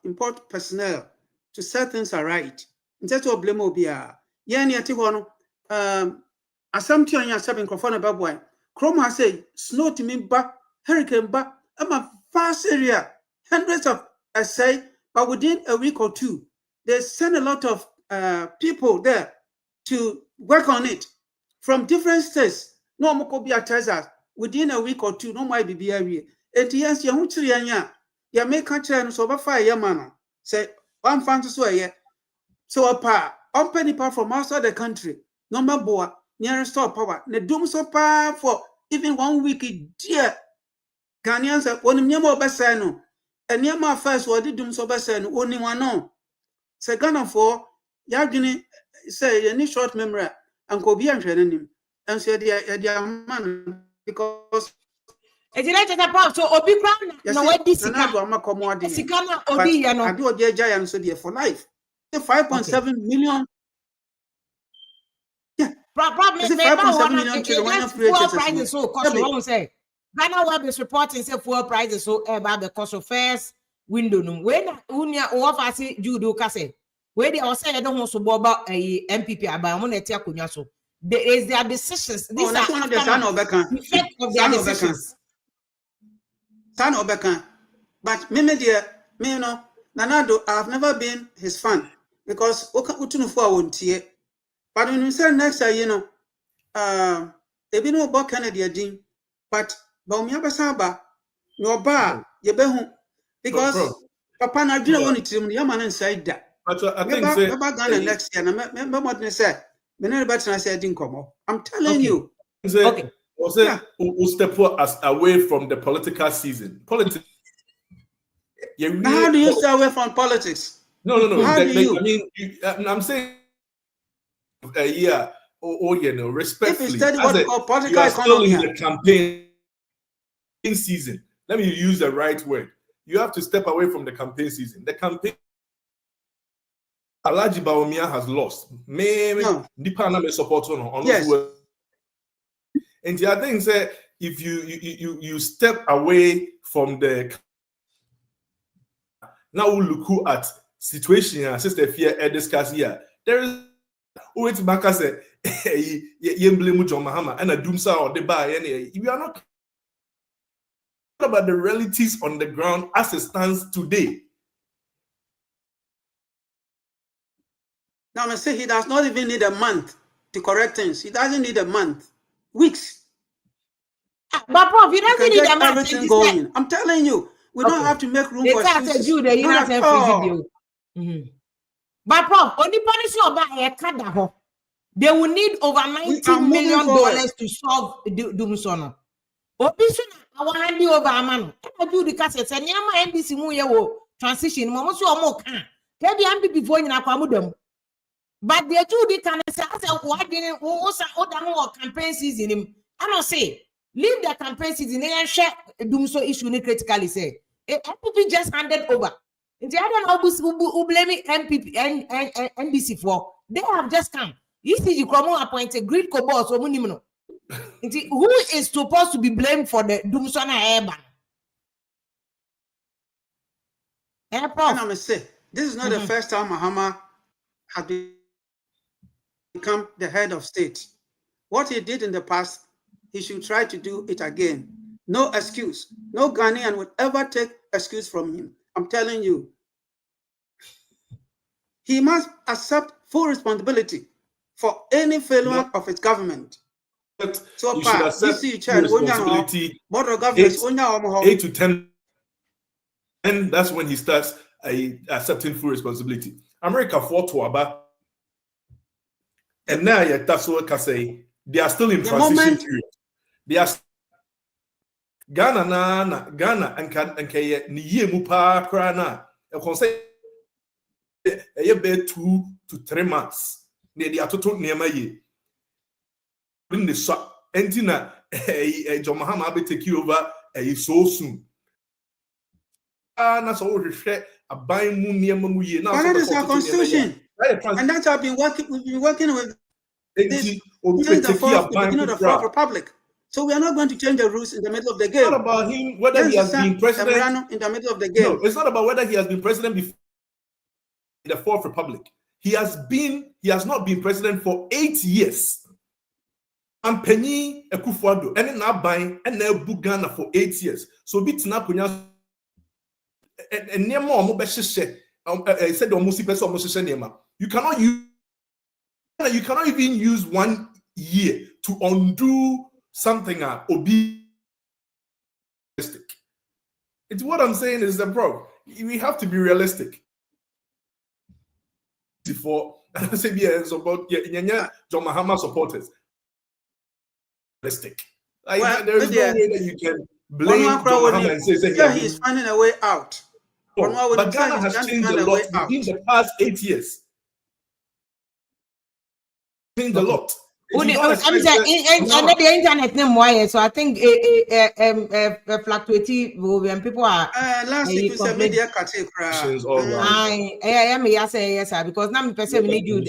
import personnel to set things right. Instead of blame obia. Yani atihono. Assumption on your seven crofona baboy. Chroma say snow to me back, hurricane back. I'm a vast area. Hundreds of say, but within a week or two, they send a lot of people there to work on it from different states. No more could be a within a week or two. No more be area. And yes, you won't see ya make a chance over 5 year man. Say one fancy so so a penny power from outside the country. Number boy nearest stop power. The Dumsor power for even 1 week, dear. Ghanaians say one near more best no. And near my first word did Dumsor best only one no. Say Ghana for Yagini say any short memory and go be training him. And say dear man because it's like a pop. So Obi Brown no what this Sikana Obi no. I do a giant so dear for life. The 5.7 million. Yeah. Problem is 5.7 million children fuel prices so cost what say. Ghana Web is reporting say fuel prices so about the cost of first window no. When unia offer say Judo kase. Where they all say I don't want to boba a MPP about mo netia kunya so. There is their decisions. These are one of the son of effect of their decisions. Son of Bekan. But me dear, me you know, Nanado, I've never been his fan because Utunu for won't hear. But when you say next year, you know, they be no about Canada Dean, but Baumia Basaba, no bar, ye behu, because Papa na didn't want it to the man inside that. But I think about Ghana next year, and I remember what they said. I said, didn't come up. I'm telling you. Okay. We'll step us away from the political season. Politics. How do you stay away from politics? No. How do you? I mean, I'm saying, yeah, you know, respectfully. If you study what called political you are still economy, in the campaign season. Let me use the right word. You have to step away from the campaign season. The campaign. Alaji Baumia has lost. Maybe Nipa me support on yes. And the other thing is that if you step away from the now we look at situation and sister fear discuss here. There is wait back say you blame John Mahama and a Dumsor or the bar any we are not about the realities on the ground as it stands today. Now I say he does not even need a month to correct things. He doesn't need a month. Weeks. But Prof, you don't need a month. Everything going. I'm telling you, we don't have to make room for excuses. But Prof, only policy about a kada. They will need over $90 million to solve Dumsor. Operation I want to hand over a man. I do the cassette and Yama NBC Muyo transition. Almost your more can. Tell the MP before you know them. But they do the can say, why didn't more campaign season him? I don't say, leave the campaign season and share Dumsor issue critically say. MPP just handed over. And the other who blame MPP and NBC for, they have just come. You see, you come appointed grid cobalt or minimum. Who is supposed to be blamed for the Dumsor airban? And I'm going to say, this is not the first time Mahama has become the head of state. What he did in the past, he should try to do it again. No excuse. No Ghanaian would ever take excuse from him. I'm telling you. He must accept full responsibility for any failure of his government. So you should accept responsibility 8 to 10, and that's when he starts accepting full responsibility. America fought to Aba, and now that's what I say. They are still in transition period. They are Ghana and Kaya Niye Mupa Krana. A conseil a 2 to 3 months. They are total near my year. Bring the shot. Entina John Mahama be take you over so soon. That's all we share a buying moon near Mamuye. Now that is our constitution. And that's how we've been working with this since the beginning of the Fourth Republic. So we are not going to change the rules in the middle of the game. It's not about him whether he has been president in the middle of the game. No, it's not about whether he has been president before in the Fourth Republic. He has not been president for 8 years. And Penny Ekufuado, and now buying and now Ghana for 8 years. So bit na kunya and near more said almost you cannot even use 1 year to undo something obi. It's what I'm saying is the problem. We have to be realistic. Before I say yes about John Mahama supporters. Realistic. There is no way that you can blame John Mahama and say he's finding a way out. But Ghana has changed a lot within the past 8 years. Changed a lot. I'm saying under the internet name why so I think fluctuating when people are last week you said media yes because now person need you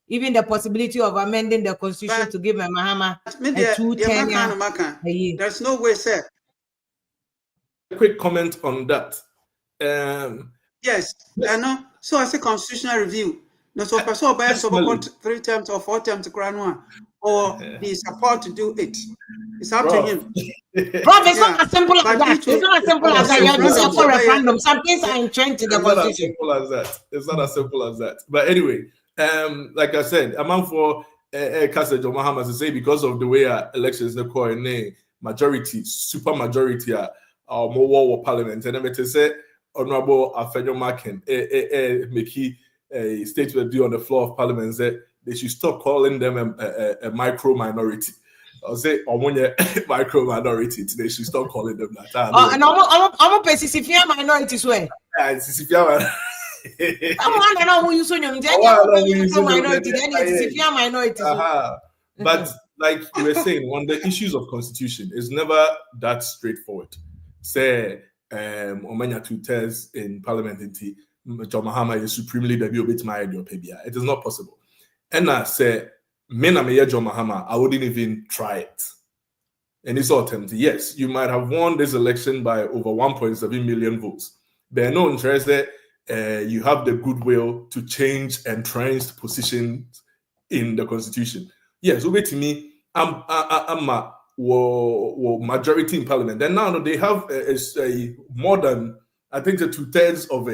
even the possibility of amending the constitution to give Mahama a 2-10 there's no way, sir. A quick comment on that. Yes, I know. So I say constitutional review. No, so person buy so 3 times or 4 times or he support to do it. It's up to him. Prof, it's not as simple as that. It's not as simple as that. You just have a referendum. Some things are entrenched in the constitution. It's not as simple as that. But anyway, like I said, among for Kasej or Mahama to say because of the way our elections the core majority, super majority are more war parliament, and then to say Honorable Afenyo Makin make a statement due on the floor of parliament that they should stop calling them a micro minority. I'll say micro minority. They should stop calling them that. And I'm a Sicilian minority way. Sicilian. Come on, I know who you minority. Then it's Sicilian minority. But like you were saying, on the issues of constitution, it's never that straightforward. Say, Omanya 2/3 in parliament in T. John Mahama is supremely the bit my idea. It is not possible. And I say, John Mahama, I wouldn't even try it. And it's all tempting. Yes, you might have won this election by over 1.7 million votes. But no interest that you have the goodwill to change entrenched positions in the constitution. Yes, over to me, I'm a majority in parliament. And now they have a more than I think the 2/3 of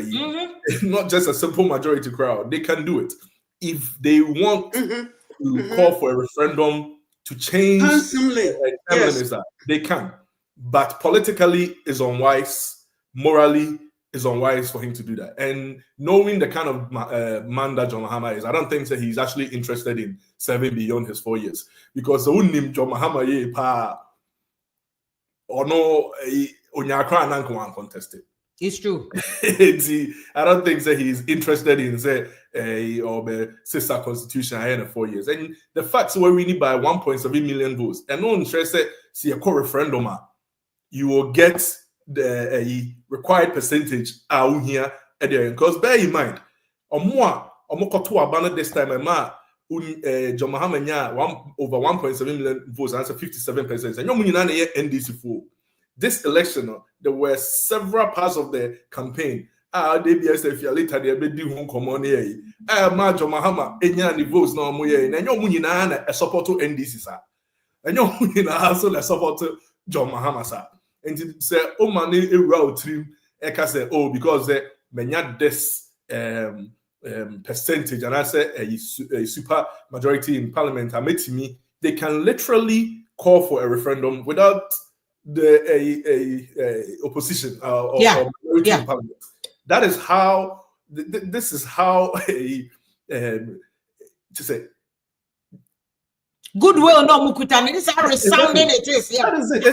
not just a simple majority crowd. They can do it if they want to call for a referendum to change minister. They can, but politically is unwise. Morally is unwise for him to do that. And knowing the kind of man that John Mahama is, I don't think that he's actually interested in serving beyond his 4 years because the name John Mahama or no Onyakra contested. It's true. I don't think that he's interested in say or sister constitution in 4 years. And the facts were winning by 1.7 million votes. And no interest see a referendum, you will get the required percentage out here at the end. Because bear in mind, this time John Mahama over 1.7 million votes, answer 57%. And you're NDC for this election. There were several parts of the campaign. DBS later they be home common here. John Mahama any votes no more here. And you're a support to NDC sir. And you're also a support to John Mahama sir. And it say money a route trim. I say because they many this percentage, and I say a super majority in parliament, they can literally call for a referendum without the opposition or majority in parliament. That is how this is how to say goodwill no mukutani. This is how resounding it is. Yeah, that is it.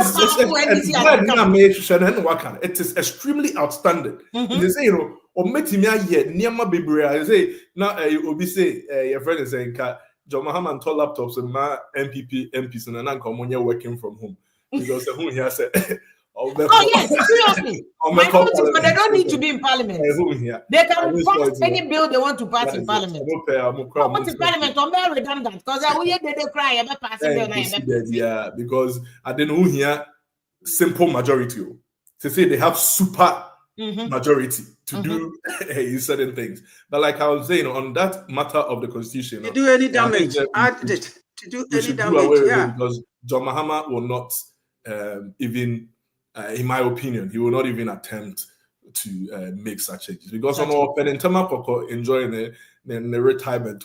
It is extremely outstanding. They say or metimia ye niama bebre. I say now obi say your friend is saying John Mahama and told laptops and my MPs and an commonia working from home because who here said oh yes, seriously. My point is, but they don't need to be in parliament. They can pass any bill they want to pass in parliament. What's in parliament? I'm very redundant because I will hear they cry about passing bill. Yeah, because I don't know here simple majority. To say they have super majority to do certain things. But like I was saying, on that matter of the constitution, to do any damage, to do any damage, yeah. Because John Mahama will not even. In my opinion, he will not even attempt to make such changes because on our Penentama enjoying the retirement.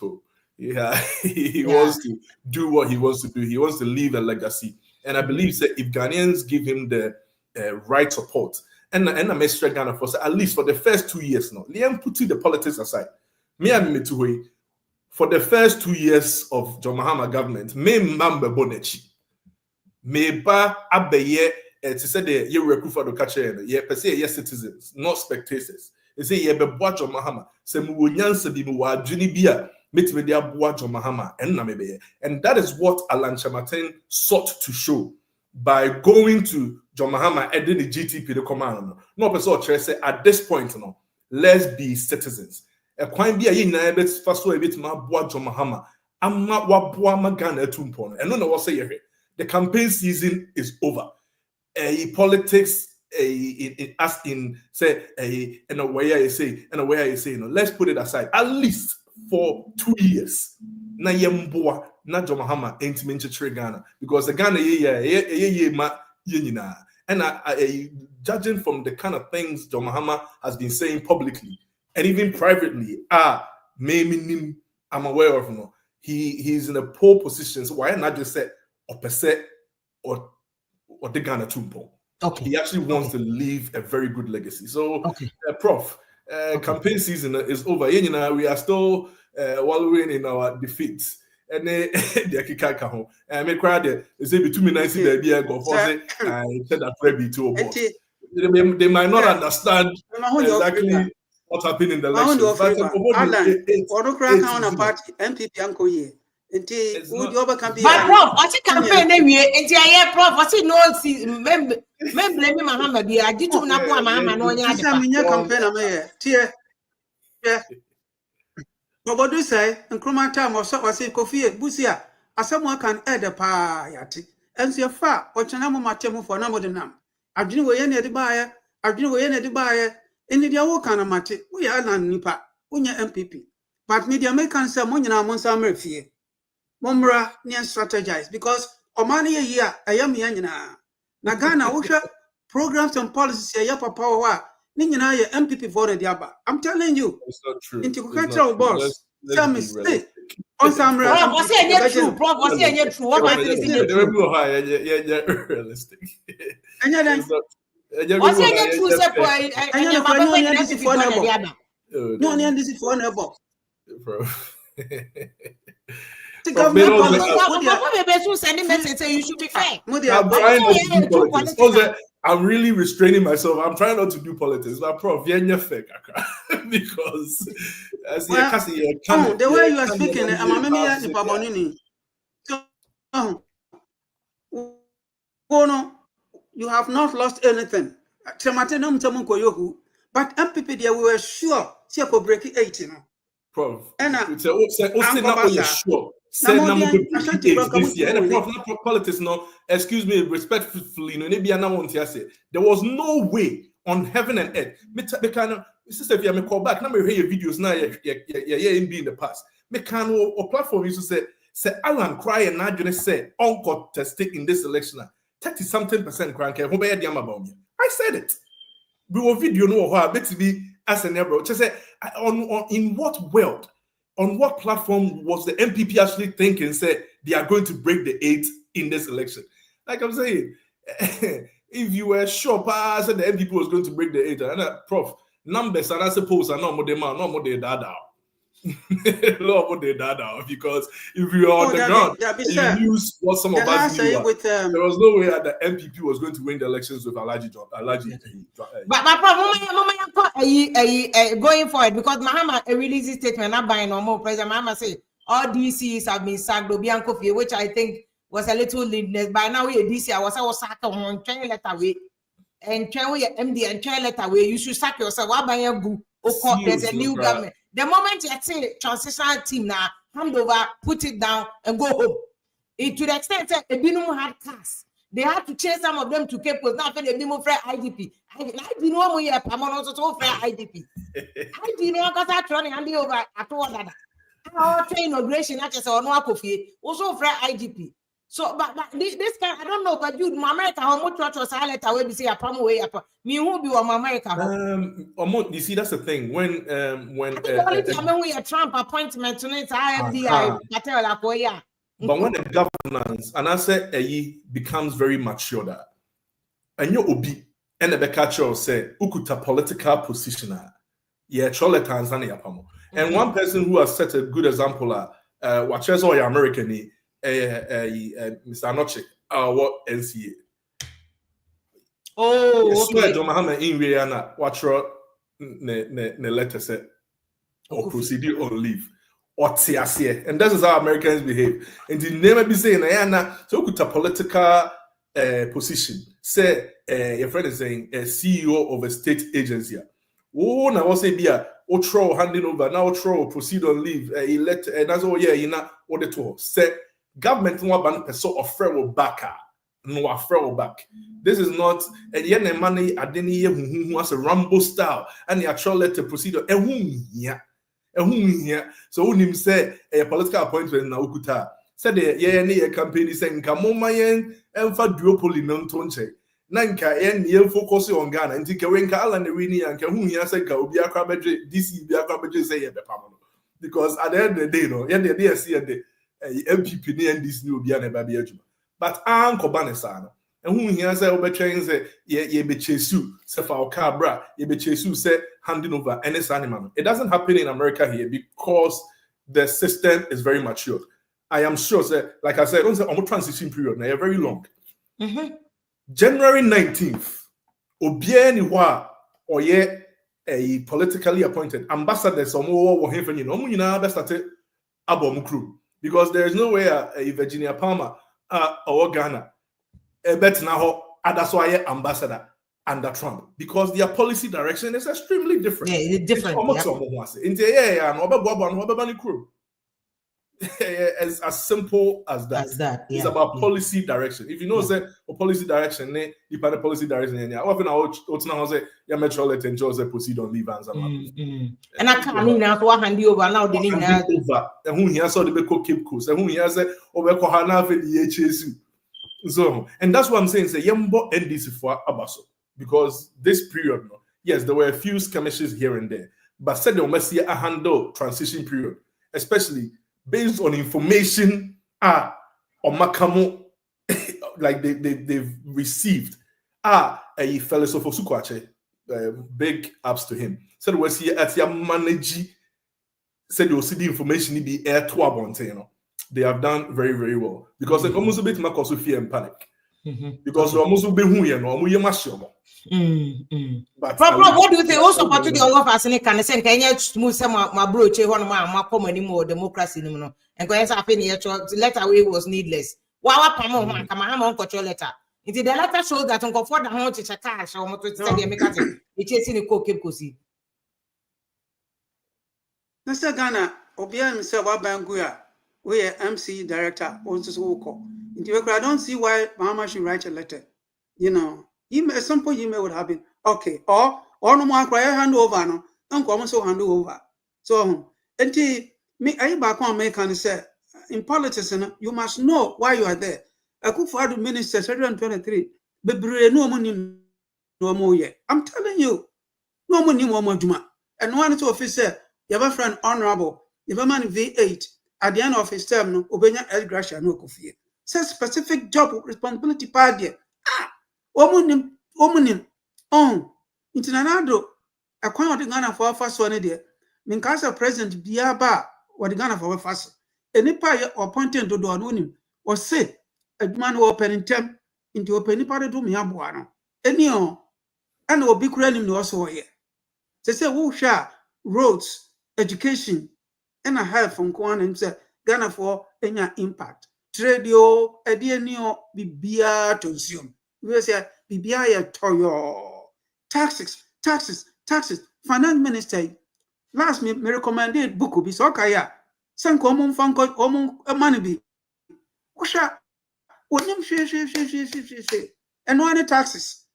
He wants to do what he wants to do. He wants to leave a legacy, and I believe that if Ghanaians give him the right support, and I may strike Ghana for at least for the first 2 years now. Liam put the politics aside. For the first 2 years of John Mahama government, me Mamba Bonechi, me ba abeye. To say the you recruit for the catcher, per se, yes, citizens, not spectators. They say, yeah, but watch on Mahama. Say, Munyansa be Mua Junibia, meet me there, watch on Mahama, and Namebe. And that is what Alan Chamatin sought to show by going to John Mahama and then the GTP, the command. No, person say at this point, no, let's be citizens. A quite be a yin, a bit faster, a bit more, watch on Mahama. I'm not what Boama Ghana tumpon. And no, what say here. The campaign season is over. Politics in a way I say, let's put it aside at least for 2 years. Na yemboa na John Mahama ain't mentioned Ghana because the Ghana and judging from the kind of things John Mahama has been saying publicly and even privately, maybe I'm aware of no. He's in a poor position. So why not just say or the Ghana Tumpo. Okay. He actually wants to leave a very good legacy. So, Prof, campaign season is over. We are still wallowing in our defeats. And they can't come home. And I cried there. They say between me and baby, I go for it. I said that maybe to a boss. They might not understand exactly what happened in the election. But Prof, what's a campaign anyway? Prof, what's it no see? Remember Mahama, I did to Mahama. No, yeah. What do you say? And Chroma time or so was it Kofi Busia? As someone can add a pie, and see a far or Chanamo Matemo for number the name. I didn't weigh any of the buyer. I didn't weigh any of the buyer. In the old kind of matter, we are not Nipa, Unya MPP. But media make answer Munina Monsam fear. Momra near strategize because Omani a year, I am Yanina. Nagana, Usha programs and policies, a yapa power. Nina, MPP for the Yaba. I'm telling you, it's not true. Into cultural boss. Tell me, stay. On some what's it true? Prof, what's it true? What is it? Realistic. And then, what's it true? Separate. And you're not this is for no, this is for an box. The government sending message say you should be fair. I'm really restraining myself. I'm trying not to do politics, but Prof, fake because as the way you are speaking, you have not lost anything. But MPP there we were sure she could break 18. Prof. And sure. Say no this year. And the politics no, excuse me, respectfully, no, maybe I want to say there was no way on heaven and earth. Me kind of sister, if you call back, now me hear your videos now. In the past. Me kind of platform used to say Alan cry and now just say uncontested in this election. 30-something% crank. I said it. We will video no how bet to be as a neighbor. Just say on in what world, on what platform was the MPP actually thinking said they are going to break the 8 in this election? Like I'm saying, if you were sure said the MPP was going to break the 8, and Prof numbers and I suppose are not more demand, not more data. Because if you are on the ground, you use what some of us knew. There was no way that the MPP was going to win the elections with Alaji. But going forward, because Mahama released a statement not buying no more. President Mahama said all DCEs have been sacked, which I think was a little leadness. By now, we DC, I was sacked on train letter way and train with MD and train letter way. You should sack yourself. Why buy a group? There's a new government. The moment you say transitional team now, hand over, put it down, and go home. To the extent that a binum had cast, they had to chase some of them to Cape Coast. Now, they binum for IDP. I didn't know we have also for IDP. I didn't know because I turned hand over at all that. Our inauguration, I just saw no coffee, also for IDP. So, but this kind, I don't know, but you, America, how much was silent away? We say a palm away. Me who be America. You see, that's the thing. When we a Trump appointment tonight, IFDI, but when the governance and I say becomes very mature, that and you obi and the catcher say ukuta political positioner, chole Tanzania pamo. And one person who has set a good example, watches all American. Mr. Anoche, what NCA? Oh, okay. John Mahama in Rihanna, watch ne letter said, or procedure on leave, or TSA. And that is how Americans behave. And the name be saying, so could a political position. Say, your friend is saying, a CEO of a state agency. Oh, now what's it be a throw handing over, now throw proceed on leave, elect, and that's all, what the two say. Government no ban person offer will back no offer will back. This is not and yet the money adeni who has a Rambo style and the actual letter procedure here. So when him say a political appointment na ukuta said the campaign saying kamomayen emfa duopoly non tonche nanka yen focus on Ghana and think when ka Alan Rini and who here say ka obi akra bedre DC bi akra bedre say be pamano because at the end of the day no yen the see the MPP and this new be an ebabi but Uncle Banesano and whom he has over trains ye be chesu se for cabra ye be chesu say handing over any animal. It doesn't happen in America here because the system is very mature. I am sure like I said, on transition period now very long. January 19th obiani wa or ye a politically appointed ambassador some more him you know that started abom crew. Because there is no way a Virginia Palmer or Ghana bet now that's why ambassador under Trump because their policy direction is extremely different. Yeah, it's different. It's as simple as that. It's about policy direction. If you know say policy direction, you the policy direction. Often I would now say you metro let and just proceed on leave and I can't mean now to hand you over now. They need over. And who here saw the Beko Cape Coast, and who here said over Kohana for the HSU. So, and that's what I'm saying. Say Yambo NDC for Abaso because this period, yes, there were a few skirmishes here and there, but said they must see a handle transition period, especially based on information or Makamo like they've received. A fellow of Sukwache, big ups to him. Said was here at your manager. Said you'll see the information be air to abonte, They have done very, very well. Because they almost a bit more cause of fear and panic. Because they almost be who but what do you think? Also, part of the all of us in can say, can you smooth some my brooch, one of my come anymore democracy, and go ahead and letter away was needless. Wow, come on, control letter. It is the letter shows that on for the home to cash or to study a chasing a coke. Mr. Ghana, Obian Mr. Wabanguya, we are MC director, also so called. I don't see why Mahama should write a letter. You know, at some point email would happen. Okay, or no more cry hand over, no, don't come so hand over. So, and me, I back on American say, in politics, you must know why you are there. I could for the minister 123, but no money, no more yet. I'm telling you, no money, no more juma. And one to officer, you have a friend honorable, you have a man V8 at the end of his term, no, Obenya El Gracia, no coffee. Say specific job responsibility party. Woman, oh, internado, a coin of the Ghana for first one idea. Minkasa president Biaba, or the Ghana for first. Any pie appointed to do anonym, or say, a man who open term into open party to me, Abuano. Any and will be credit also here. They say, who shall roads, education, and a health from Kwan and say, Ghana for any impact. Tradio, Edienio, Bibia to consume. We say, Bibia toyo. Taxes. Finance minister, last me recommended book be so kaya. San common funko, money be. Washa, and no any taxes.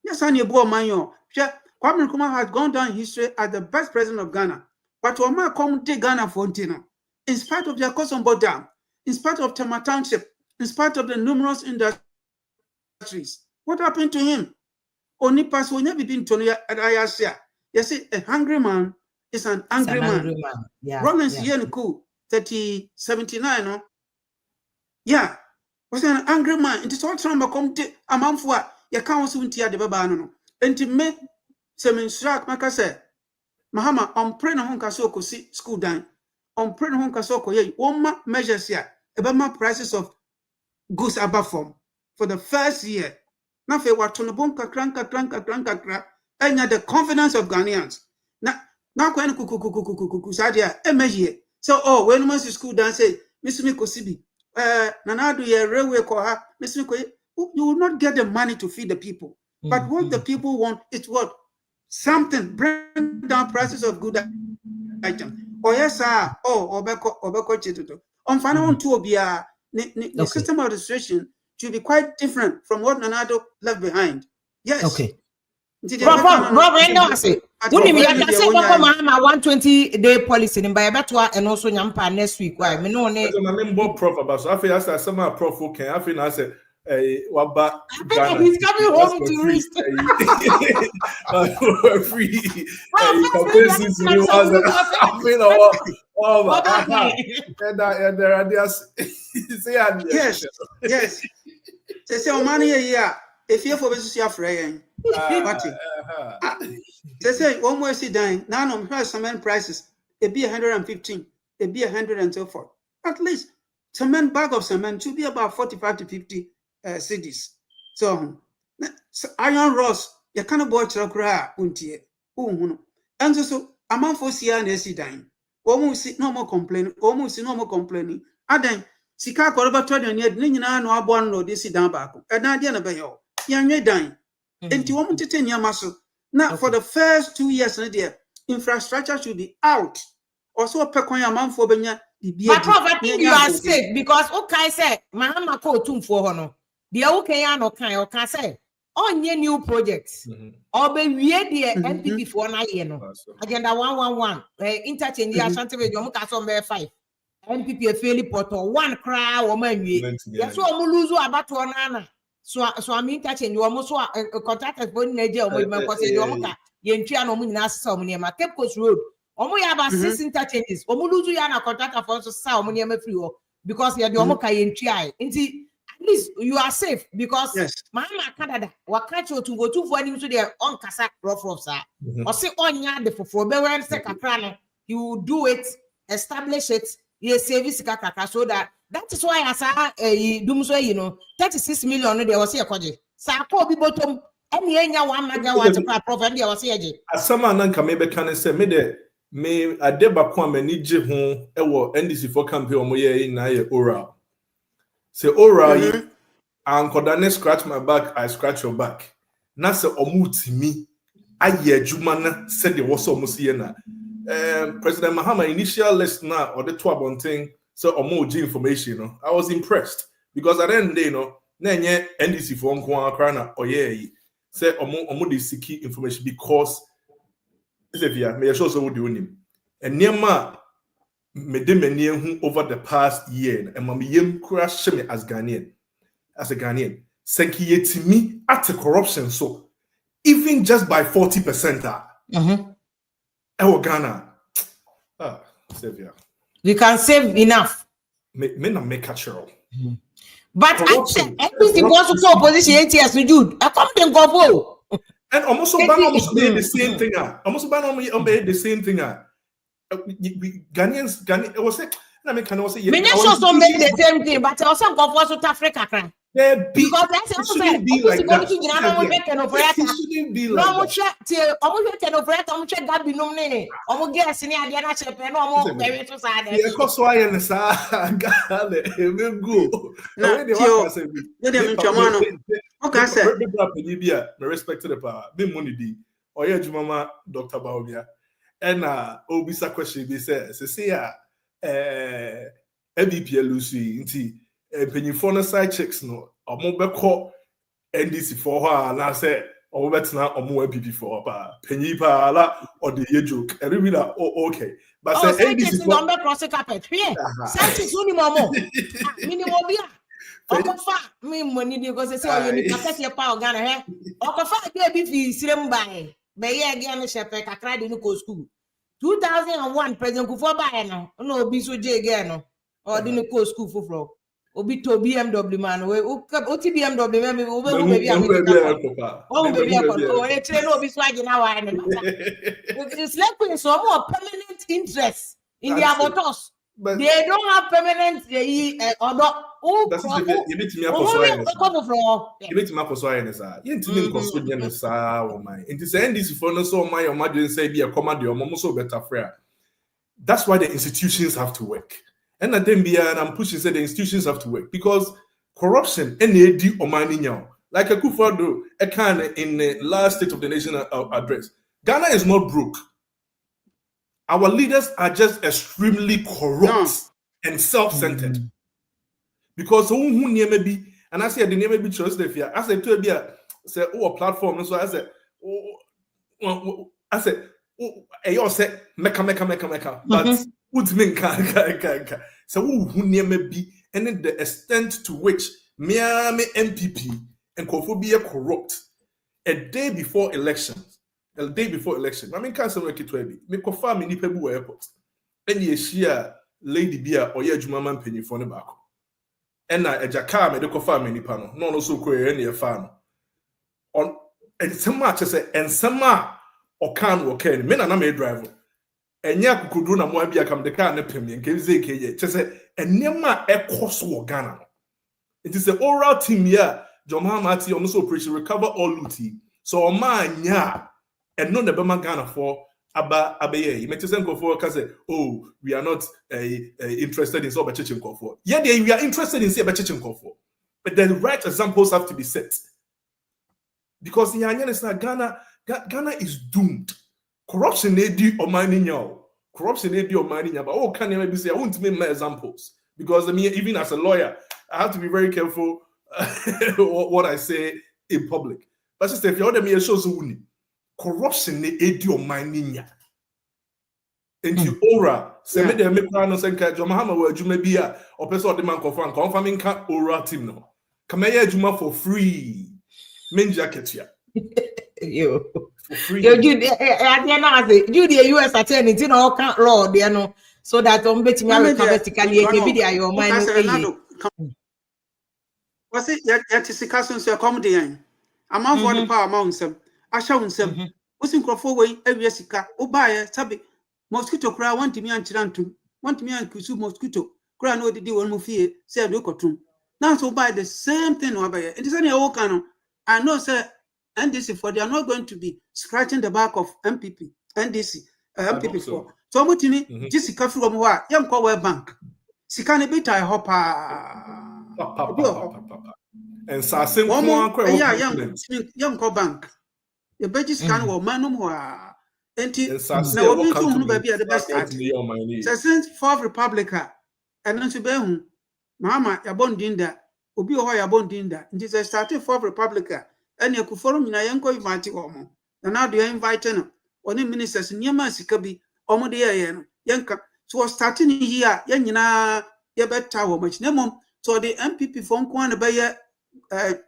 Yes, and you boy man. Kwame Nkrumah has gone down in history as the best president of Ghana. But Oma come take Ghana for Ntino. In spite of their Kosombo Dam, in spite of Tema Township, in spite of the numerous industries, what happened to him? Only pass when you been to Ayasia. You see, a hungry man is an angry man. Yeah. Rollins Yenku, 79, no? Yeah. Was an angry man. It is all time come to a man for you can't soon tear the babano. And to make some instruct, like I said, Mahama, on praying on Kasoko school down. On praying on Kasoko, yeah, one measures here about prices of goods above form for the first year. Now, if you were to bonka cranka, and the confidence of Ghanaians. Now, when Kusadia, a measure. So, oh, when most school down say, Miss Mikosibi, Nanadu, ye railway koha, Miss Miko, you will not get the money to feed the people. But what the people want is what? Something, bring down prices of good items. Or yes, sir, Obeko Chituto. On final to be the system of registration should be quite different from what Nanado left behind. Yes. Okay. Rob, I say, when you can say Mahama 120-day policy in Bayabatwa and also Yampa next week. Why? Me no ne. My name Bob Prof about so I feel as some Prof who can. I feel I say, Waba. He's coming home to rest. Free. Yes. They say, money a year. If you're for business, you're free. They say, one more see dying. Now, I'm sure cement prices. It be 115, it be 100 and so forth. At least, cement bag of cement should be about 45 to 50 cities. So, iron rods, you can't buy chakra, untie. And so, a month for see and see dying. Almost no more complaining, Aden, Sika Koraba Trade and yet Nina no abon no this down back. And I didn't obey you. Young dying. And you want to 10 year muscle. Now, for the first 2 years, infrastructure should be out. Also, a peconia man for Benya. But I think you are safe because okay, say, Mahama called too for honor. The okay, no kind of can say, on your new projects. Or be we the MPP for 9 years. Agenda 111, interchange the Ashanti Radio, Mukaso 5. MPP a fairly portal, one cry or man. Yes, so lose about one anna. So I'm interchanging you almost a contact as one Niger with my Costa, Yentriano Minas, near Cape Coast Road. Omo ya about 6 interchanges. Omo lose yana contact for us to sell money free because you're the Omoka Yentri. At least you are safe because Mahama Canada will catch you to go to for him to their own Casa rough, sir. Or say on yard for Bewan Secacrano, he will do it, establish it. Yes, service kaka so that is why I say Dumsor, 36 million there was here koje. Sa ko bi bottom any enya 1 megawatt to profit there was here. Asama nan ka me be kan say me de me adeba ko amani je ho e wo NDC for campaign omo ye na ye oral. Say oral ankoda ne scratch my back, I scratch your back. Na say omu timi aye adwuma na said the was omo see na President Mahama initial list now or the 12 thing, so more information, you know, I was impressed because at the end of the day, you know, nenye NDC for Nkwana or yeah, say omo the seeking information because Xavier may show so do him. And Niama made them over the past year and mami yem crash me as Ghanaian. As a Ghanaian, senki to me at the corruption so even just by 40%. Ghana. Xavier. We can save enough. Me not make a show. But I said, everything goes to opposition 8 years to Jude. I come then go. And almost almost the same thing. Almost the same thing. Ghanaians, it was it. I mean, can I say? Many also made the same thing, but also go for South Africa. Because that's also shouldn't be like that. It shouldn't be like that. Dr. Baobia. And Obisa question be says, MBP Lucy inti penny side checks no or NDC for her and I said or better now or more MPP for penny pa or the year joke and we that okay but say NDC for number cross carpet here Sanchez minimum Okofa me money because say you need to your power Ghana here Okofa dey be sirem by be again shepe kakra dey no go school 2001 President Kufuor buy no obi so je again no or dey no go school for obi to BMW man we o ti BMW man we baby am o baby am e train obi so agina wa no it's like so more permanent interest in their voters. But they don't have permanent that's you meet me that's why the institutions have to work. And I'm pushing say the institutions have to work because corruption NAD or money now. Like a Kufuor a kind in the last State of the Nation address. Ghana is not broke. Our leaders are just extremely corrupt and self-centered. Because who near maybe, and I say the name maybe choice the fear. I said to be a say platform. So I said, you say meka. But what's mean so who near maybe and then the extent to which Miami MPP and Kofobi corrupt a day before elections. The day before election, I mean, can't say work it will be. Me confirm me nipa bu airport. Any share lady beer or ye juma man penny for the back. And na a jaka me de confirm me nipa no. No so ko any fan. On and some match say and some or can work any. Me na me driver. Enya kukudu na mo bia kam de car na pem ye. Nke ze ke ye. Say enema e cost wo Ghana. It is the oral team here. John Mahama almost operation recover all looty. So man nya and no the Bama Ghana for Abaye. You may say oh, we are not interested in so much for. Yeah, we are interested in say for. But the right examples have to be set. Because in Ghana is doomed. Corruption do or mining y'all. Corruption do or mining y'all. But oh, can you maybe say I won't make my examples? Because I mean, even as a lawyer, I have to be very careful what I say in public. But just if you order me a show corruption ne edio mining ya enti ora se me de me kwa no senka John Mahama wa adwuma bia o pese o de man confirming ka ora team no kama ya adwuma for free menja ketia yo for free yo Jude na say Jude US attorney ti no kan law there no so that on betimi am vertically e be there your mind no was it yet sikasun se come there amount for the power amount some Asha unsem osin krofo wey awie sika obaye sabe mosquito kra want me anchirantum want me ankusu mosquito kra no didi won mu fie say do kotum now so buy the same thing obaye it is any o kan I know say NDC for they are not going to be scratching the back of MPP NDC MPP for so mutini jisika fi wo ho a yem kwa World Bank sika ne bitai hopa and sasim kwa yem kwa bank the budget scan wo manum ho a Enti And so I na say, obi what nso come hunu to baabi me? a the best Start start. me on my knees. So since Fourth Republic and nso be hu Mahama yabon dinda obi ho yabon dinda. Nti say starting Fourth Republic and Akufo-Addo nyina yenko invite omo. Na now they invite no. Oni ministers nyama sika bi omo de ye no. Yenka so starting here yen nyina ye beta wo much. Nemom so the MPP for nko na be ye at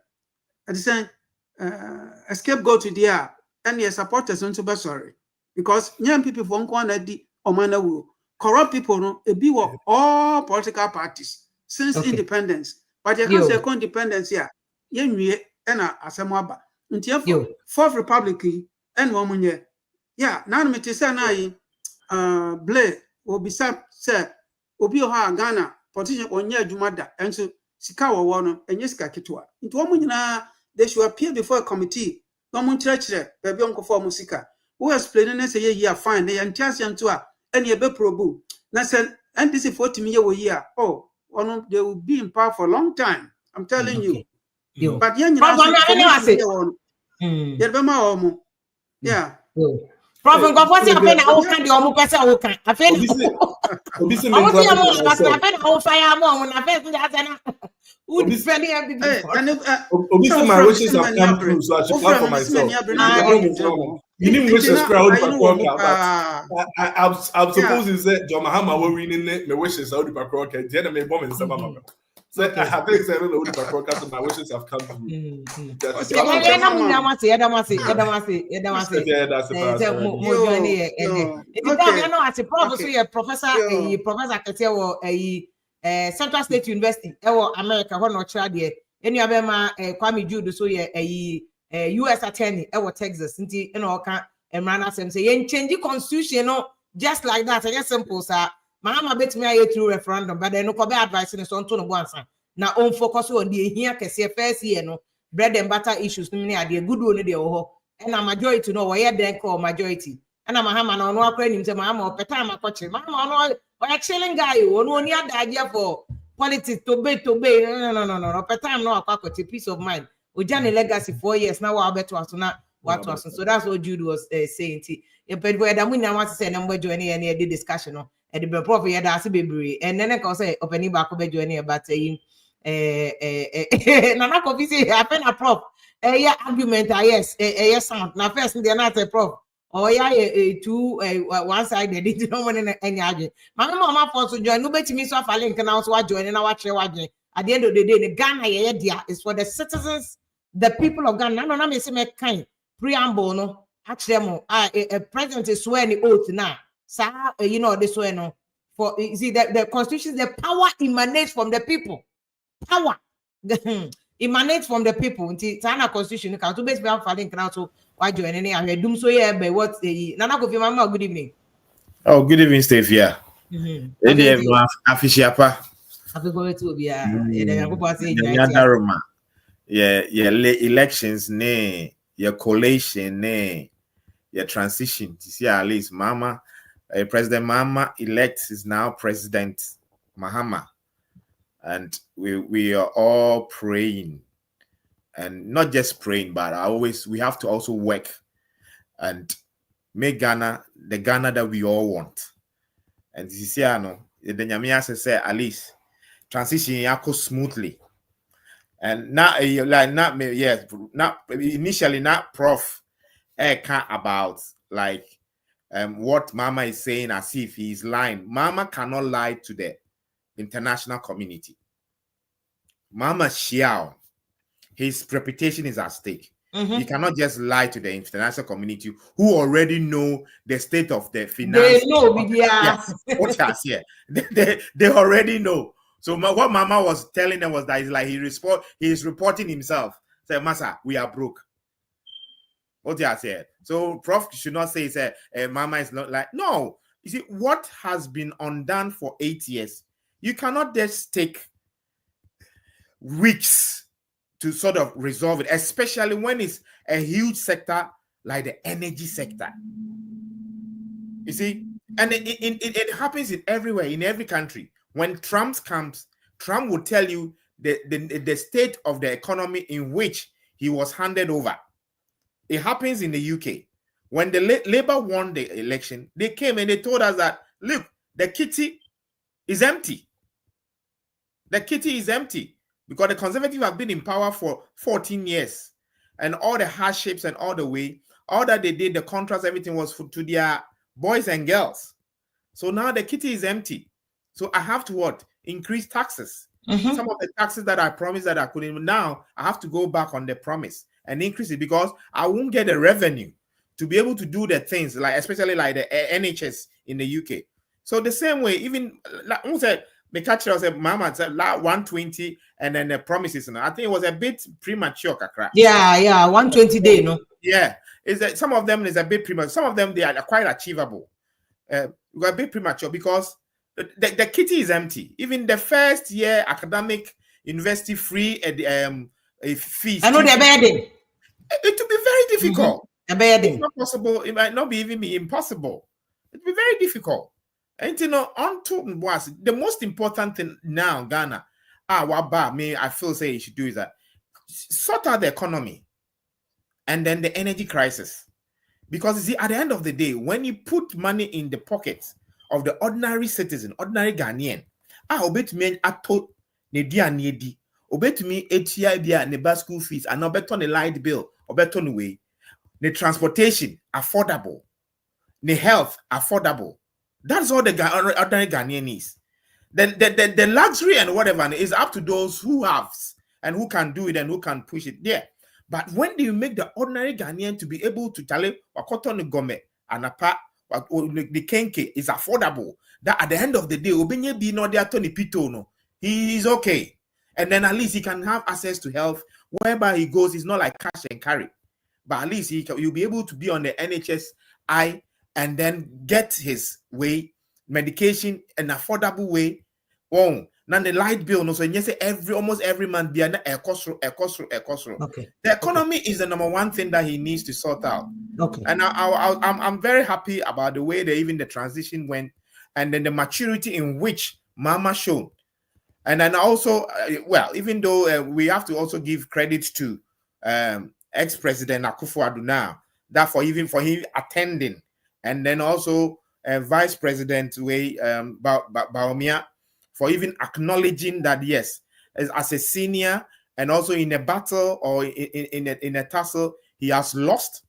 the same scapegoat to there and your supporters on to be sorry because young people from Kwana di Omana will corrupt people no a be all political parties since independence, but you can't say independence here. Yen and a asamaba until Fourth Republic and woman yeah now me to say na Blay will be say obi ha Ghana politician onye adwumada and so sika wo no enye sika ketwa nti wo nyina they should appear before a committee no mun church baby on for musika who explain na say ye fine they entias yanto a ene e be probu na say NDC 40 million wo year oh one they will be in power for a long time I'm telling you but yen nyina so be ma omo yeah Prof, go for say afen na wo kan de omo pese wo kan afen Obi say omo ti omo na afen na wo fire mo na afen ti ase na who defend him Obi say my wishes have come true, so I should clap for myself. You need wishes crowd but I'm supposed to say John Mahama will win in my wishes out of Pakroka. Jenna may bomb in some so I have to say I don't know what Pakroka, so my wishes have come true. That's Central State University America no trade any abema Kwame Jude so US attorney Texas nti na oka emrana sem say yen change constitution no just like that just simple sir Mahama betimi aye through referendum but then no ko be advice ni so nto no bonsa na on focus on the ehia kese first year no bread and butter issues no ni ade good one dey ho na majority no wo ye den ko majority na Mahama na ono akra nim say Mahama opeta amakoche Mahama ono a chilling guy ono oni adaje for politics to be no opeta no akwakoche peace of mind Ojani legacy 4 years now wa beto aso na what was so that's what Jude was saying e pedi for da munya want say na mbo join e dey discussion no e dey prof ye da ase bebre and then ka say openi ba ko be join e but na ko bi say happen a prof yeah argument yes yes sound na first dey na say prof or yeah two one side they did no one any agent mama for so join no betimi so fa link na so wa join na wa kire wa join at the end of the day the Ghana is for the citizens the people of Ghana no na me say me kind preamble no actually mo a president is swearing the oath now you know this way no for you see that the constitution the power emanates from the people power emanates from the people until China constitution can to base me for link now so why join any I Dumsor here but what Nana Kofi Mama good evening. Oh, good evening, Steve. Yeah. Afishiapa. Yeah, elections, your collation, your transition. You see, at least Mama, President Mahama elect is now President Mahama. And we are all praying. And not just praying, but we have to also work and make Ghana the Ghana that we all want. And this is the Nyamia say at least transition yako smoothly. And not initially not Prof about like what Mama is saying as if he's lying. Mama cannot lie to the international community. Mama Xiao. His reputation is at stake. He cannot just lie to the international community who already know the state of the finance. They know, yes, what has here. They already know. So what Mama was telling them was that it's like he is reporting himself. Say, Masa, we are broke. What he has said. So Prof should not say Mama is not like no. You see, what has been undone for 8 years, you cannot just take weeks to sort of resolve it, especially when it's a huge sector like the energy sector. You see, and it happens everywhere, in every country. When Trump comes, Trump will tell you the state of the economy in which he was handed over. It happens in the UK. When the Labour won the election, they came and they told us that, look, the kitty is empty. The kitty is empty because the Conservatives have been in power for 14 years, and all the hardships and all the way, all that they did, the contracts, everything was to their boys and girls. So now the kitty is empty. So I have to what? Increase taxes. Some of the taxes that I promised that I couldn't, now I have to go back on the promise and increase it because I won't get the revenue to be able to do the things, like especially like the NHS in the UK. So the same way, even like said, the catcher said, Mama said 120, and then the promises. I think it was a bit premature, Kakra. Yeah, 120 day, no. Yeah, is that some of them is a bit premature. Some of them they are quite achievable. We got a bit premature because the kitty is empty. Even the first year academic university free fees. I know they're bedding. It will be very difficult. It's not possible. It might not even be impossible. It will be very difficult. And the most important thing now, Ghana, I feel say you should do is that sort out the economy and then the energy crisis. Because you see, at the end of the day, when you put money in the pockets of the ordinary citizen, ordinary Ghanaian, obet me ato ne dia nedi, obet me etia dia ne bas school fees, and obeton the light bill, obeton way, the transportation affordable, the health affordable. That's all the ordinary Ghanaian needs. The luxury and whatever is up to those who have and who can do it and who can push it there. But when do you make the ordinary Ghanaian to be able to tell it, Wakoton Gome, Anapa, the Kenke is affordable, that at the end of the day, Obenye be no there Tony Pito, no, he is okay. And then at least he can have access to health wherever he goes. It's not like cash and carry. But at least you'll be able to be on the NHS and then get his way, medication, an affordable way. Oh, now the light bill, no, so you say almost every month be a cost. Okay. The economy is the number one thing that he needs to sort out. Okay. And I'm very happy about the way even the transition went, and then the maturity in which Mama showed. And then also, even though we have to also give credit to ex-president Akufo-Addo now, that for him attending, and then also Vice President Bawumia for even acknowledging that yes, as a senior and also in a battle or in a tussle he has lost,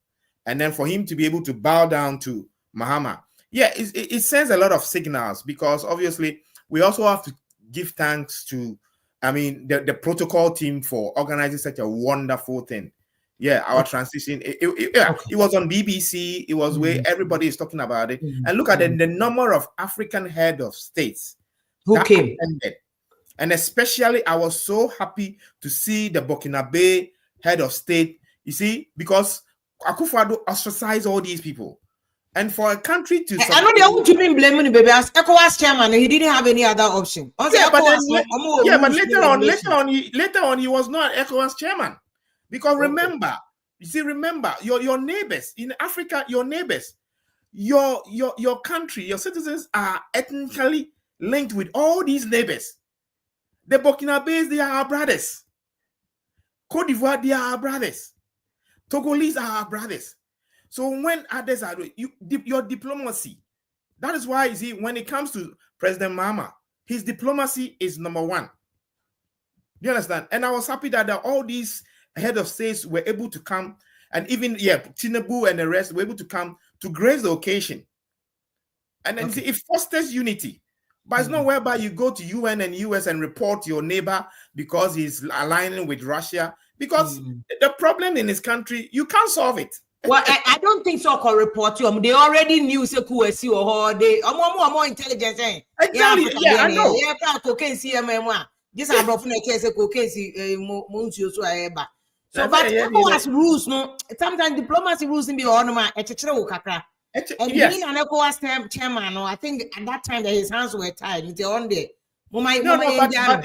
and then for him to be able to bow down to Mahama, it sends a lot of signals, because obviously we also have to give thanks to, the protocol team for organizing such a wonderful thing. Yeah, our transition. It was on BBC. It was where everybody is talking about it. And look at the number of African head of states who came. Attended. And especially, I was so happy to see the Burkinabe head of state. You see, because Akufo-Addo ostracized all these people. And for a country to... I know they won't keep him blaming the baby as ECOWAS chairman. He didn't have any other option. But later on, he was not ECOWAS chairman. Because remember, your neighbors in Africa, your neighbors, your country, your citizens are ethnically linked with all these neighbors. The Burkinabes, they are our brothers. Cote d'Ivoire, they are our brothers. Togolese are our brothers. So when others are your diplomacy, that is why, you see, when it comes to President Mahama, his diplomacy is number one. Do you understand? And I was happy that all these head of states were able to come, and even Tinubu and the rest were able to come to grace the occasion. And then see, it fosters unity. But it's not whereby you go to UN and US and report your neighbor because he's aligning with Russia. Because the problem in his country, you can't solve it. Well, I don't think so. Can report you. They already knew Sekuesi or they more intelligence. Exactly. Yeah, I know. This are broken case so, but ECOWAS rules, no. Sometimes diplomacy rules in the ornament. And being an ECOWAS chairman, no, I think at that time that his hands were tied. It's on there. But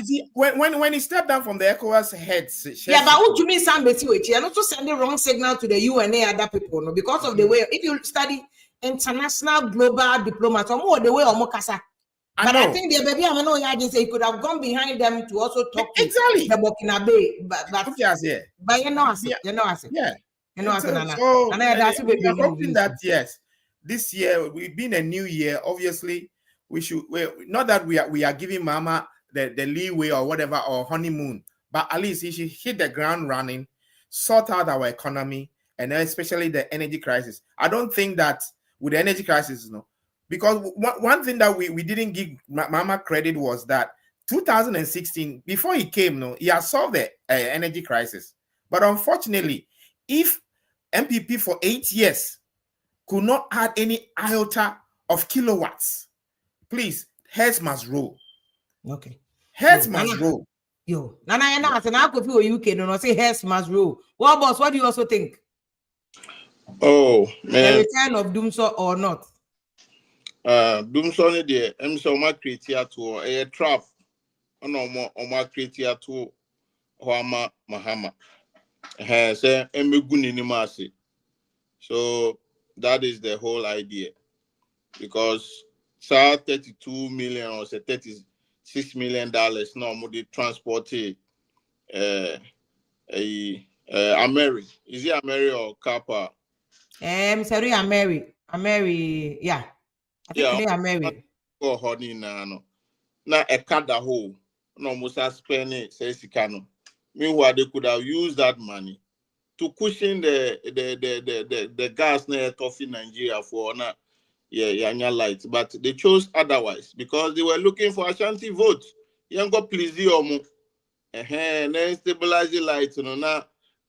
see, when he stepped down from the ECOWAS heads, but what you mean, somebody and also send the wrong signal to the UN and other people, no, because of the way if you study international global diplomacy, or more the way or more casa. But I think the baby, I know, he could have gone behind them to also talk exactly to the Burkinabe, but you know, yeah. You know, So we are hoping that yes, this year we've been a new year. Obviously, not that we are giving Mama the leeway or whatever or honeymoon, but at least he should hit the ground running, sort out our economy, and especially the energy crisis. I don't think that with the energy crisis, because one thing that we didn't give Mama credit was that 2016, before he came, he has solved the energy crisis. But unfortunately, if MPP for 8 years could not add any iota of kilowatts, please, heads must roll. Okay. Heads must roll. Yo, Nana, I could feel UK, no, say heads must roll. Well, boss, what do you also think? Oh, man. The return of Dumsor or not? Dumsor, the MSO create to a trap. No more create to Mahama. Say Emeguni. So that is the whole idea. Because 32 million or say $36 million now more the transport Ameri. Is it Ameri or Kappa? Sorry, Ameri, yeah. I think they are Ameri. Go honey no. Now a cut the whole. No must spend it, says Sikano. Meanwhile, they could have used that money to cushion the gas near Toffee Nigeria for na lights, but they chose otherwise because they were looking for Ashanti votes. Yango please you then stabilize the lights, now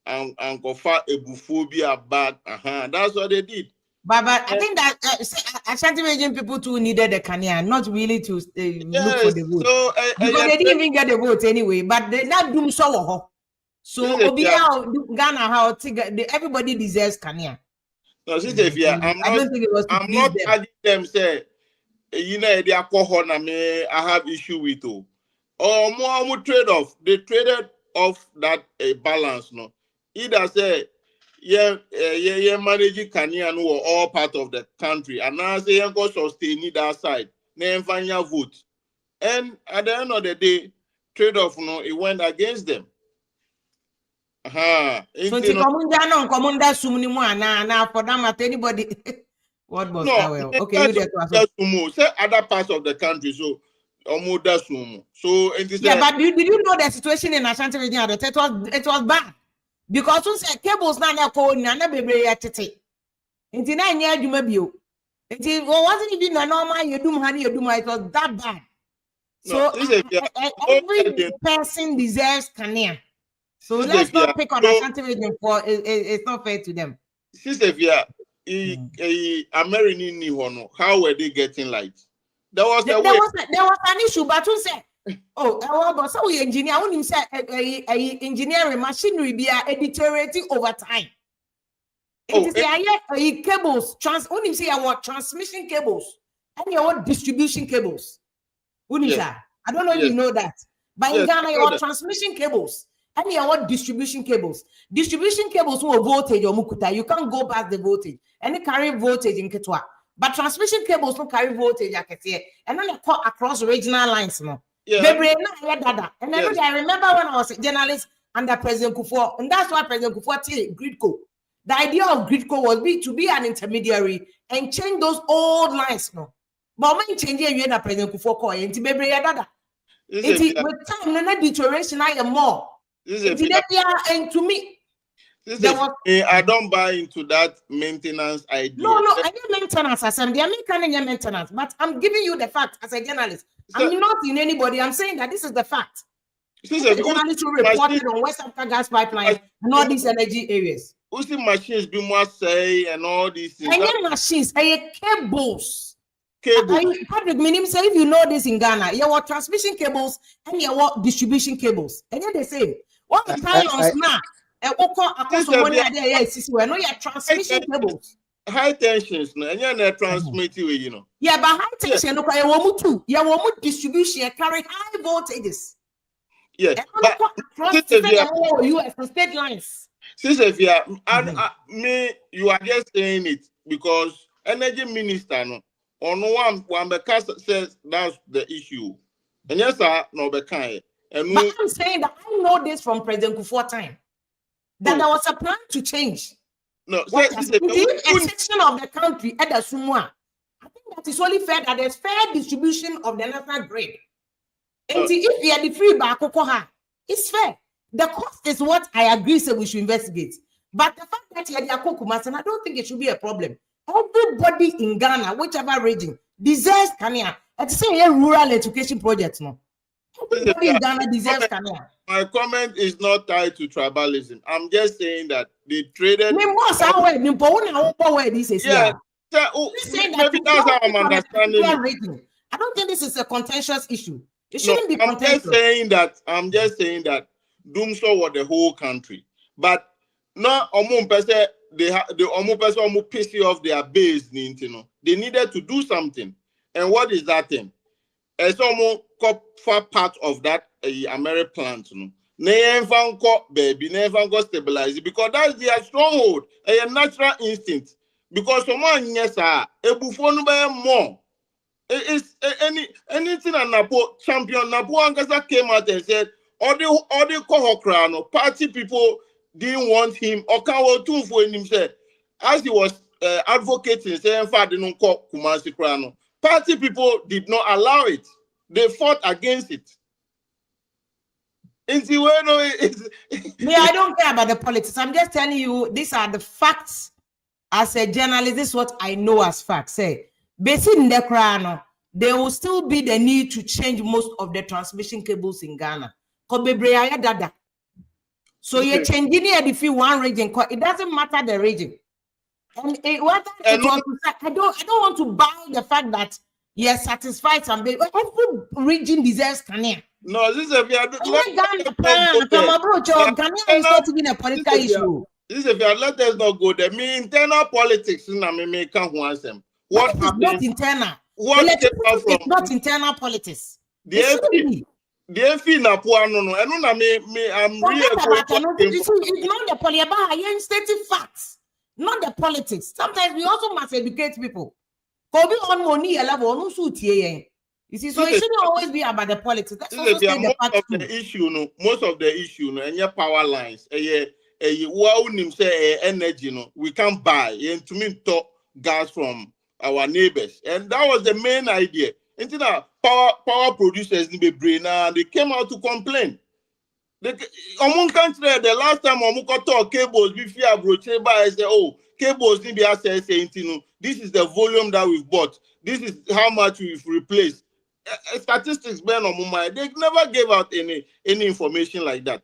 and go far ebuphobia bad. That's what they did. But I think that Ashanti region people too needed the Kenya, not really to look for the vote. So, because they didn't even get the vote anyway. But they not doom so. So Ghana, how everybody deserves Kenya. No, I don't think it was. I'm not adding them. Say, the alcohol. I have issue with you. Or more trade off. They traded off that balance. No, either say. Managing Kenya were all part of the country, and now say you go sustain that side, then find your vote. And at the end of the day, trade-off, it went against them. So Comunda Sumni for them at anybody. What was okay? You say other parts of the country, so Omuda Sumu. So yeah, but did you know the situation in Ashanti region? It was bad. Because we say cables na call na bebre yatete. Inti na nya adwuma bio. Inti wasn't even a normal you do it was that bad. So every person deserves Kenya. So let's not pick on Ashanti region for it's not fair to them. Sister American how were they getting light? There was an issue, but we say but so we engineer when him say engineering machinery be deteriorating over time. Cables when him say what transmission cables and what distribution cables. I don't know if you know that. But in Ghana, your transmission cables and what distribution cables. Distribution cables will voltage or mukuta. You can't go past the voltage and they carry voltage in Ketwa. But transmission cables don't carry voltage, I can see. And then they cut across regional lines. And I remember when I was a journalist under President Kufuor, and that's why President Kufuor did Gridco. The idea of Gridco was to be an intermediary and change those old lines. But when changing you President Kufuor call and with time, the deterioration I am more. And to me, I don't buy into that maintenance idea. No, I need maintenance. As I'm the American maintenance, but I'm giving you the fact as a journalist. I'm not in anybody. I'm saying that this is the fact. The journalist who reported on West Africa gas pipeline and all these energy areas. Who's the machines be more say and all these things? And machines, cables. Patrick, meaning say if you know this in Ghana, you have transmission cables and you have distribution cables. And they're the same. What the pylons now? Transmission cables. High tensions, and you're transmitting, Yeah, but high tension, you distribution carry high voltages. Yes, but US state lines. Sister, you are just saying it because energy minister on one because says that's the issue. And yes, sir, no, but I'm saying that I know this from President Kufuor time. That there was a plan to change. No, a section of the country at the Sumwa. I think that is only fair that there's fair distribution of the national grid. And if you are the free back, it's fair. The cost is what I agree, so we should investigate. But the fact that you are the Akokumas, and I don't think it should be a problem. Everybody in Ghana, whichever region, deserves Kenya. It's a rural education project, no. Everybody in Ghana deserves Kenya. My comment is not tied to tribalism. I'm just saying that they traded. Yeah, maybe that's how I'm understanding it. I don't think this is a contentious issue. It shouldn't be I'm contentious. I'm just saying that Dumsor was the whole country, but not they have the pissing off their base. They needed to do something, and what is that thing? It's almost far part of that American plant. Never stabilize it because that's their stronghold, a natural instinct. Because someone yes, a buffon more. It's anything and Napo champion Napo Angasa came out and said all the Kohokrano party people didn't want him or can't too for him said as he was advocating saying Father no call Kumasi Krano. Party people did not allow it. They fought against it. I don't care about the politics. I'm just telling you these are the facts. As a journalist, this is what I know as facts. Say, based in the crown, there will still be the need to change most of the transmission cables in Ghana. So you're changing it if you one region. It doesn't matter the region. And I don't want to buy the fact that you're satisfied. Every region deserves Ghana. No, this is a Ghana is not even a political issue. This is if you let us not go there. Me internal politics in America once them. What happened? Not internal. What came out from? It's not internal politics. The FP na puano. I know me. I'm really. It's not the politics. Stating facts, not the politics. Sometimes we also must educate people. On money level, no suit here. You see, so it shouldn't always be about the politics. That's also the fact of the issue. Most of the issue, and your power lines, energy, we can't buy and to me talk gas from our neighbors, and that was the main idea. Into that power producers in the brain, they came out to complain. Country the last time talk cables before broche by say, oh, cables need be access saying, this is the volume that we've bought, this is how much we've replaced. Statistics burn on my they never gave out any information like that.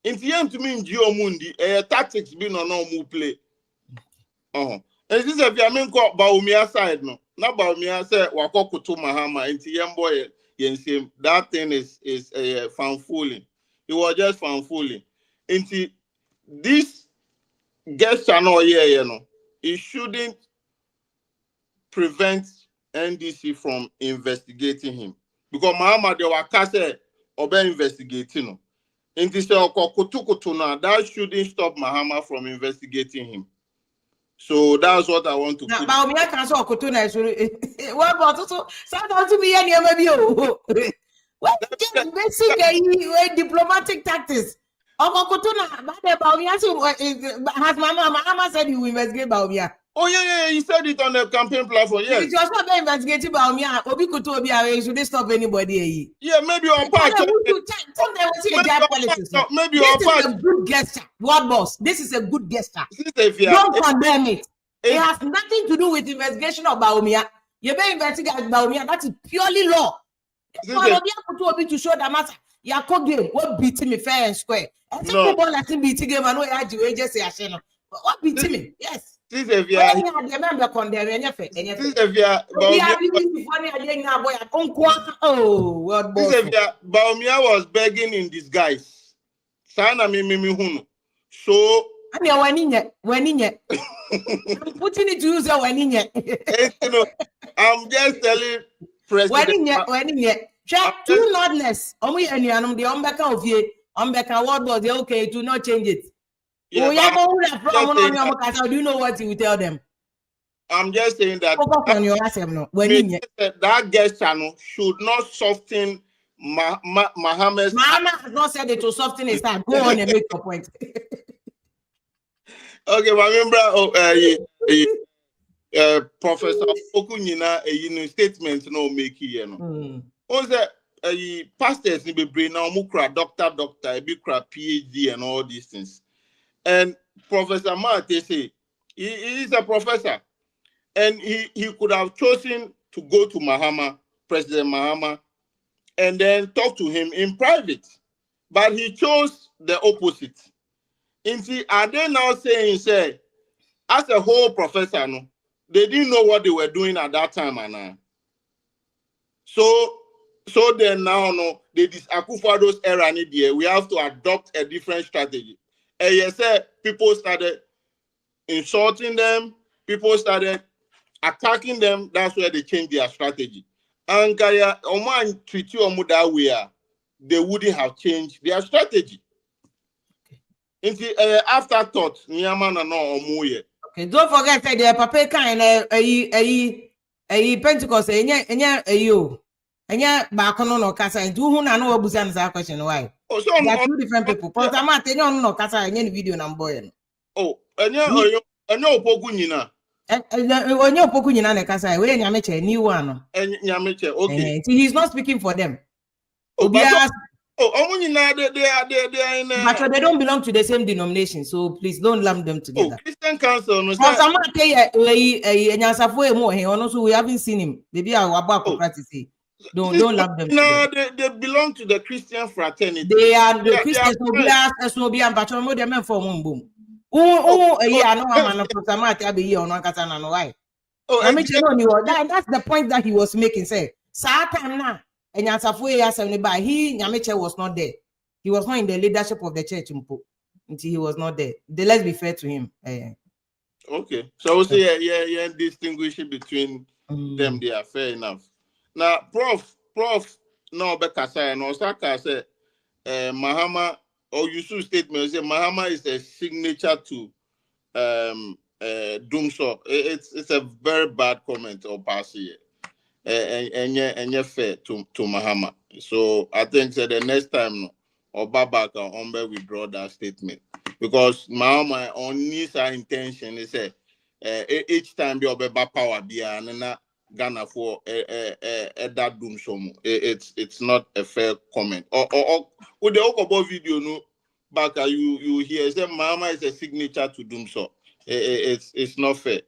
In the end, to me, in Geomundi, tactics been on no play. And this is if you mean called Baumia side, no. Not Baumia said, Wako to Mahama, and the young boy, that thing is fanfooling. It was just fanfooling. And this guest channel here, it shouldn't prevent NDC from investigating him. Because Mahama, they were cast or investigating. That shouldn't stop Mahama from investigating him. So that's what I want to put. Basic diplomatic tactics. Has Mahama said he will investigate Baumia? Oh yeah, he said it on the campaign platform. Yes. It was not being investigated by Baumia. Obi Kutu should they stop anybody? Yeah, maybe on part. Maybe this is a good gesture. What boss? This is a good gesture. Don't condemn it. It has nothing to do with investigation of Baumia. You may investigate Baumia. That is purely law. To show the matter. Yako game. What beating me fair and square? And some people like beating game. I know I just say what beating me? Yes. This is Baumia was begging in disguise. Sana mi so I'm putting it to use I'm just telling President. Two nodless. Only any the umbeka of ye, umbeka word was okay to not change it. Yeah, do you know what you tell them? I'm just saying that that guest channel should not soften Mahama's. Mahama has not said it to soften his time. Go on and make your point. Okay, remember, Professor Okunyina, a statement no make here. No. On the pastors ni be bring now mukra doctor, a big PhD and all these things. And Professor Mate say he is a professor, and he could have chosen to go to Mahama, President Mahama, and then talk to him in private, but he chose the opposite. Are they now saying, say, as a whole professor, no, they didn't know what they were doing at that time, and so then now, no, they Akufo-Addo's era there. We have to adopt a different strategy. And you say people started insulting them, people started attacking them. That's where they changed their strategy. And Kaya, Oman treat you that way, they wouldn't have changed their strategy. Into afterthought, Nyamana no Omuye. Okay, don't forget that the papa kind a Pentecost, Enya Bakono no Casa, and two who know Busan question why. Oh, so there are two different people. But I'm not telling you no Casa any video number. Oh, and Pogunina. And when you're poking in a Casa, when you make a new one. And Yamiche, okay. He's not speaking for them. Oh, they are in but they don't belong to the same denomination, so please don't lump them together. Christian Council. We haven't seen him. Maybe our practice. Don't lump them together. No, they belong to the Christian fraternity. They are the Christians who be asked to be and but them men for one boom. That's the point that he was making. Say, Satan na and he was not there. He was not in the leadership of the church until he was not there. Let's be fair to him. Okay, so we'll say yeah, distinguishing between them, they are fair enough. Now, Prof, no Bekasa and Osaka said, Mahama or Yusuf statement say Mahama is a signature to Dumsor. It's a very bad comment or pass here. And you're fair to Mahama. So I think that the next time or Babaka Ombe withdraw that statement. Because Mahama only his intention is each time the Obeba power be and Ghana for that Dumsor. It's not a fair comment. Or with the Okobo video no back you hear say Mahama is a signature to Dumsor. It's not fair.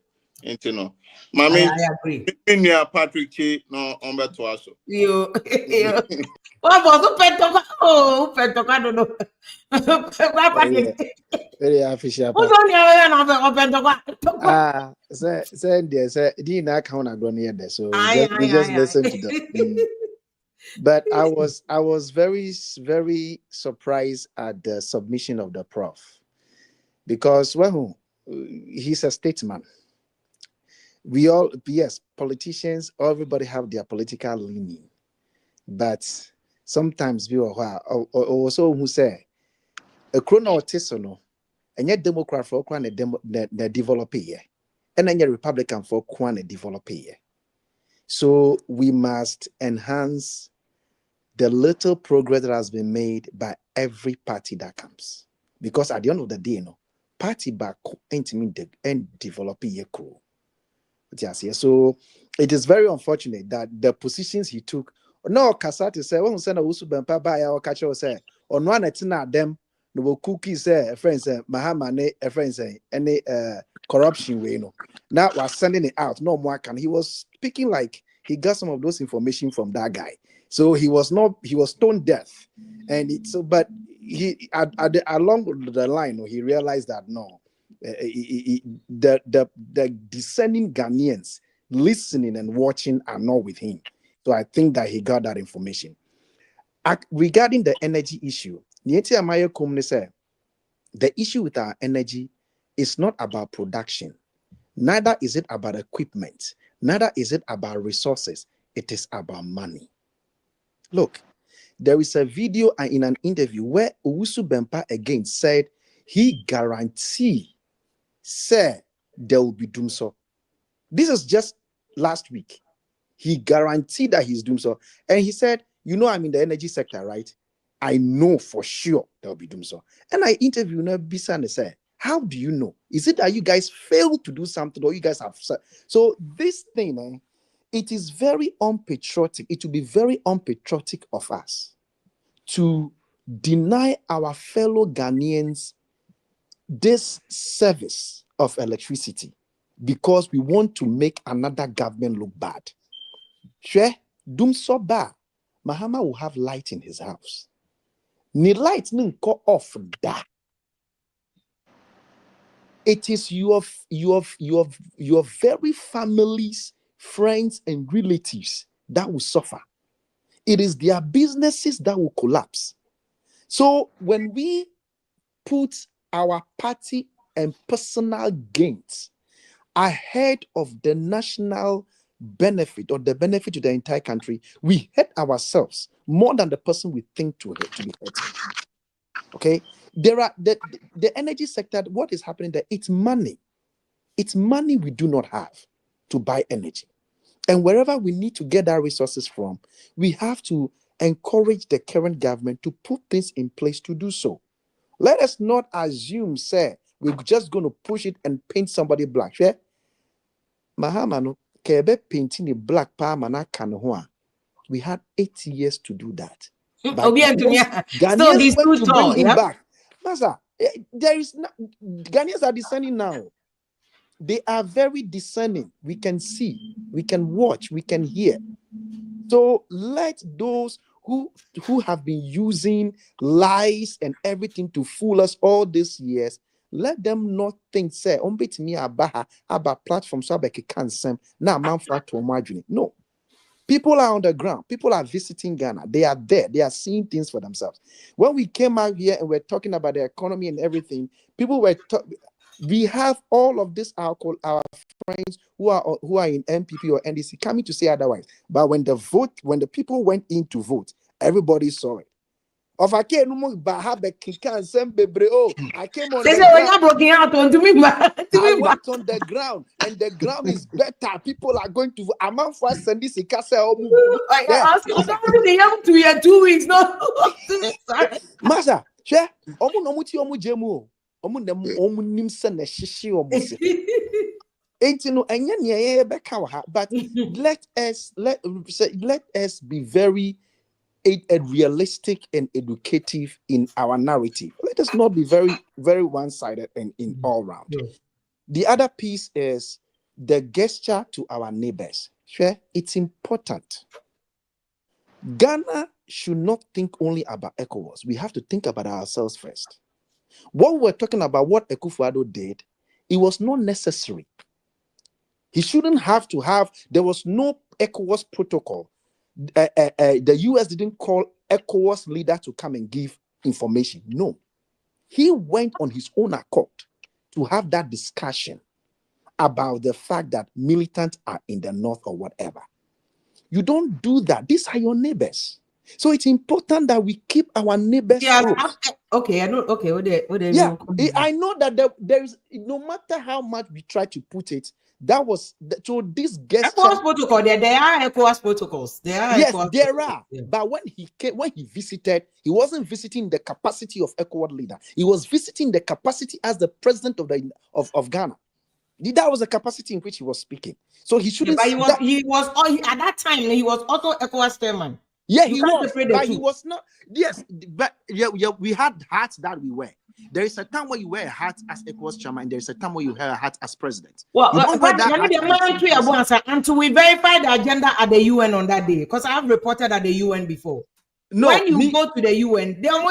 I agree. Patrick Che no Umberto Aso. You. What was Upetoka? Oh, Upetoka, don't know. Very official. Who's on your Say, didn't I count a grown here, so we just listen to them. But I was very, very surprised at the submission of the prof, because well, he's a statesman. We all, yes, politicians, everybody have their political leaning, but sometimes we are also who say a chrono artisanal and yet Democrat for one the developer here, and then your Republican for one developer here. So we must enhance the little progress that has been made by every party that comes, because at the end of the day, party back ain't mean the end developer here crew. So it is very unfortunate that the positions he took. No, Kasati said, when send a Usu Bempa by our catcher say, on one at them, no cookies say, a friend say, Mahama, a friend say, any corruption way, no. Now was sending it out, no more can. He was speaking like he got some of those information from that guy. So he was stone deaf. And but he along the line, he realized that no. The discerning Ghanaians listening and watching are not with him. So I think that he got that information. Regarding the energy issue, the issue with our energy is not about production. Neither is it about equipment. Neither is it about resources. It is about money. Look, there is a video in an interview where Owusu Bempah again said he guaranteed there will be Dumsor. This is just last week. He guaranteed that he's Dumsor. And he said, I'm in the energy sector, right? I know for sure there will be Dumsor. And I interviewed Bisa and said, How do you know? Is it that you guys failed to do something, or you guys have? So this thing, it is very unpatriotic. It will be very unpatriotic of us to deny our fellow Ghanaians this service of electricity because we want to make another government look bad. Sure, Dumsor bar, Mahama will have light in his house. Ni light nin go off that. It is your very families, friends, and relatives that will suffer. It is their businesses that will collapse. So when we put our party and personal gains ahead of the national benefit or the benefit to the entire country, we hurt ourselves more than the person we think to be hurting. Okay, there are the energy sector. What is happening there? It's money. It's money we do not have to buy energy, and wherever we need to get our resources from, we have to encourage the current government to put things in place to do so. Let us not assume, say, we're just going to push it and paint somebody black. Yeah? Mahama no kebe painting a black palm. We had 8 years to do that. But Ghanaians went to bring him back. Masa, there is not, Ghanaians are discerning now. They are very discerning. We can see, we can watch, we can hear. So let those who have been using lies and everything to fool us all these years, let them not think, say, about platforms so can send now man for to imagine. No. People are on the ground. People are visiting Ghana. They are there. They are seeing things for themselves. When we came out here and we're talking about the economy and everything, people were we have all of this our friends who are in MPP or NDC coming to say otherwise. But when the people went in to vote, everybody saw it. I came on the ground. I went on the ground, and the ground is better. People are going to. I'm out for send this. I 2 weeks. No, Master, share. Jemu. But let us be very realistic and educative in our narrative. Let us not be very, very one-sided and in all round. Yeah. The other piece is the gesture to our neighbors. Sure, it's important. Ghana should not think only about ECOWAS. We have to think about ourselves first. What we're talking about, what Akufo-Addo did, it was not necessary. He shouldn't have to have. There was no ECOWAS protocol. The US didn't call ECOWAS leader to come and give information. No. He went on his own accord to have that discussion about the fact that militants are in the north or whatever. You don't do that. These are your neighbors. So it's important that we keep our neighbors close. Okay, I know. Okay, I know that there is, no matter how much we try to put it, that was so this gesture. ECOWAS protocol. There are ECOWAS protocols. There are. Yes, ECOWAS there protocols. are. Yeah. But when he visited, he wasn't visiting the capacity of ECOWAS leader. He was visiting the capacity as the president of Ghana. That was the capacity in which he was speaking. So he shouldn't. Yeah, but he was at that time. He was also ECOWAS chairman. Yeah, he was, but he was not. Yes, but yeah, we had hats that we wear. There is a time where you wear a hat as ECOWAS chairman, and there is a time where you wear a hat as president. Well, until we verify the agenda at the UN on that day, because I have reported at the UN before. No, when you go to the UN, they are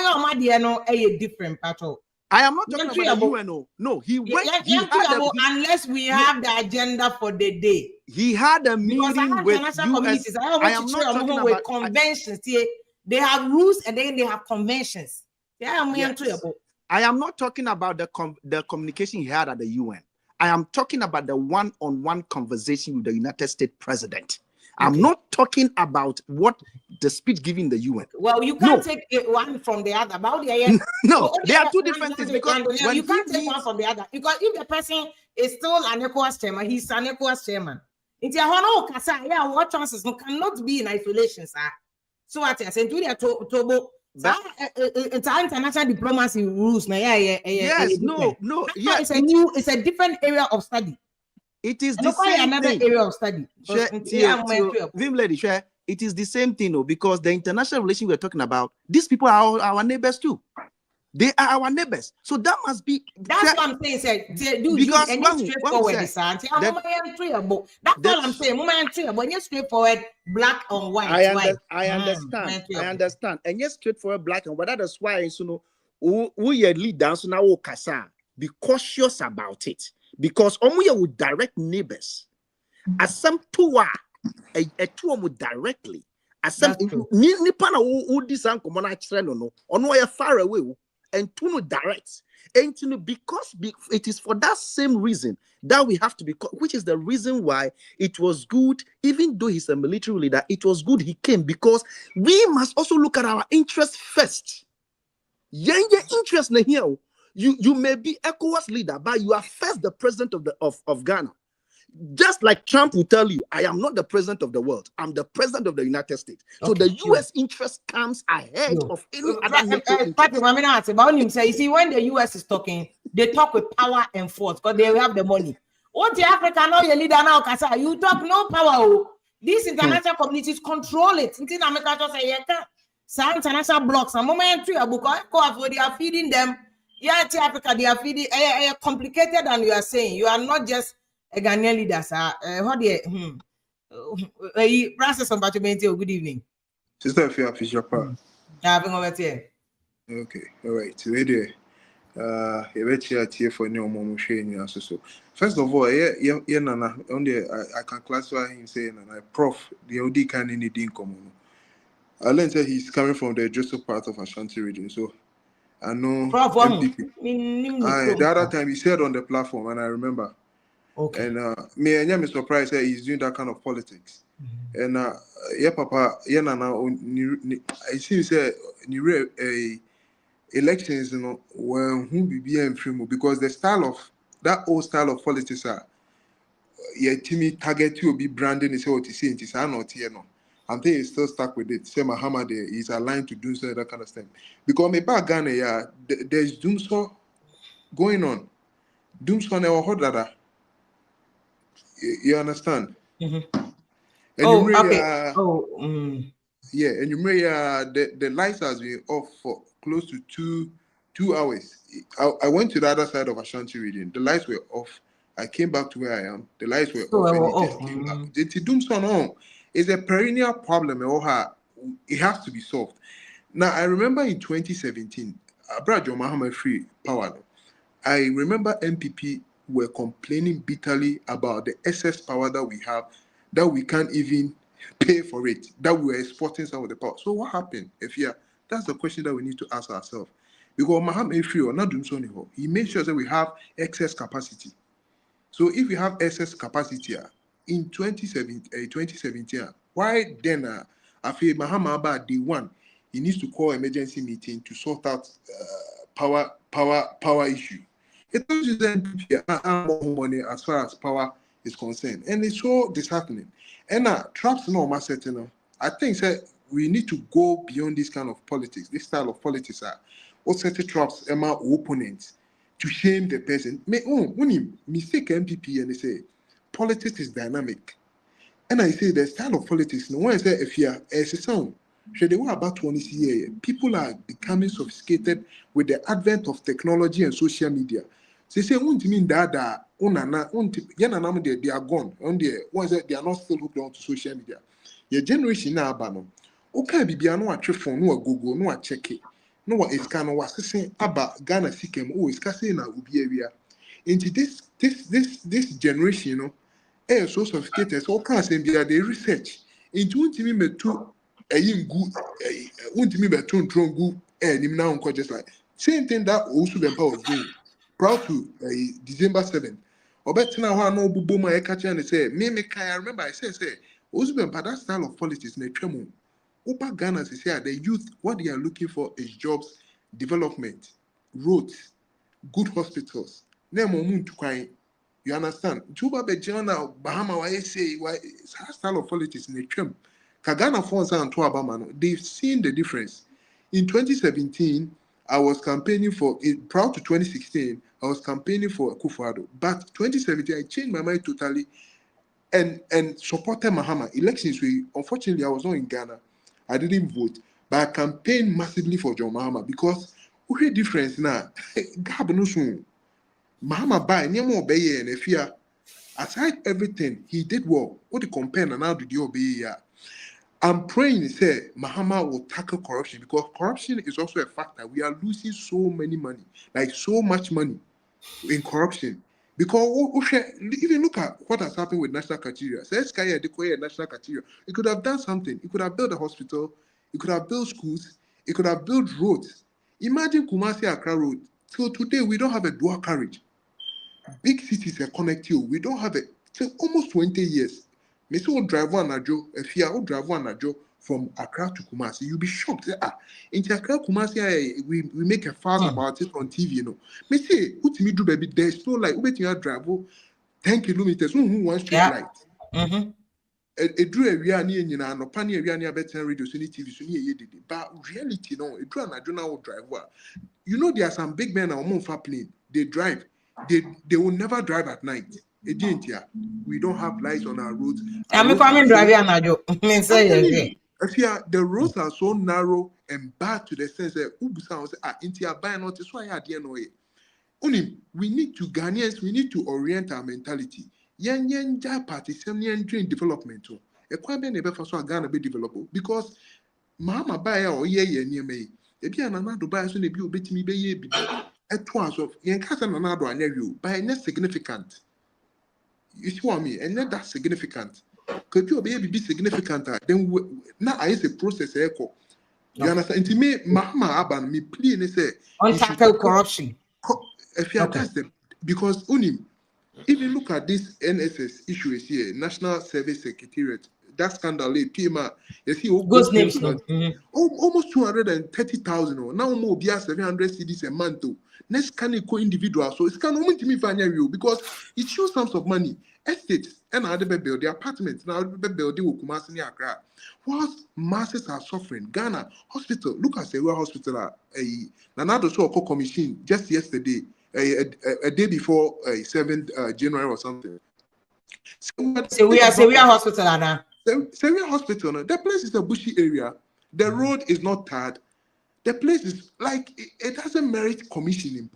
a different patrol. I am not talking about the UN. No, he went. Unless we have the agenda for the day. He had a meeting with US. I am not talking about conventions. They have rules and then they have conventions. I am not talking about the communication he had at the UN. I am talking about the one-on-one conversation with the United States president. Okay. I'm not talking about what the speech given the UN. Well, you can't take one from the other. No, there are two different things. Because you can't take one from the other. Because if the person is still an ECOWAS chairman, he's an ECOWAS chairman. What chances cannot be in isolation, sir. So what I said to the Tobo, It's international diplomacy rules. Yes, no, yeah. It's a different area of study. It is the same another thing. area of study. Vim lady, share. It is the same thing, because the international relation we're talking about, these people are our neighbors too. They are our neighbors. So that must be. That's what I'm saying, sir. Because straightforward. That's all I'm saying. When you're straightforward, black on white. I understand. And yes, straightforward, black and white. That's why, we lead down. So now, be cautious about it. Because we are with direct neighbors. As some two are a two directly. As some nipana who design common no or far away. And to direct, and to because it is for that same reason that we have to be, which is the reason why it was good, even though he's a military leader, it was good he came, because we must also look at our interests first. Your interest na here. You may be ECOWAS leader, but you are first the president of Ghana. Just like Trump will tell you, I am not the president of the world. I'm the president of the United States. So the U.S. interest comes ahead of any other NATO interest. You see, when the U.S. is talking, they talk with power and force because they have the money. What the Africa now, your leader now, Kasa, you talk no power. These international communities control it. Some international blocks, a moment they are feeding them. Yeah, Africa, they are feeding complicated than you are saying. You are not just a Ghanaian leader, sir. How do you process on Batumenti? Good evening. Sister Fisher Park. Okay, all right. Today, for no so. First of all, Nana, I can classify him saying, Prof, the OD can in the common. I learned that he's coming from the Joseph part of Ashanti region, so I know Prof, the other time he said on the platform, and I remember. Okay. And me and I'm surprised that he's doing that kind of politics. And Papa, I see elections, when who be and free because the style of that old style of politics are Timmy target to be branding is what you see in this not here no. I'm thinking he's still stuck with it. Say Mahama there is aligned to do so that kind of stuff. Because me back Ghana, there's Dumsor going on. Dumsor never heard that. You understand? Mm-hmm. Yeah, and you may the lights has been off for close to two hours. I went to the other side of Ashanti region. The lights were off. I came back to where I am. The lights were off. And it just came back. It's a perennial problem. It has to be solved. Now I remember in 2017, Abrajo Mahama free power. I remember MPP were complaining bitterly about the excess power that we have, that we can't even pay for it, that we were exporting some of the power. So what happened? That's the question that we need to ask ourselves. Because Mahama Free or not doing so, he made sure that we have excess capacity. So if we have excess capacity in 2017, why then I feel Mahama about day one, he needs to call emergency meeting to sort out power issue. It doesn't more money as far as power is concerned, and it's so disheartening. And traps no mass setting. I think that we need to go beyond this kind of politics, this style of politics. What set traps our opponents to shame the person. When you mistake MPP and they say politics is dynamic, and I say the style of politics. No one say if you are a sound. They were about 20 years. People are becoming sophisticated with the advent of technology and social media. They say, "Won't mean that they are gone. They are not still hooked on to social media. Your generation now, bano. Okay, be no a phone, no a Google, no a check it, no a scan, no a saying about Ghana Sikem. Oh, it's casting na ubi area. Into this generation, so sophisticated. So can't say they research into me to. Won't me beton trongu and him now just like same thing that also the power was doing. Proud to December 7th. Or better now, no boom, I catch and say, me, I remember I say, also that style of politics in a tremor. Opa Ghana is here, the youth, what they are looking for is jobs, development, roads, good hospitals. Name on to cry. You understand? Juba Bejana, Bahama, why say, why style of politics in a tremor. Kagana phones and Tuabamano, they've seen the difference. in 2017, I was campaigning for it. Prior to 2016, I was campaigning for Akufo-Addo. But 2017, I changed my mind totally and supported Mahama. Elections, unfortunately, I was not in Ghana. I didn't vote. But I campaigned massively for John Mahama because we had difference now. Mahama by Nemo Obey and if you aside everything, he did well. What the compare and now did you obey? I'm praying, say Mahama will tackle corruption because corruption is also a factor. We are losing so many money, like so much money in corruption. Because even look at what has happened with national criteria. Say Sky declare national criteria. It could have done something. It could have built a hospital. It could have built schools. It could have built roads. Imagine Kumasi Accra Road. Till today, we don't have a dual carriage. Big cities are connected. We don't have it. Till almost 20 years. Me say drive one ajo. If you drive one ajo from Accra to Kumasi, you'll be shocked. In Accra Kumasi, we make a fuss about it on TV. You know. Me say, what me do, baby? There's no like. Wait, you drive 10 kilometers. Who one street light? A drew a real near no panny area near better radio so TV so near did. But reality no, a drew an adjournal driver. You know there are some big men on Monfa plane. They drive. They will never drive at night. We don't have lights on our roads. I'm coming driving now. The roads are so narrow and bad to the sense that Intia buy not is why I didn't know it. Only we need to Ghanaians, we need to orient our mentality. Yan party, some dream development. A quite many never so Ghana be developed because Mahama buy or near me. If you are another buy soon, if you bet me be at once of Yan Cassan another and you by not significant. You see what I mean? And not that significant. Could you be significant? Then now I use a process echo. You understand? To me, Mahama Aban me plea and say on tackle corruption. If you test them, because only even look at this NSS issue is here, National Service Secretariat. That scandal, PMA, you see, almost 230,000. Now more be 700 cedis a month. Next can co individual, so it's can only to me find you because it shows sums of money. Estates and other build the apartments now build the Kumasi Accra. Whilst masses are suffering, Ghana hospital. Look at Sewa Hospital. Nanado saw a commission just yesterday, a day before 7th January or something. So we are hospital now. Seria Hospital, the place is a bushy area. The road is not tarred. The place is like it doesn't merit commissioning.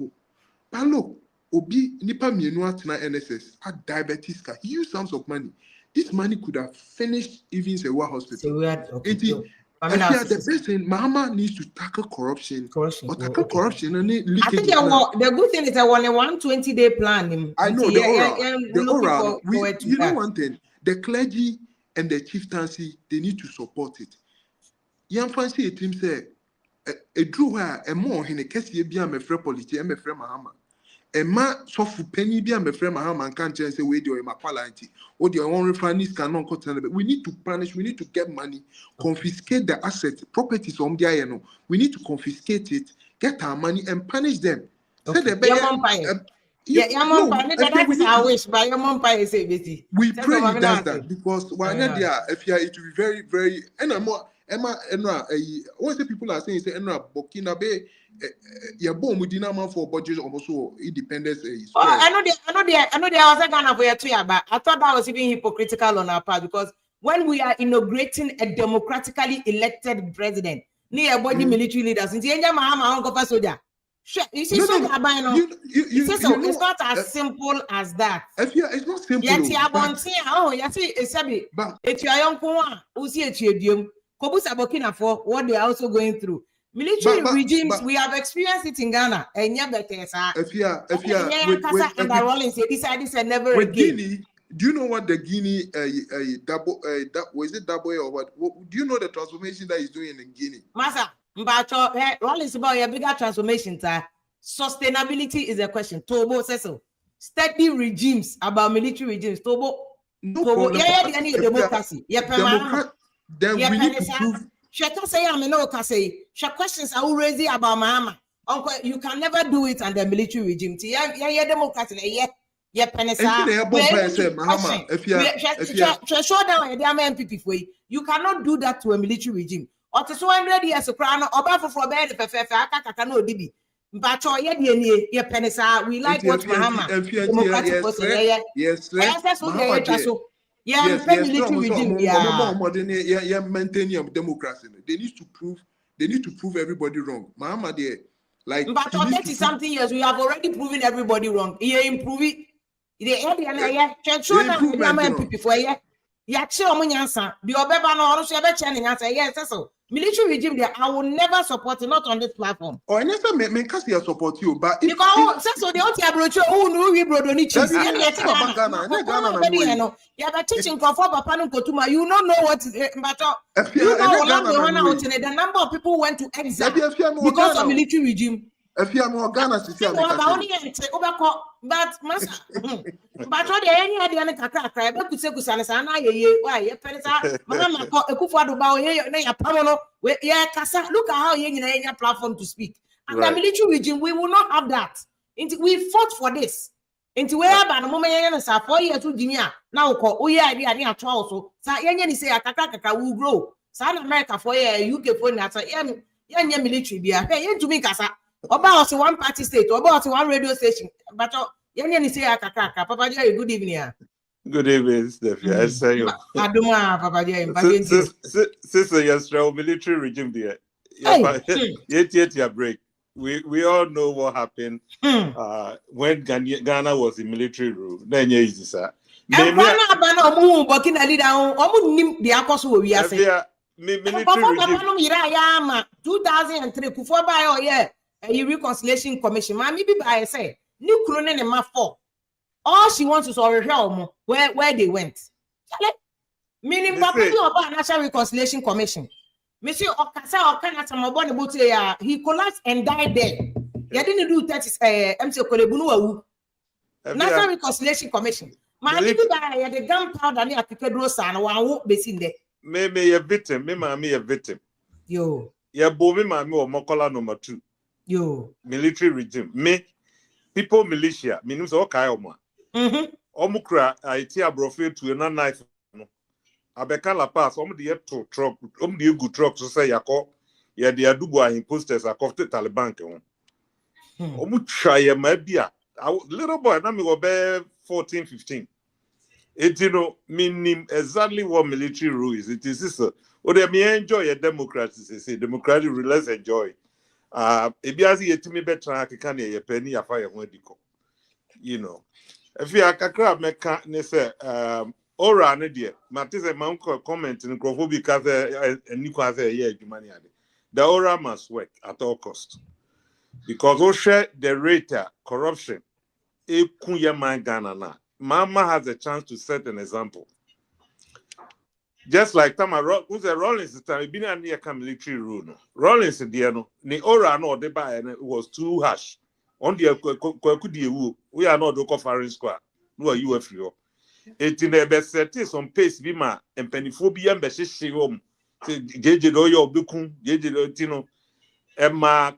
But look, Obi Nipa Mienua Tina NSS had diabetes. Huge sums of money. This money could have finished even Sewa Hospital. The best thing, Mahama needs to tackle corruption. Or tackle corruption and leakage. I think the good thing is I want a 120-day plan. I know the oral. You know one thing, the clergy and the chieftaincy, they need to support it. Young fancy a team say a drew her a more in a case ye be a me friend politician, me friend Mahama. A man soft penny be a me friend Mahama and can't say wait your quality. Or your own refineries cannot contain it. We need to punish, we need to get money, confiscate the assets, properties on the we need to confiscate it, get our money and punish them. Okay. Say the we pray he does that because why not there if you it will be very, very and more once the people are saying say Burkina Bay your bomb with dinner for budget almost independence. I know there was a Ghana for too, but I thought that was even hypocritical on our part because when we are inaugurating a democratically elected president, near body military leaders, in the Mahama on soldier. You see, it's not as simple as that. It's not simple. It's your young who see it. Burkina for what they are also going through. Military regimes, we have experienced it in Ghana. And never again. Guinea, do you know what the Guinea was it double or what? Do you know the transformation that he's doing in Guinea? Masa, Rollins about a bigger transformation. Sustainability is a question. Tobo says so. Steady regimes about military regimes. Tobo, democracy. Then we need to prove. Questions are already about Mahama. Uncle, you can never do it under military regime. Democracy. You cannot do that to a military regime. or to 200 years crown or back for bed if I no dibi. But ye penisa, we like what Mahama democratic process. Yes, Military regime. Yeah, maintaining democracy. They need to prove everybody wrong. Mahama there, like but for 30-something years, we have already proven everybody wrong. He improve it. Military regime there, I will never support it, not on this platform. Oh, and yes, me can't support you, but because so they don't have who we brought on each you have a teaching for Papa no Kotuma, you don't know what but you know the number of people went to exile because of military regime. If you are more Ghana, but but what any idea on Kaka cry, but could say Kusana, why, Mahama, Ekufado Bao, Kasa, look at how you platform to speak. And the military regime, we will not have that. We fought for this. Into where by the moment 4 years to Guinea, now call, oh, yeah, idea near also. So, Yan say a Kaka will grow. South America for a UK for that, young military be a pay to me, Kasa. About one party state, about one radio station, but you say Papa, good evening. Good evening, Steffi. I say you. Papa, sister, yes, military regime there. Yet break. We all know what happened when Ghana was in military rule. Then you easy, sir. Military regime. 2003, before by yeah. A reconciliation commission. Mammy be by say, new crooning and my fault. All she wants is already where they went. Meaning, about National Reconciliation Commission. Monsieur Okasa or Canada, he collapsed and died there. They didn't do that. MC Kolebunu. National Reconciliation Commission. Mammy be by the gunpowder near Kikadrosa and one won't be seen there. Maybe a victim, me a victim. Yo. Yeah, Bomi Mami or Mokola number 2. Yo, military regime. Me, people militia, means all Kayoma. Omukra, I tear brofe to a knife. Abeka La Pass, the truck, the good truck to say Yako, yeah, the Aduba imposters are called the Taliban. Omucha, maybe a little boy, Nami will 14, 15. It, meaning exactly what military rule is. It is this. Or they may enjoy a democracy, say democratic, let's enjoy. Ebiazi yetimi betra akeka ye penny ya fire when diko. If you akakra meka ne say ora ne de matise man comment in crofo because any kwase ye adwumani ade. The aura must work at all cost. Because we share the rate of corruption e kunya man Ghana na. Mama has a chance to set an example. Just like Tama who's a Rollins time, been an near military rule. Rollins no, the aura no de buy and it was too harsh. On the we are not the foreign square. No, you are free. It in the best set some pace bima and pennyphobia and beshishi home. JJ do your bukun, JJ Tino, Emma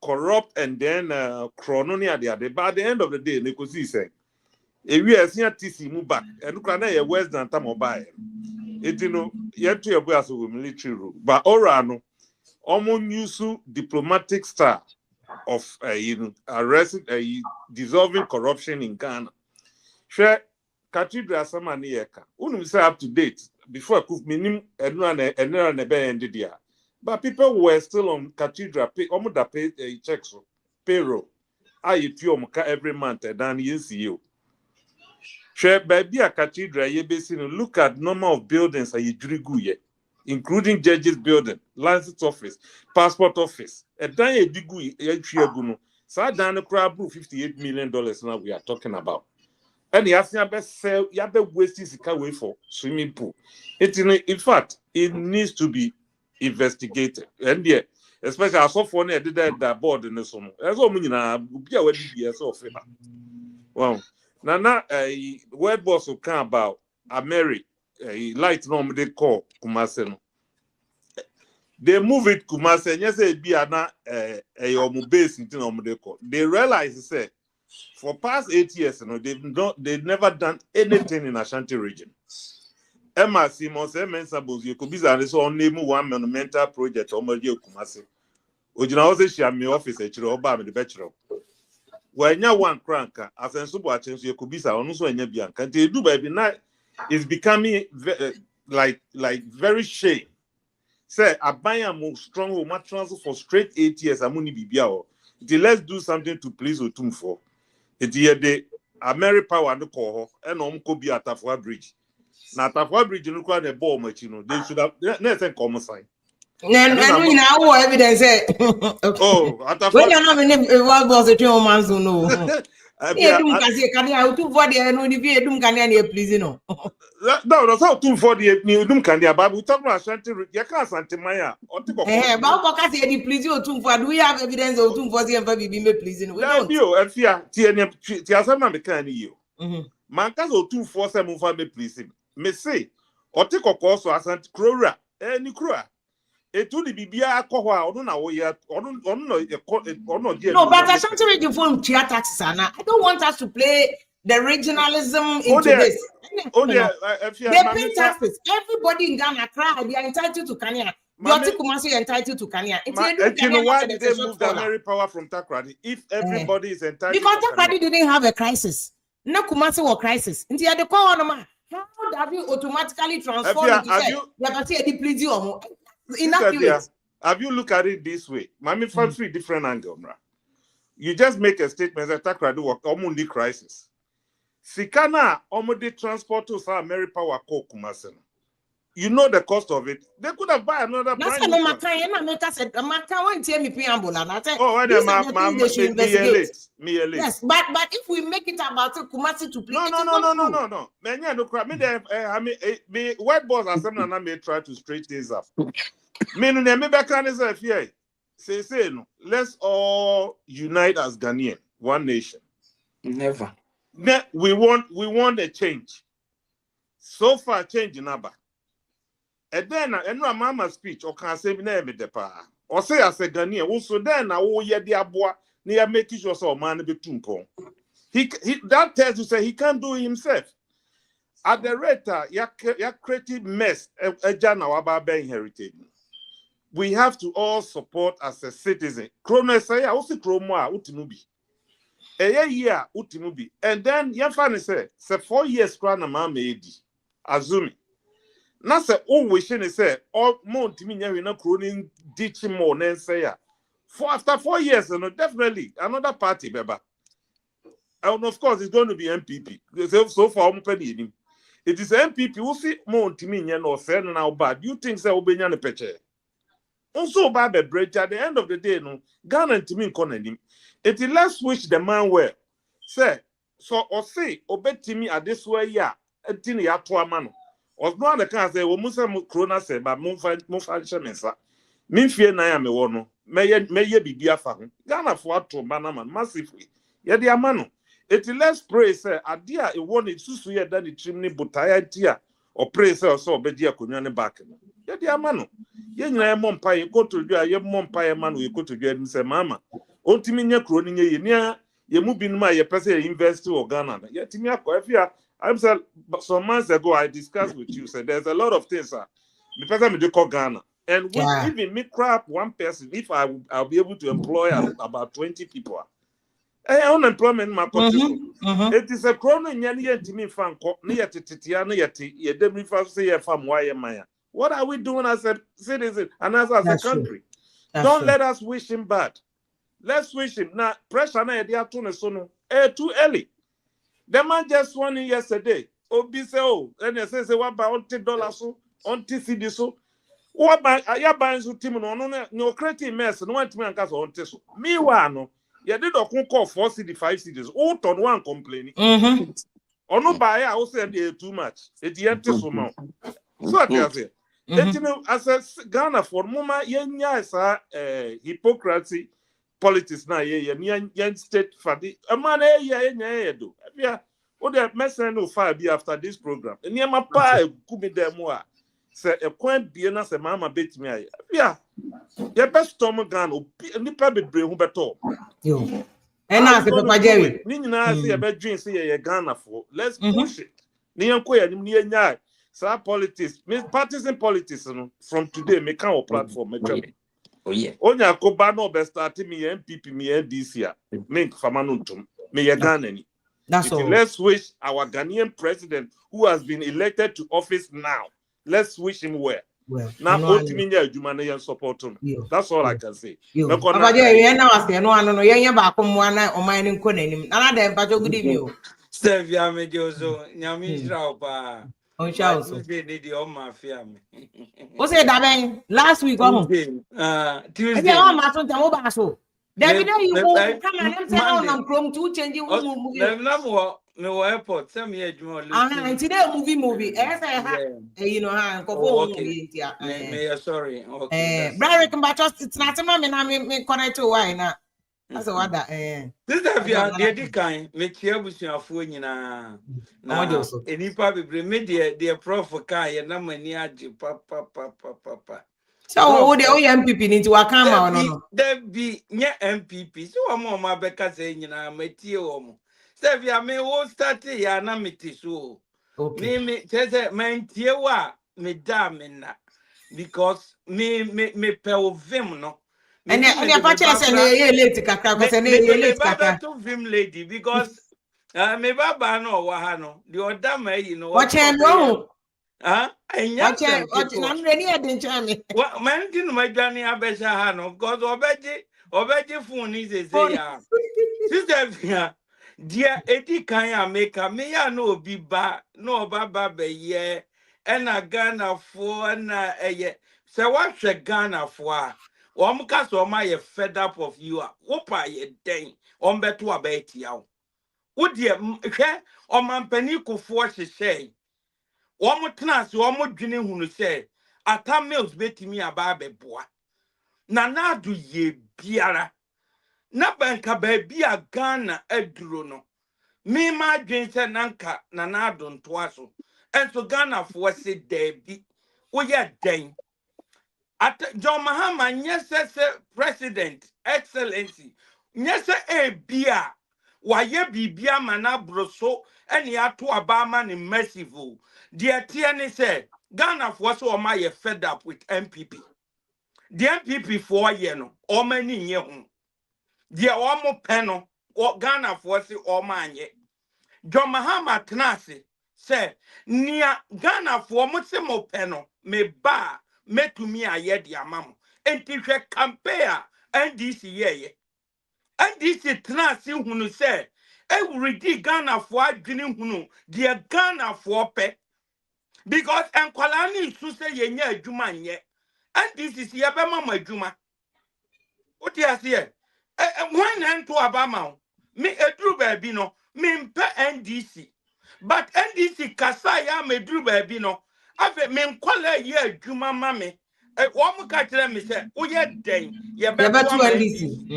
corrupt and then chrononia there. But at the end of the day, they could see saying, if we are seeing TC move back and look at a West than Tamobai. It yet to a military rule, but Orano almost use diplomatic style of arresting dissolving corruption in Ghana. Share cathedral Samaniaka. Unum say up to date before cook minim ended there. But people were still on cathedral pay almost pay checks payroll. I every month and then you. Share baby a cathedral ye basing look at number of buildings a ye including judges building, license office, passport office. A dan ye digu ye so dan the crowd $58 million now we are talking about. And the Asian best sell yabe wasting way for swimming pool. In fact, it needs to be investigated. And yeah, especially as of one did that board in the summer. As all mean be a wedding be so favor. Wow. Now, a word boss will come about a Mary, a light norm they call Kumase. They move it Kumase, yes, it be a base in they call. They realize, say, for past 8 years, they've never done anything in Ashanti region. Emma Simons Mensa Bozi could be on name one monumental project or Mario Kumasi. Ojina also share me office at your Obama the bachelor. When you one cranker, as a super chance you could be also in your bianca. They do by the night is becoming like very shame. Say I buy a more strong home transfer for straight 8 years. I'm only bibiao. Let's do something to please Otum for. It's here the American power and the call and could be at Tafwa Bridge. Now Tafwa Bridge you look at the ball much, they should have let's say common sign. And we now evidence. Oh, when you're not in what was the 2 months to know. No, that's how 240 new doom can be about. We talk about Shanty, you can't Santa Maya or take do we have evidence of 240 and be pleasing? We don't. You and fear, Tiasama Mecani you. Mancas or 247 for me pleasing. Me say, or take a course or Santa Crora, any crua. It would be alcohol, I don't know yet, or no, but I want to read your phone chair taxes, and I don't want us to play the regionalism into this. They pay taxes. Everybody in Ghana cry, they are entitled to Kenya. Yoti Kumasi are entitled to Kenya. You know why did they move the American power from Takrady? If everybody is entitled because Takrady didn't have a crisis. No Kumasi was crisis. Into the call on how have you automatically transformed into have you looked at it this way? Mami from 3 different angles. You just make a statement that Takrady was only crisis. Sikana omodi transport to South America power call Kumasi. You know the cost of it. They could have bought another brand new one. Yes, but if we make it about Kumasi to play, no. Me white boss assembly and I may try to straighten things up. Say no. Let's all unite as Ghanaian, one nation. Never. We want a change. So far, change in Abba. And then Mahama speech or can say name the pa or say as a Ghanaian also then the aboa near making sure so man be tumpo. He that tells you say he can't do it himself. At the rate ya creative mess a jana waba be inherited. We have to all support as a citizen. Krono say also kromo utimubi. A year utimubi. And then Yafani say 4 years kwana mama edi. Azumi. Na say oh wishing say all month me we na croning ditching more than say for after 4 years definitely another party beba. And of course it's going to be MPP. So far it is MPP who see month me no say now bad. You think say obenya ne peche. Also bad the bridge at the end of the day no Ghana to me konanim. It is let's wish the man well. Say so or say obetimi at this way ya etini ya to amano. Of no one can say, well, Musa Corona said, but Mufa Shemensa. Minfia Naya me wono, may ye be dear fan. Ghana for to Banaman massively. Yet the amano. It let's pray, sir. A dear, it won't it suya than the chimney, but I tia or pray, sir, so be dear Kunyani back. Yet the amano. Yen mom pie, go to your mom pie man, we go to get and say, Mamma. Ultimate croning ye near ye moving my person investor or Ghana. Yet me up if you I'm saying some months ago I discussed with you. Said there's a lot of things, the person me call Ghana, and even me crap one person. If I'll be able to employ about 20 people. Unemployment in my country. It is a chrono nyani to me fan near Titiana yeti ye demi first say farm why maya. What are we doing as a citizen and as a country? Don't let us wish him bad. Let's wish him now. Pressure na idea to sono too early. The man just won yesterday. Obi say, oh, and they say what by $20 so, on TCD so. What by I buying so team no creating mess, no one to me and cast on teso. Meanwhile, no, you did a call 4 CD, 5 CDs, all on one complaining. Or no buy, I also said too much. It's yet so much. So I can say, as a Ghana for Muma, yenya is hypocrisy. Politics na yen state fadi a man do what the messenger no far be after this program and near my pa could be there more say a quaint be na say mama bet me your best stomach gun nipa be brain who beto yo and now the Papa Jerry ni na say be dream say Ghana for let's push it ni enko ya ni nya So politics, partisan politics, from today, make our platform. Oh yeah. Onya koba no be starting me MPP, me NDC, make famanuntum, me Ghanaian. That's all. Let's wish our Ghanaian president, who has been elected to office now, let's wish him well. Now, support him. That's all I can say. Good evening. Stevia Medioso, Nyamisra pa. What's it that last week? Tuesday. No airport. Send me a today movie. You know, sorry. Okay. Brian can just it's not a man and I connect to why not. That's what that. This is the kind. Make you able to afford you na. Any probably media dear prof kai and number near papa. So the MPP into a camera no. There be near MPP. So I'm on my becca saying you know Matthew. Stevia me will start here na meti so. Okay. Me says man tiewa me damina because me pe vim no. And your patches and late kakra because late kakra to vim lady because me baba no wahano the other me you know what wrong. I'm ready at the channel. What man didn't my journey abesha hano because obeji phone is a sister dear Eddie Kaya make a me ya no be ba no baba be ye and a Ghana for na ye so what's a Ghana for cast or my fed up of you whopa ye dang on beto about you would ye or man penico for she say one more class one more drinking who say I can't mills bet me a baby boy na do ye biara na banka baby a Ghana edrono. Me ma dwen se nanka na na adon toaso enso Ghana fo se debi wo ye den at John Mahama nyese president excellency nyese e bia wa ye bibia mana broso eni ato abama ni merciful de tie ni se Ghana fo so o ma ye fed up with MPP the MPP for ye no o mani nye ho de o mo pe no Ghana fo se o ma anye John Mahama tenase say nia Ghana for mo peno me ba metumi aye di amamo enti hwe compare NDC ye NDC tenase hunu say e Ghana for adwene hunu de Ghana for pe because enkwala ni su say ye nya adwuma nye NDC ye be mama adwuma oti ase when ento abama me edru ba bi no Mimpe NDC, but NDC kasa ya medru baby no. Ave minkwala ye juma mame. One catcher me say, oh yeah, dang, ye better NDC.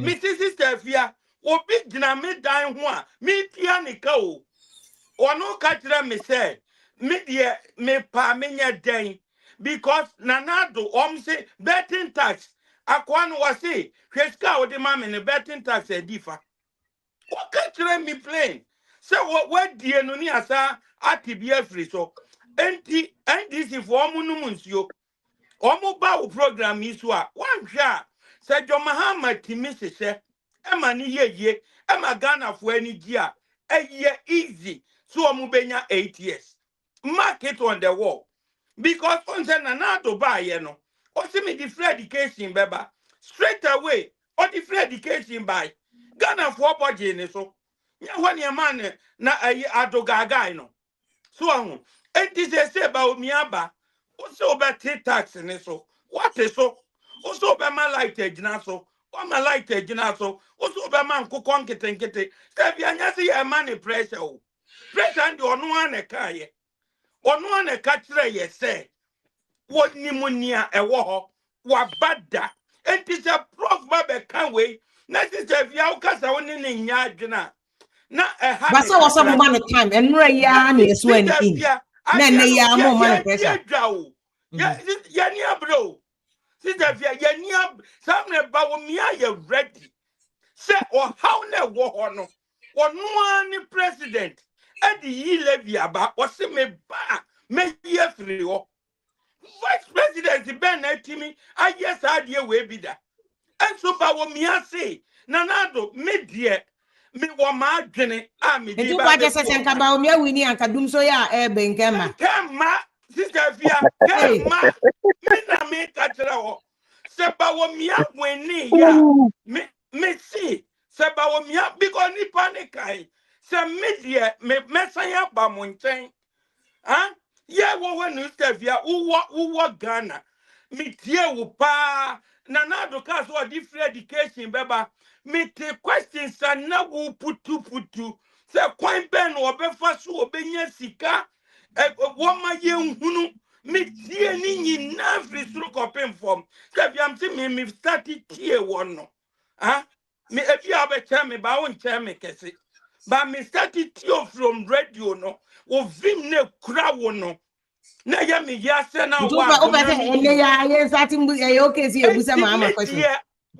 Mrs. Sister Fia, or big dynamite dying one, me pianica. Or no catcher me say, me dear, me pa me dang, because Nanado, say betting tax. Aquan was say, Kreska or the mam in a betting tax a differ. What can't me plain? So what dear no ni asa atibia free so NDC for omunumuncio omo ba program isu a wan hwa say John Mahama timi hye ema ni ye ema Ghana fo ani gi a eye easy so omo benya 8 years mark it on the wall because on say na do ba ye no o se me the free education beba straight away or the free education by Ghana for budget ni so nya ho ne man na ayi adogaga no so ahun enti say ba omi aba o se obeti tax ni so what is so o so be ma light agina so o ma light agina so o so be ma nkoko nketenkete say bia nya se ye man pressure o pressure ndi onu an ka ye onu an ka kire ye say woni munia ewo ho wa bada enti say prof ba be kan we na se via o kasa woni ni nya adwena na but so was some man time and ya na so any in na ya mo man pressure ya ni abro sister via ya ni some ne ba wo mi aye ready say or how na wo ho no ni president e di yi levy aba o se me ba me ye free ho vice president ben na timi ayes adie we bi da enso ba wo mi ase nanado me die me wo ma adwene a me di Etu ba kwa be jese senka ba umia wini anka Dumsor ya benkema. kema sister Fia kema me na me ka kire ho se ba wo mi awani ya me see se ba wo mi because ni panic kai se me die me mesan ya ba mo nchen ah yeah wo no sister Fia wo Ghana me tie wo pa na do ka so different education beba me te questions na wo putu se kwan ben no obefa so obenya sika wo ma ye nhunu me tie ni nyina free suru kopem form se biam ti me start tie won no ah me ebi abecha me ba won che me kese ba me start tie from radio no wo vim ne kura wo no na ya me ya se na Etu wa kwa dom upa na se me ene ya ye sati mbu ye okay si ebusa Mahama question.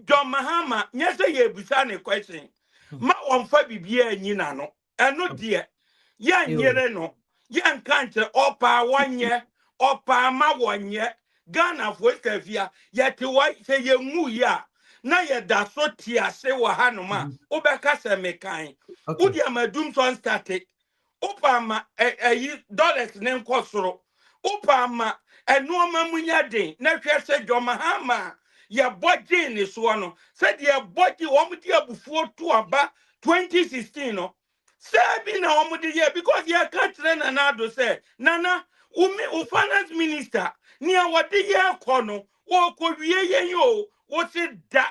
John Mahama nyese ye ebusa ne question ma wonfa bibia nyina no eno de ya nyere no ya nkanche opa wanye opa ma wonye Ghana for Stafia ya te wa se ye nwu ya na ye da so ti ase wa hanoma obeka se mekan udi amadum son start opa ma dollars ne nkosoro opa ma enuoma munya den na hwe se John Mahama ya body ni so no said ya body wo mudi abufuo to aba 2016 no say na wo mudi ye because ya katre na na do say nana umi finance minister ni awade ye ko no wo ko wie ye yo wo se da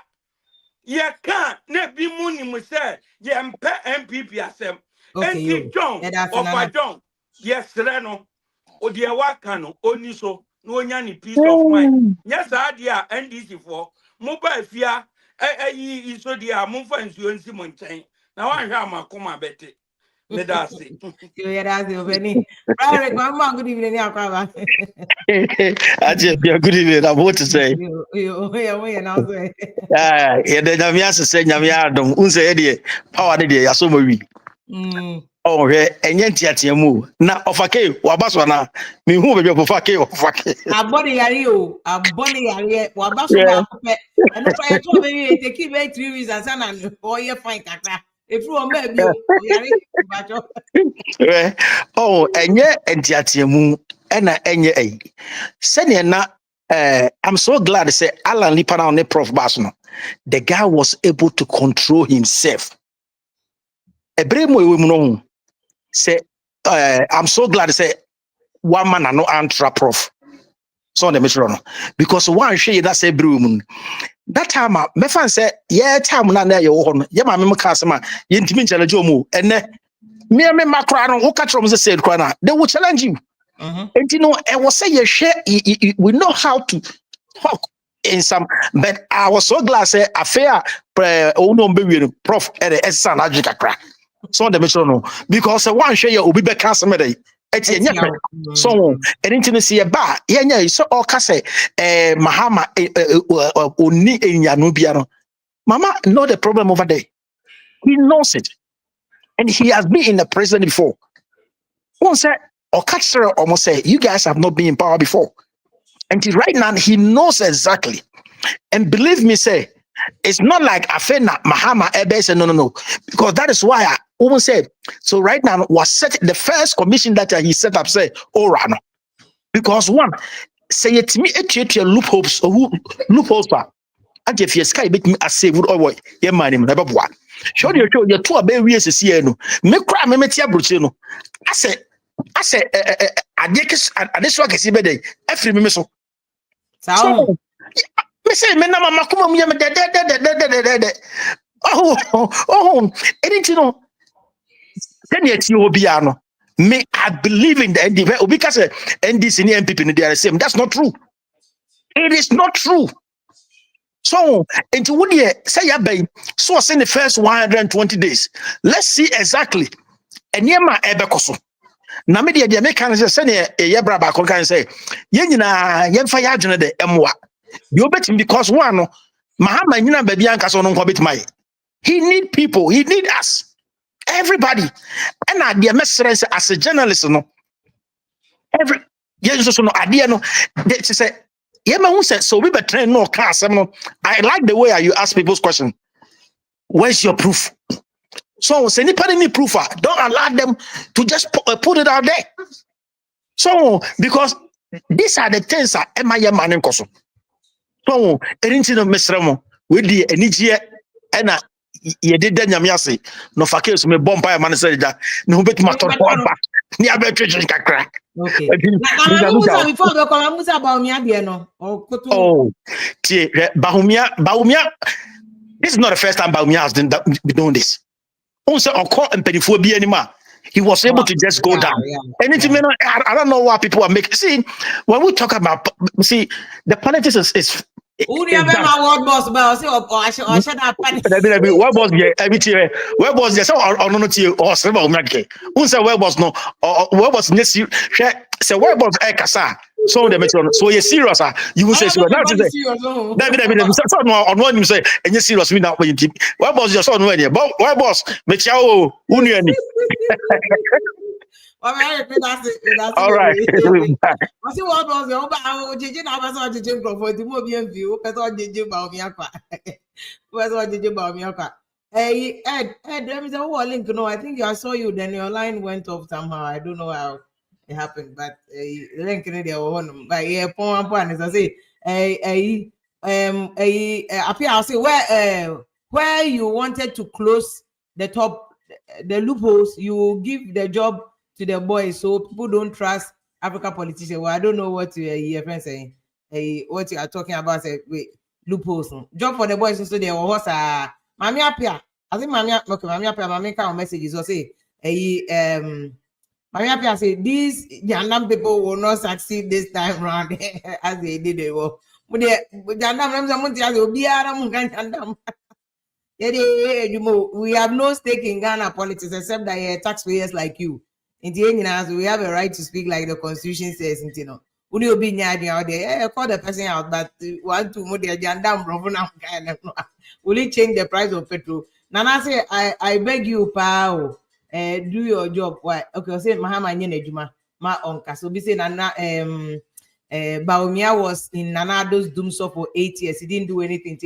ya kan na bi mu ni mu say ye mpe MPP asem enti John of John yes no o de waka no oni so no onya ni peace of mind yes adia NDC for mobile fia yi so dia mo fa nsuo nsi mo nchen na wan hwa amakoma bete me da se yo ya da se obeni right mama good evening akwaba Aje bia good evening I'm what to say yo now say ye de nyamia se nyamia adom unse ye de power de ya so mawi oh he enye ntiatiamu na ofake wabaso na mi hu be ofake abode yare o abode yare wabaso ba pe eno kwa ye to be take it 3 weeks and sana o ye fine kakra if you ma bi o yare bajo oh enye ntiatiamu ena enye ai sene na I'm so glad to say Alan Lipana on the Prof Basno. The guy was able to control himself. Say I'm so glad to say one man and no antra prof. So the mission because one share that say broom. That time my fan say yeah time na na your hon. Yeah my mem customer yintimi challenge mu ene me makra no who catch from the said corner. They will challenge you. And you know I was say you share we know how to talk in some but I was so glad say affair prof at the san agikakra so the mission no because one share obi be customer dey so anything see ba yenya so all ka say Mahama oni enya no bia no mama know the problem over there he knows it and he has been in the president before one say or catch almost say you guys have not been in power before and right now he knows exactly and believe me say it's not like Afena Mahama Ebe said no because that is why I almost said so right now was set the first commission that he set up say oh rano because one say it me a loopholes or loopholes and if you sky make me a save would avoid your money never boy show you two abe see no me cry me tia bruche no I say adekes can see better every me so me say me na mama kuma mu yem de oh anything no then yet you obi ano me I believe in the NDP because NDC and MPP they are the same. That's not true. It is not true. So into what you say so in the first 120 days let's see exactly and yema ebekoso na me de make can say ye bra ba kon kan say ye nyina ye mfa ya adwene de emwa you bet him because one no Mahama nyina ba bia nka so no nko betimai he need people he need us everybody and I dear message as a journalist no every yes so no idea no they say yeah man who said so we better no car no. I like the way you ask people's question. Where's your proof? So say any proof, don't allow them to just put it out there. So because these are the things that MIA man koso. So anything of Mesremo with the energy and ye did then yamiase no fakes me bomb by man said that no bet matter back near better kakra. Okay. Oh, Bahumia. This is not the first time Bahumia has been doing this. Also, he was able to just go down. Anything, I don't know why people are making. See, when we talk about, the politics is who the word boss about? Where was the every where was the so on or several American? Who said where was no or where was this? Say where was Ekasa? So the metron. So you're serious, you will say so. Now today, so on one you say and you're serious. We now when you where was your son when you where was Mechao Union? All right. I see what was your JJ now was JJ for the movie view. That's what JJ about me. That's what JJ about me. Hey, Ed, there is a whole link. No, I think I saw you. Then your line went off somehow. I don't know how it happened, but link in there one. But yeah, point is I say, appear. I'll say where you wanted to close the loopholes, you give the job to the boys, so people don't trust African politicians. Well, I don't know what your friend saying. What you are talking about? Say wait, loopholes. Job for the boys, so they were Mami Apia. I think Mami Apia. Mami can messages or say, Mami Apia say these Jandam people will not succeed this time round as they did. They were. We have no stake in Ghana politics except that taxpayers like you. In the end, we have a right to speak like the constitution says. You know, would you be out there? Call the person out, but want to move their jandam will it change the price of petrol? Nana say, I beg you, pal, do your job. Why? Okay, say Mahama Nyenejuma, ma onka. So be say Nana Baumia was in Nanado's Dumsor for 8 years. He didn't do anything.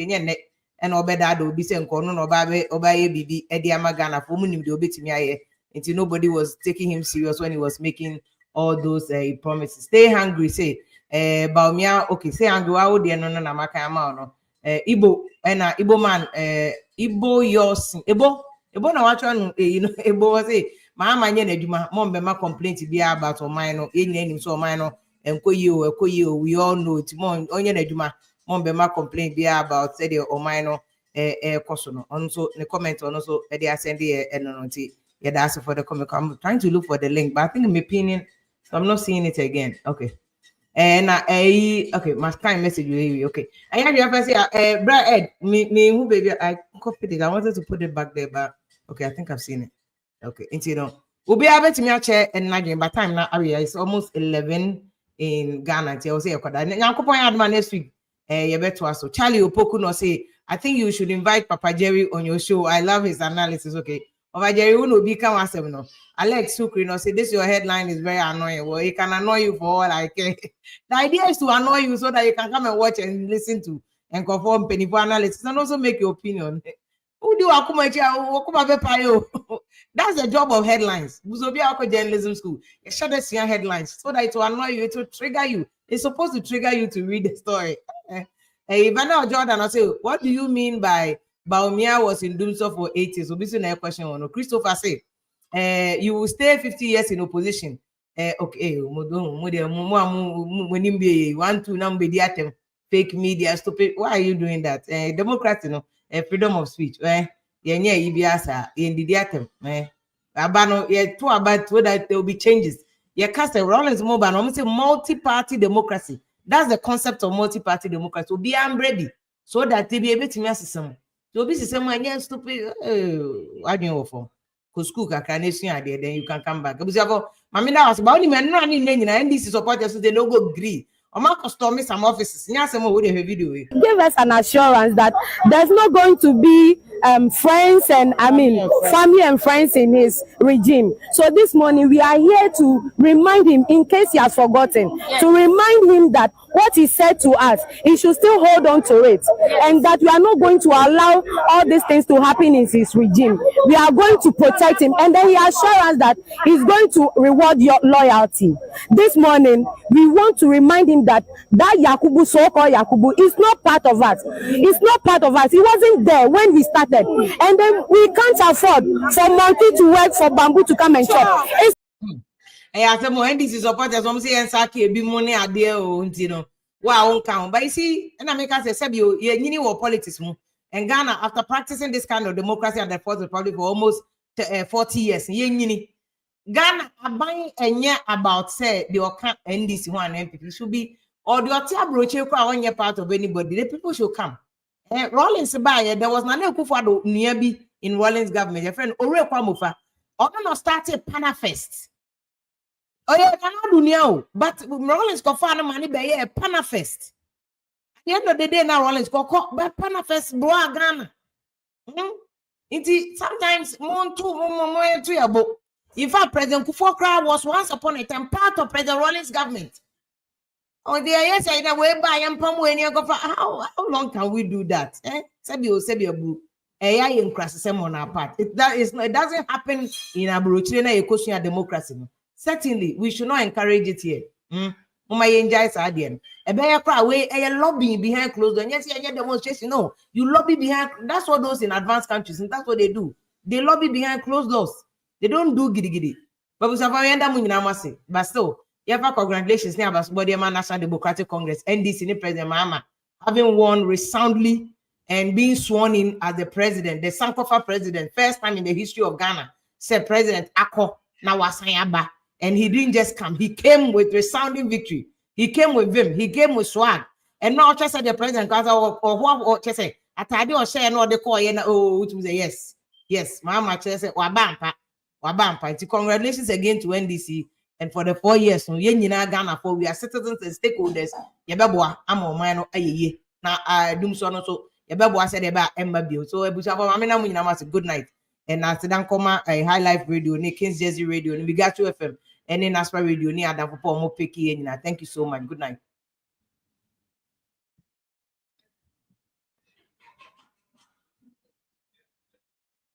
And Obedado be saying Kono Obaye Bibi Ediama Ghana for Munim de Obetimiaye. Until nobody was taking him serious when he was making all those promises. Stay hungry, say Baumia, okay, say hungry, wow, dear no Namakama, Ibo and Ibo man, Ibo yours, Ibo no watch on, Ibo was a Mahama Yenejuma, Mombema complaint to be about or minor, in so minor, and Koyo, we all know it's more on Yenejuma, Mombema complaint be about said or minor, Kosono. Also, the comment on also, they are sending a nonity. Yeah, that's for the comment. I'm trying to look for the link, but I think in my opinion, so I'm not seeing it again. Okay. And okay, my kind message you. Okay. I have your first Brad Ed, me who baby, I copied it. I wanted to put it back there, but okay, I think I've seen it. Okay, into we'll be able to me chair and nagging by time now. It's almost 11 in Ghana. I'll say next week. You better so Charlie Opoku no say, I think you should invite Papa Jerry on your show. I love his analysis. Okay. Over Jerry will become a seminar. Alex Sukri no say this your headline is very annoying. Well, it can annoy you for all I care. The idea is to annoy you so that you can come and watch and listen to and conform penny for analysis and also make your opinion. Who do that's the job of headlines. Journalism school. You shut the headlines so that it will annoy you, it will trigger you. It's supposed to trigger you to read the story. Ivana Jordan, I say, what do you mean by Baumia was in Dumsor for 8 years? So this is a question on Christopher say, you will stay 50 years in opposition. Okay, fake media, stupid. Why are you doing that? Democrats, freedom of speech. In the atom. Talk about so that there will be changes. Cast a Rollins mobile, almost a multi-party democracy. That's the concept of multi-party democracy. So be ready so that they be able to make some. So this is someone again stupid. I don't know for school can then you can come back. Because Mamina was about him and running and this is supporters so they don't go agree. Or my customers some offices. Give us an assurance that there's not going to be friends and family and friends in his regime. So this morning we are here to remind him, in case he has forgotten, to remind him that what he said to us, he should still hold on to it, and that we are not going to allow all these things to happen in his regime. We are going to protect him, and then he assured us that he's going to reward your loyalty. This morning we want to remind him that Yakubu, so-called Yakubu, is not part of us. It's not part of us. He wasn't there when we started, and then we can't afford for monkey to work for bamboo to come and chop. I said, NDC supporters, I'm saying, Saki, be money a deal, you know. Wow, count. But you see, and I make us say, you know, politics. And Ghana, after practicing this kind of democracy and the Fourth Republic for almost 40 years, Ghana are buying about say the NDC one MPP should be, or the Otia on your part of anybody. The people should come. Rollins by there was none of nearby in Rollins government. Your friend Ore Kwamufa, or not started Panafest. Oh yeah, cannot do now. But Rollins go find money by a Panafest. At the end of the day, now Rollins go by Panafest, Boa Ghana. Sometimes more to in fact, President Kufuor was once upon a time part of President Rollins' government. Oh, the yes, I know where by and pump when you go for how long can we do that? Sabio blue. AI in criticism on our part. It doesn't happen in a question democracy. Certainly, we should not encourage it here. A lobbying behind closed doors. Yes, you demonstration. No, you lobby behind. That's what those in advanced countries, and that's what they do. They lobby behind closed doors. They don't do giddy. But still, congratulations, National Democratic Congress, NDC, President Mahama, having won resoundly and being sworn in as the president, the Sankofa president, first time in the history of Ghana, said President Ako Nawasanyaba. And he didn't just come, he came with resounding victory. He came with vim, he came with swag. And now just said the president, or what just say, Atadi or share no the call, which was a yes. Yes, Mahama said, Wabampa. Congratulations again to NDC, and for the 4 years, Ghana for we are citizens and stakeholders. Yababwa, I'm on mine. Now, Dumsor so Yababwa said about Emma Bill. So, good night. And after that, come a High Life Radio, Kings Jersey Radio, and we got 2 FM, and then Aspa Radio near Adapo Mopeki. Thank you so much. Good night.